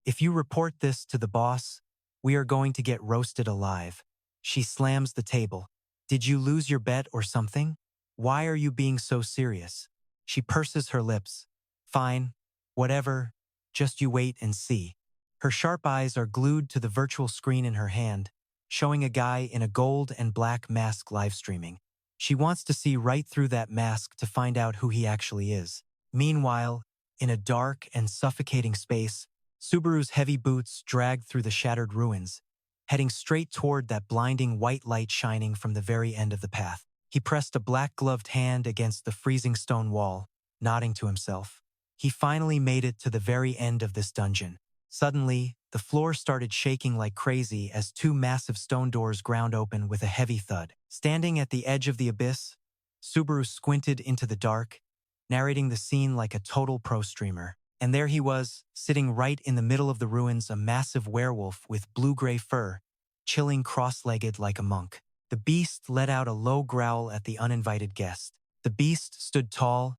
If you report this to the boss, we are going to get roasted alive. She slams the table. Did you lose your bet or something? Why are you being so serious? She purses her lips. Fine, whatever, just you wait and see. Her sharp eyes are glued to the virtual screen in her hand, showing a guy in a gold and black mask live streaming. She wants to see right through that mask to find out who he actually is. Meanwhile, in a dark and suffocating space, Subaru's heavy boots drag through the shattered ruins, heading straight toward that blinding white light shining from the very end of the path. He pressed a black-gloved hand against the freezing stone wall, nodding to himself. He finally made it to the very end of this dungeon. Suddenly, the floor started shaking like crazy as two massive stone doors ground open with a heavy thud. Standing at the edge of the abyss, Subaru squinted into the dark, narrating the scene like a total pro streamer. And there he was, sitting right in the middle of the ruins, a massive werewolf with blue-gray fur, chilling cross-legged like a monk. The beast let out a low growl at the uninvited guest. The beast stood tall,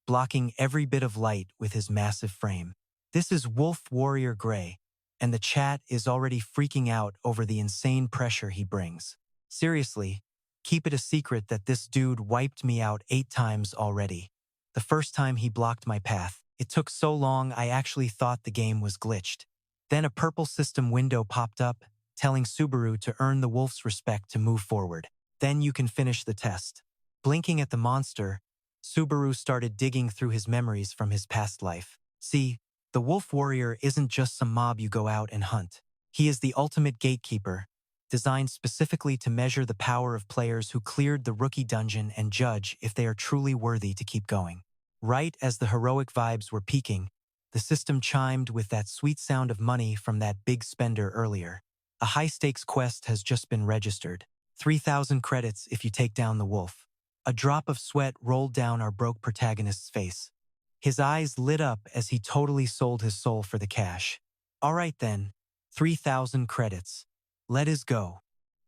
blocking every bit of light with his massive frame. This is Wolf Warrior Grey, and the chat is already freaking out over the insane pressure he brings. Seriously, keep it a secret that this dude wiped me out 8 times already. The first time he blocked my path. It took so long I actually thought the game was glitched. Then a purple system window popped up, telling Subaru to earn the wolf's respect to move forward. Then you can finish the test. Blinking at the monster, Subaru started digging through his memories from his past life. See, the wolf warrior isn't just some mob you go out and hunt. He is the ultimate gatekeeper, designed specifically to measure the power of players who cleared the rookie dungeon and judge if they are truly worthy to keep going. Right as the heroic vibes were peaking, the system chimed with that sweet sound of money from that big spender earlier. A high-stakes quest has just been registered. 3,000 credits if you take down the wolf. A drop of sweat rolled down our broke protagonist's face. His eyes lit up as he totally sold his soul for the cash. All right then, 3,000 credits. Let us go.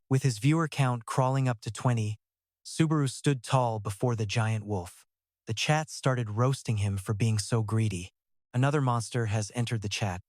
With his viewer count crawling up to 20, Subaru stood tall before the giant wolf. The chat started roasting him for being so greedy. Another monster has entered the chat.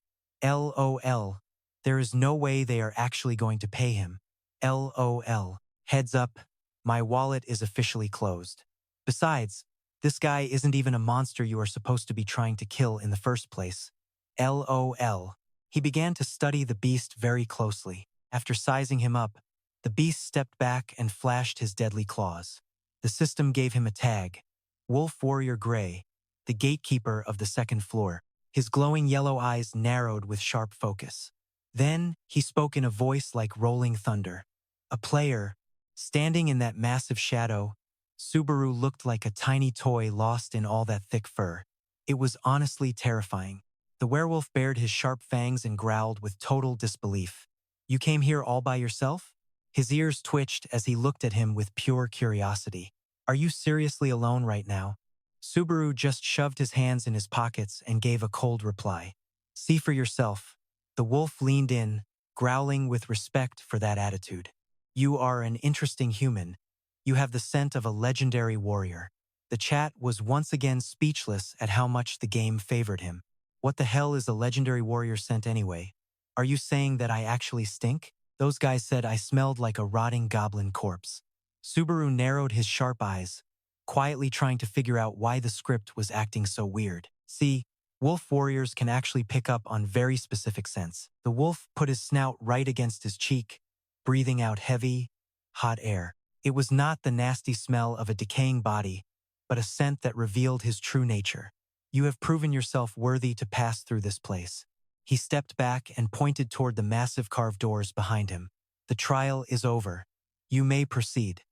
LOL. There is no way they are actually going to pay him. LOL. Heads up, my wallet is officially closed. Besides, this guy isn't even a monster you are supposed to be trying to kill in the first place. LOL. He began to study the beast very closely. After sizing him up, the beast stepped back and flashed his deadly claws. The system gave him a tag. Wolf Warrior Grey, the gatekeeper of the second floor. His glowing yellow eyes narrowed with sharp focus. Then he spoke in a voice like rolling thunder. A player, standing in that massive shadow, Subaru looked like a tiny toy lost in all that thick fur. It was honestly terrifying. The werewolf bared his sharp fangs and growled with total disbelief. You came here all by yourself? His ears twitched as he looked at him with pure curiosity. Are you seriously alone right now? Subaru just shoved his hands in his pockets and gave a cold reply. See for yourself. The wolf leaned in, growling with respect for that attitude. You are an interesting human. You have the scent of a legendary warrior. The chat was once again speechless at how much the game favored him. What the hell is a legendary warrior scent anyway? Are you saying that I actually stink? Those guys said I smelled like a rotting goblin corpse. Subaru narrowed his sharp eyes, quietly trying to figure out why the script was acting so weird. See, wolf warriors can actually pick up on very specific scents. The wolf put his snout right against his cheek, breathing out heavy, hot air. It was not the nasty smell of a decaying body, but a scent that revealed his true nature. You have proven yourself worthy to pass through this place. He stepped back and pointed toward the massive carved doors behind him. The trial is over. You may proceed.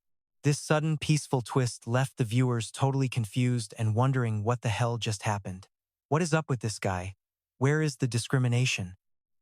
This sudden peaceful twist left the viewers totally confused and wondering what the hell just happened. What is up with this guy? Where is the discrimination?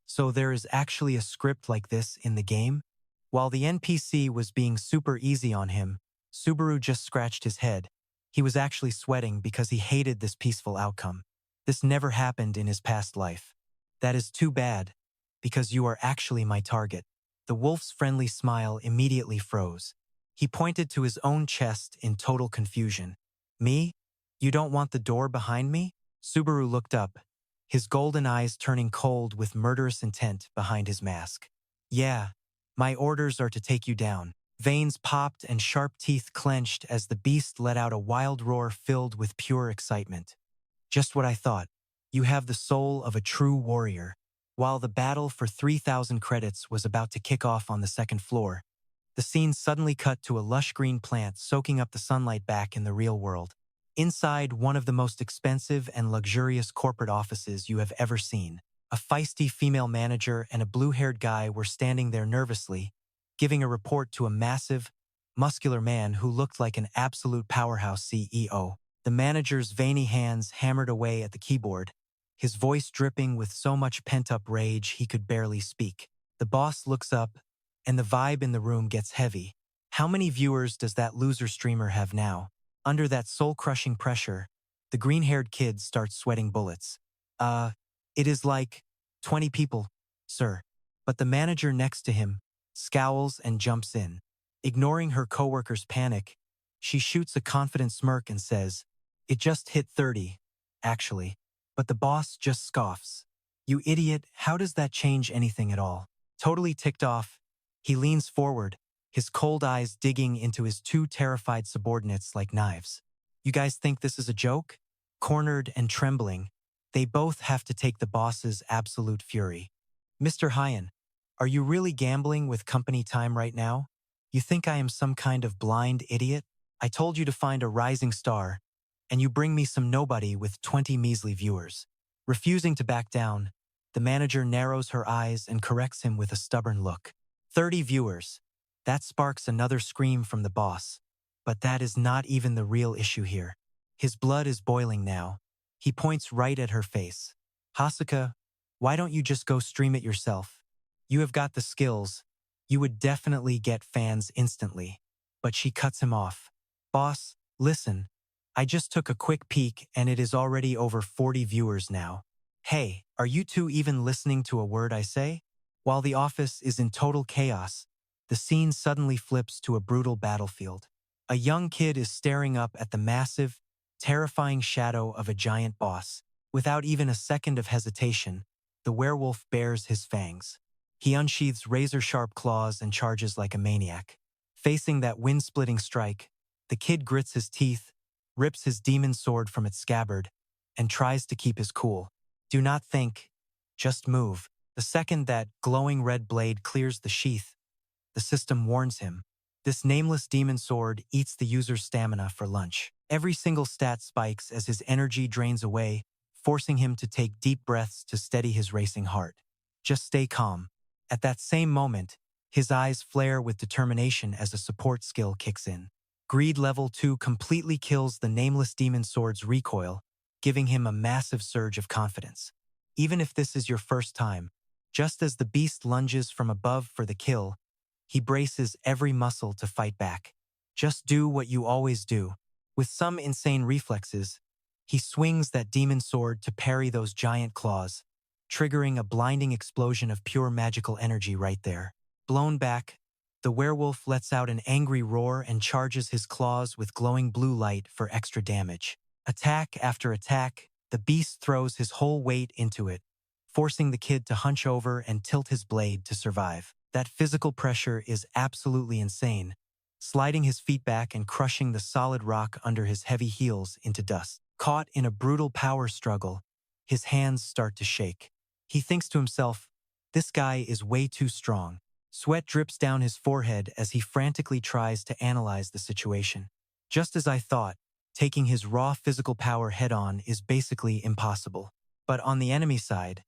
So there is actually a script like this in the game? While the NPC was being super easy on him, Subaru just scratched his head. He was actually sweating because he hated this peaceful outcome. This never happened in his past life. That is too bad, because you are actually my target. The wolf's friendly smile immediately froze. He pointed to his own chest in total confusion. Me? You don't want the door behind me? Subaru looked up, his golden eyes turning cold with murderous intent behind his mask. Yeah, my orders are to take you down. Veins popped and sharp teeth clenched as the beast let out a wild roar filled with pure excitement. Just what I thought. You have the soul of a true warrior. While the battle for 3,000 credits was about to kick off on the second floor, the scene suddenly cut to a lush green plant soaking up the sunlight back in the real world. Inside one of the most expensive and luxurious corporate offices you have ever seen, a feisty female manager and a blue-haired guy were standing there nervously, giving a report to a massive, muscular man who looked like an absolute powerhouse CEO. The manager's veiny hands hammered away at the keyboard, his voice dripping with so much pent-up rage he could barely speak. The boss looks up, and the vibe in the room gets heavy. How many viewers does that loser streamer have now? Under that soul-crushing pressure, the green-haired kid starts sweating bullets. It is like 20 people, sir. But the manager next to him scowls and jumps in. Ignoring her coworker's panic, she shoots a confident smirk and says, "It just hit 30, actually." But the boss just scoffs. "You idiot, how does that change anything at all?" Totally ticked off, he leans forward, his cold eyes digging into his two terrified subordinates like knives. "You guys think this is a joke?" Cornered and trembling, they both have to take the boss's absolute fury. "Mr. Hyan, are you really gambling with company time right now? You think I am some kind of blind idiot? I told you to find a rising star, and you bring me some nobody with 20 measly viewers." Refusing to back down, the manager narrows her eyes and corrects him with a stubborn look. 30 viewers. That sparks another scream from the boss. But that is not even the real issue here. His blood is boiling now. He points right at her face. "Hasuka, why don't you just go stream it yourself? You have got the skills. You would definitely get fans instantly." But she cuts him off. "Boss, listen. I just took a quick peek and it is already over 40 viewers now. Hey, are you two even listening to a word I say?" While the office is in total chaos, the scene suddenly flips to a brutal battlefield. A young kid is staring up at the massive, terrifying shadow of a giant boss. Without even a second of hesitation, the werewolf bares his fangs. He unsheathes razor-sharp claws and charges like a maniac. Facing that wind-splitting strike, the kid grits his teeth, rips his demon sword from its scabbard, and tries to keep his cool. Do not think, just move. The second that glowing red blade clears the sheath, the system warns him. This nameless demon sword eats the user's stamina for lunch. Every single stat spikes as his energy drains away, forcing him to take deep breaths to steady his racing heart. Just stay calm. At that same moment, his eyes flare with determination as a support skill kicks in. Greed level 2 completely kills the nameless demon sword's recoil, giving him a massive surge of confidence. Even if this is your first time, just as the beast lunges from above for the kill, he braces every muscle to fight back. Just do what you always do. With some insane reflexes, he swings that demon sword to parry those giant claws, triggering a blinding explosion of pure magical energy right there. Blown back, the werewolf lets out an angry roar and charges his claws with glowing blue light for extra damage. Attack after attack, the beast throws his whole weight into it, forcing the kid to hunch over and tilt his blade to survive. That physical pressure is absolutely insane, sliding his feet back and crushing the solid rock under his heavy heels into dust. Caught in a brutal power struggle, his hands start to shake. He thinks to himself, this guy is way too strong. Sweat drips down his forehead as he frantically tries to analyze the situation. Just as I thought, taking his raw physical power head-on is basically impossible. But on the enemy side,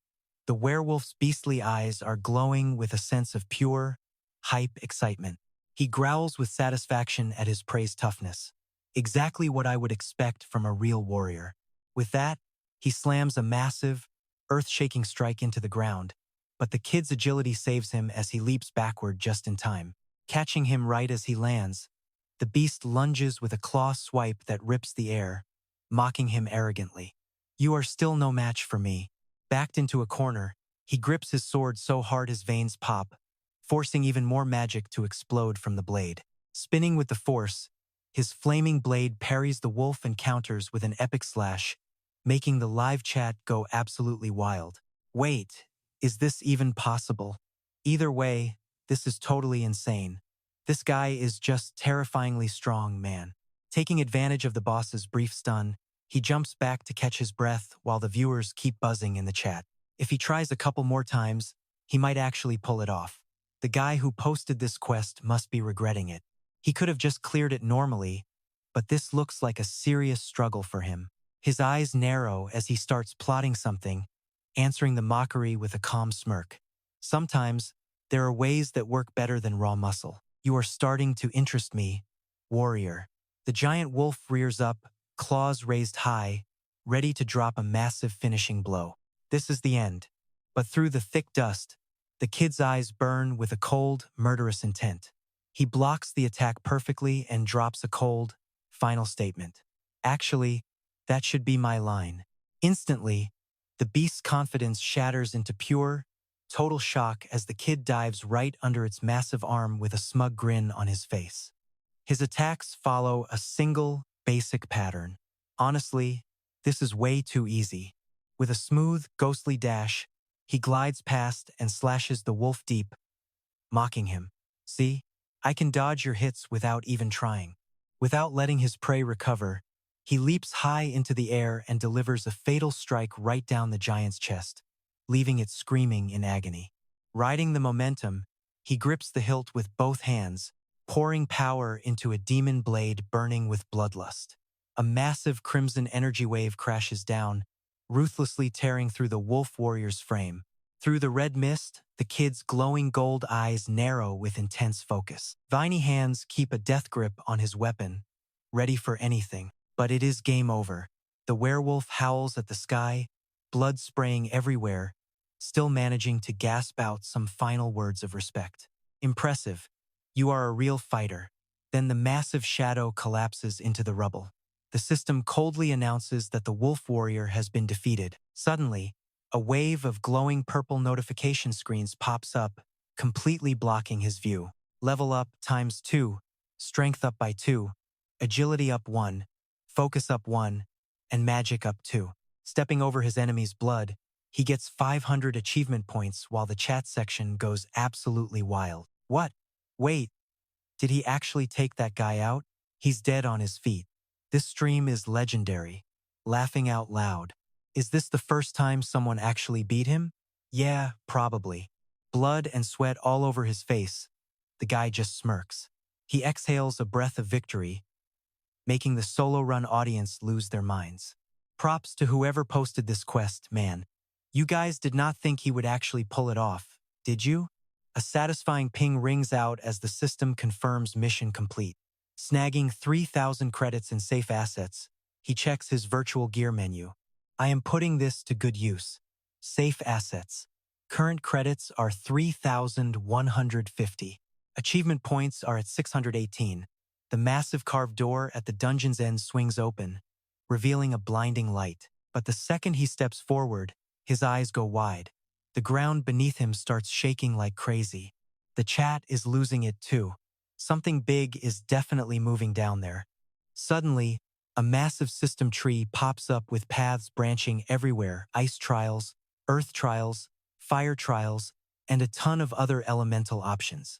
the werewolf's beastly eyes are glowing with a sense of pure, hype excitement. He growls with satisfaction at his prey's toughness. Exactly what I would expect from a real warrior. With that, he slams a massive, earth-shaking strike into the ground, but the kid's agility saves him as he leaps backward just in time. Catching him right as he lands, the beast lunges with a claw swipe that rips the air, mocking him arrogantly. You are still no match for me. Backed into a corner, he grips his sword so hard his veins pop, forcing even more magic to explode from the blade. Spinning with the force, his flaming blade parries the wolf and counters with an epic slash, making the live chat go absolutely wild. Wait, is this even possible? Either way, this is totally insane. This guy is just terrifyingly strong, man. Taking advantage of the boss's brief stun, he jumps back to catch his breath while the viewers keep buzzing in the chat. If he tries a couple more times, he might actually pull it off. The guy who posted this quest must be regretting it. He could have just cleared it normally, but this looks like a serious struggle for him. His eyes narrow as he starts plotting something, answering the mockery with a calm smirk. Sometimes, there are ways that work better than raw muscle. You are starting to interest me, warrior. The giant wolf rears up, claws raised high, ready to drop a massive finishing blow. This is the end. But through the thick dust, the kid's eyes burn with a cold, murderous intent. He blocks the attack perfectly and drops a cold, final statement. Actually, that should be my line. Instantly, the beast's confidence shatters into pure, total shock as the kid dives right under its massive arm with a smug grin on his face. His attacks follow a single, basic pattern. Honestly, this is way too easy. With a smooth, ghostly dash, he glides past and slashes the wolf deep, mocking him. See, I can dodge your hits without even trying. Without letting his prey recover, he leaps high into the air and delivers a fatal strike right down the giant's chest, leaving it screaming in agony. Riding the momentum, he grips the hilt with both hands, pouring power into a demon blade burning with bloodlust. A massive crimson energy wave crashes down, ruthlessly tearing through the wolf warrior's frame. Through the red mist, the kid's glowing gold eyes narrow with intense focus. Viney hands keep a death grip on his weapon, ready for anything. But it is game over. The werewolf howls at the sky, blood spraying everywhere, still managing to gasp out some final words of respect. Impressive. You are a real fighter. Then the massive shadow collapses into the rubble. The system coldly announces that the wolf warrior has been defeated. Suddenly, a wave of glowing purple notification screens pops up, completely blocking his view. Level up ×2, strength up by 2, agility up 1, focus up 1, and magic up 2. Stepping over his enemy's blood, he gets 500 achievement points while the chat section goes absolutely wild. What? Wait, did he actually take that guy out? He's dead on his feet. This stream is legendary. Laughing out loud. Is this the first time someone actually beat him? Yeah, probably. Blood and sweat all over his face. The guy just smirks. He exhales a breath of victory, making the solo run audience lose their minds. Props to whoever posted this quest, man. You guys did not think he would actually pull it off, did you? A satisfying ping rings out as the system confirms mission complete. Snagging 3,000 credits in safe assets, he checks his virtual gear menu. I am putting this to good use. Safe assets. Current credits are 3,150. Achievement points are at 618. The massive carved door at the dungeon's end swings open, revealing a blinding light. But the second he steps forward, his eyes go wide. The ground beneath him starts shaking like crazy. The chat is losing it too. Something big is definitely moving down there. Suddenly, a massive system tree pops up with paths branching everywhere: ice trials, earth trials, fire trials, and a ton of other elemental options.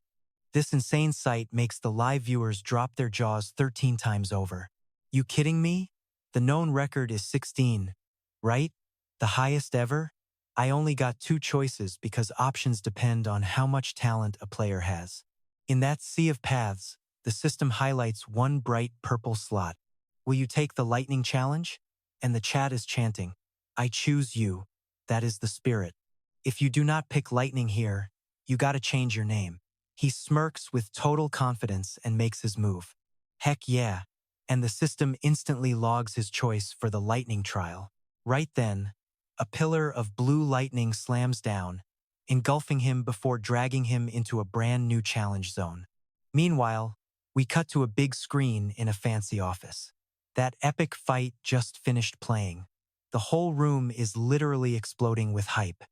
This insane sight makes the live viewers drop their jaws 13 times over. You kidding me? The known record is 16, right? The highest ever? I only got 2 choices because options depend on how much talent a player has. In that sea of paths, the system highlights one bright purple slot. Will you take the lightning challenge? And the chat is chanting, I choose you. That is the spirit. If you do not pick lightning here, you gotta change your name. He smirks with total confidence and makes his move. Heck yeah. And the system instantly logs his choice for the lightning trial. Right then, a pillar of blue lightning slams down, engulfing him before dragging him into a brand new challenge zone. Meanwhile, we cut to a big screen in a fancy office. That epic fight just finished playing. The whole room is literally exploding with hype.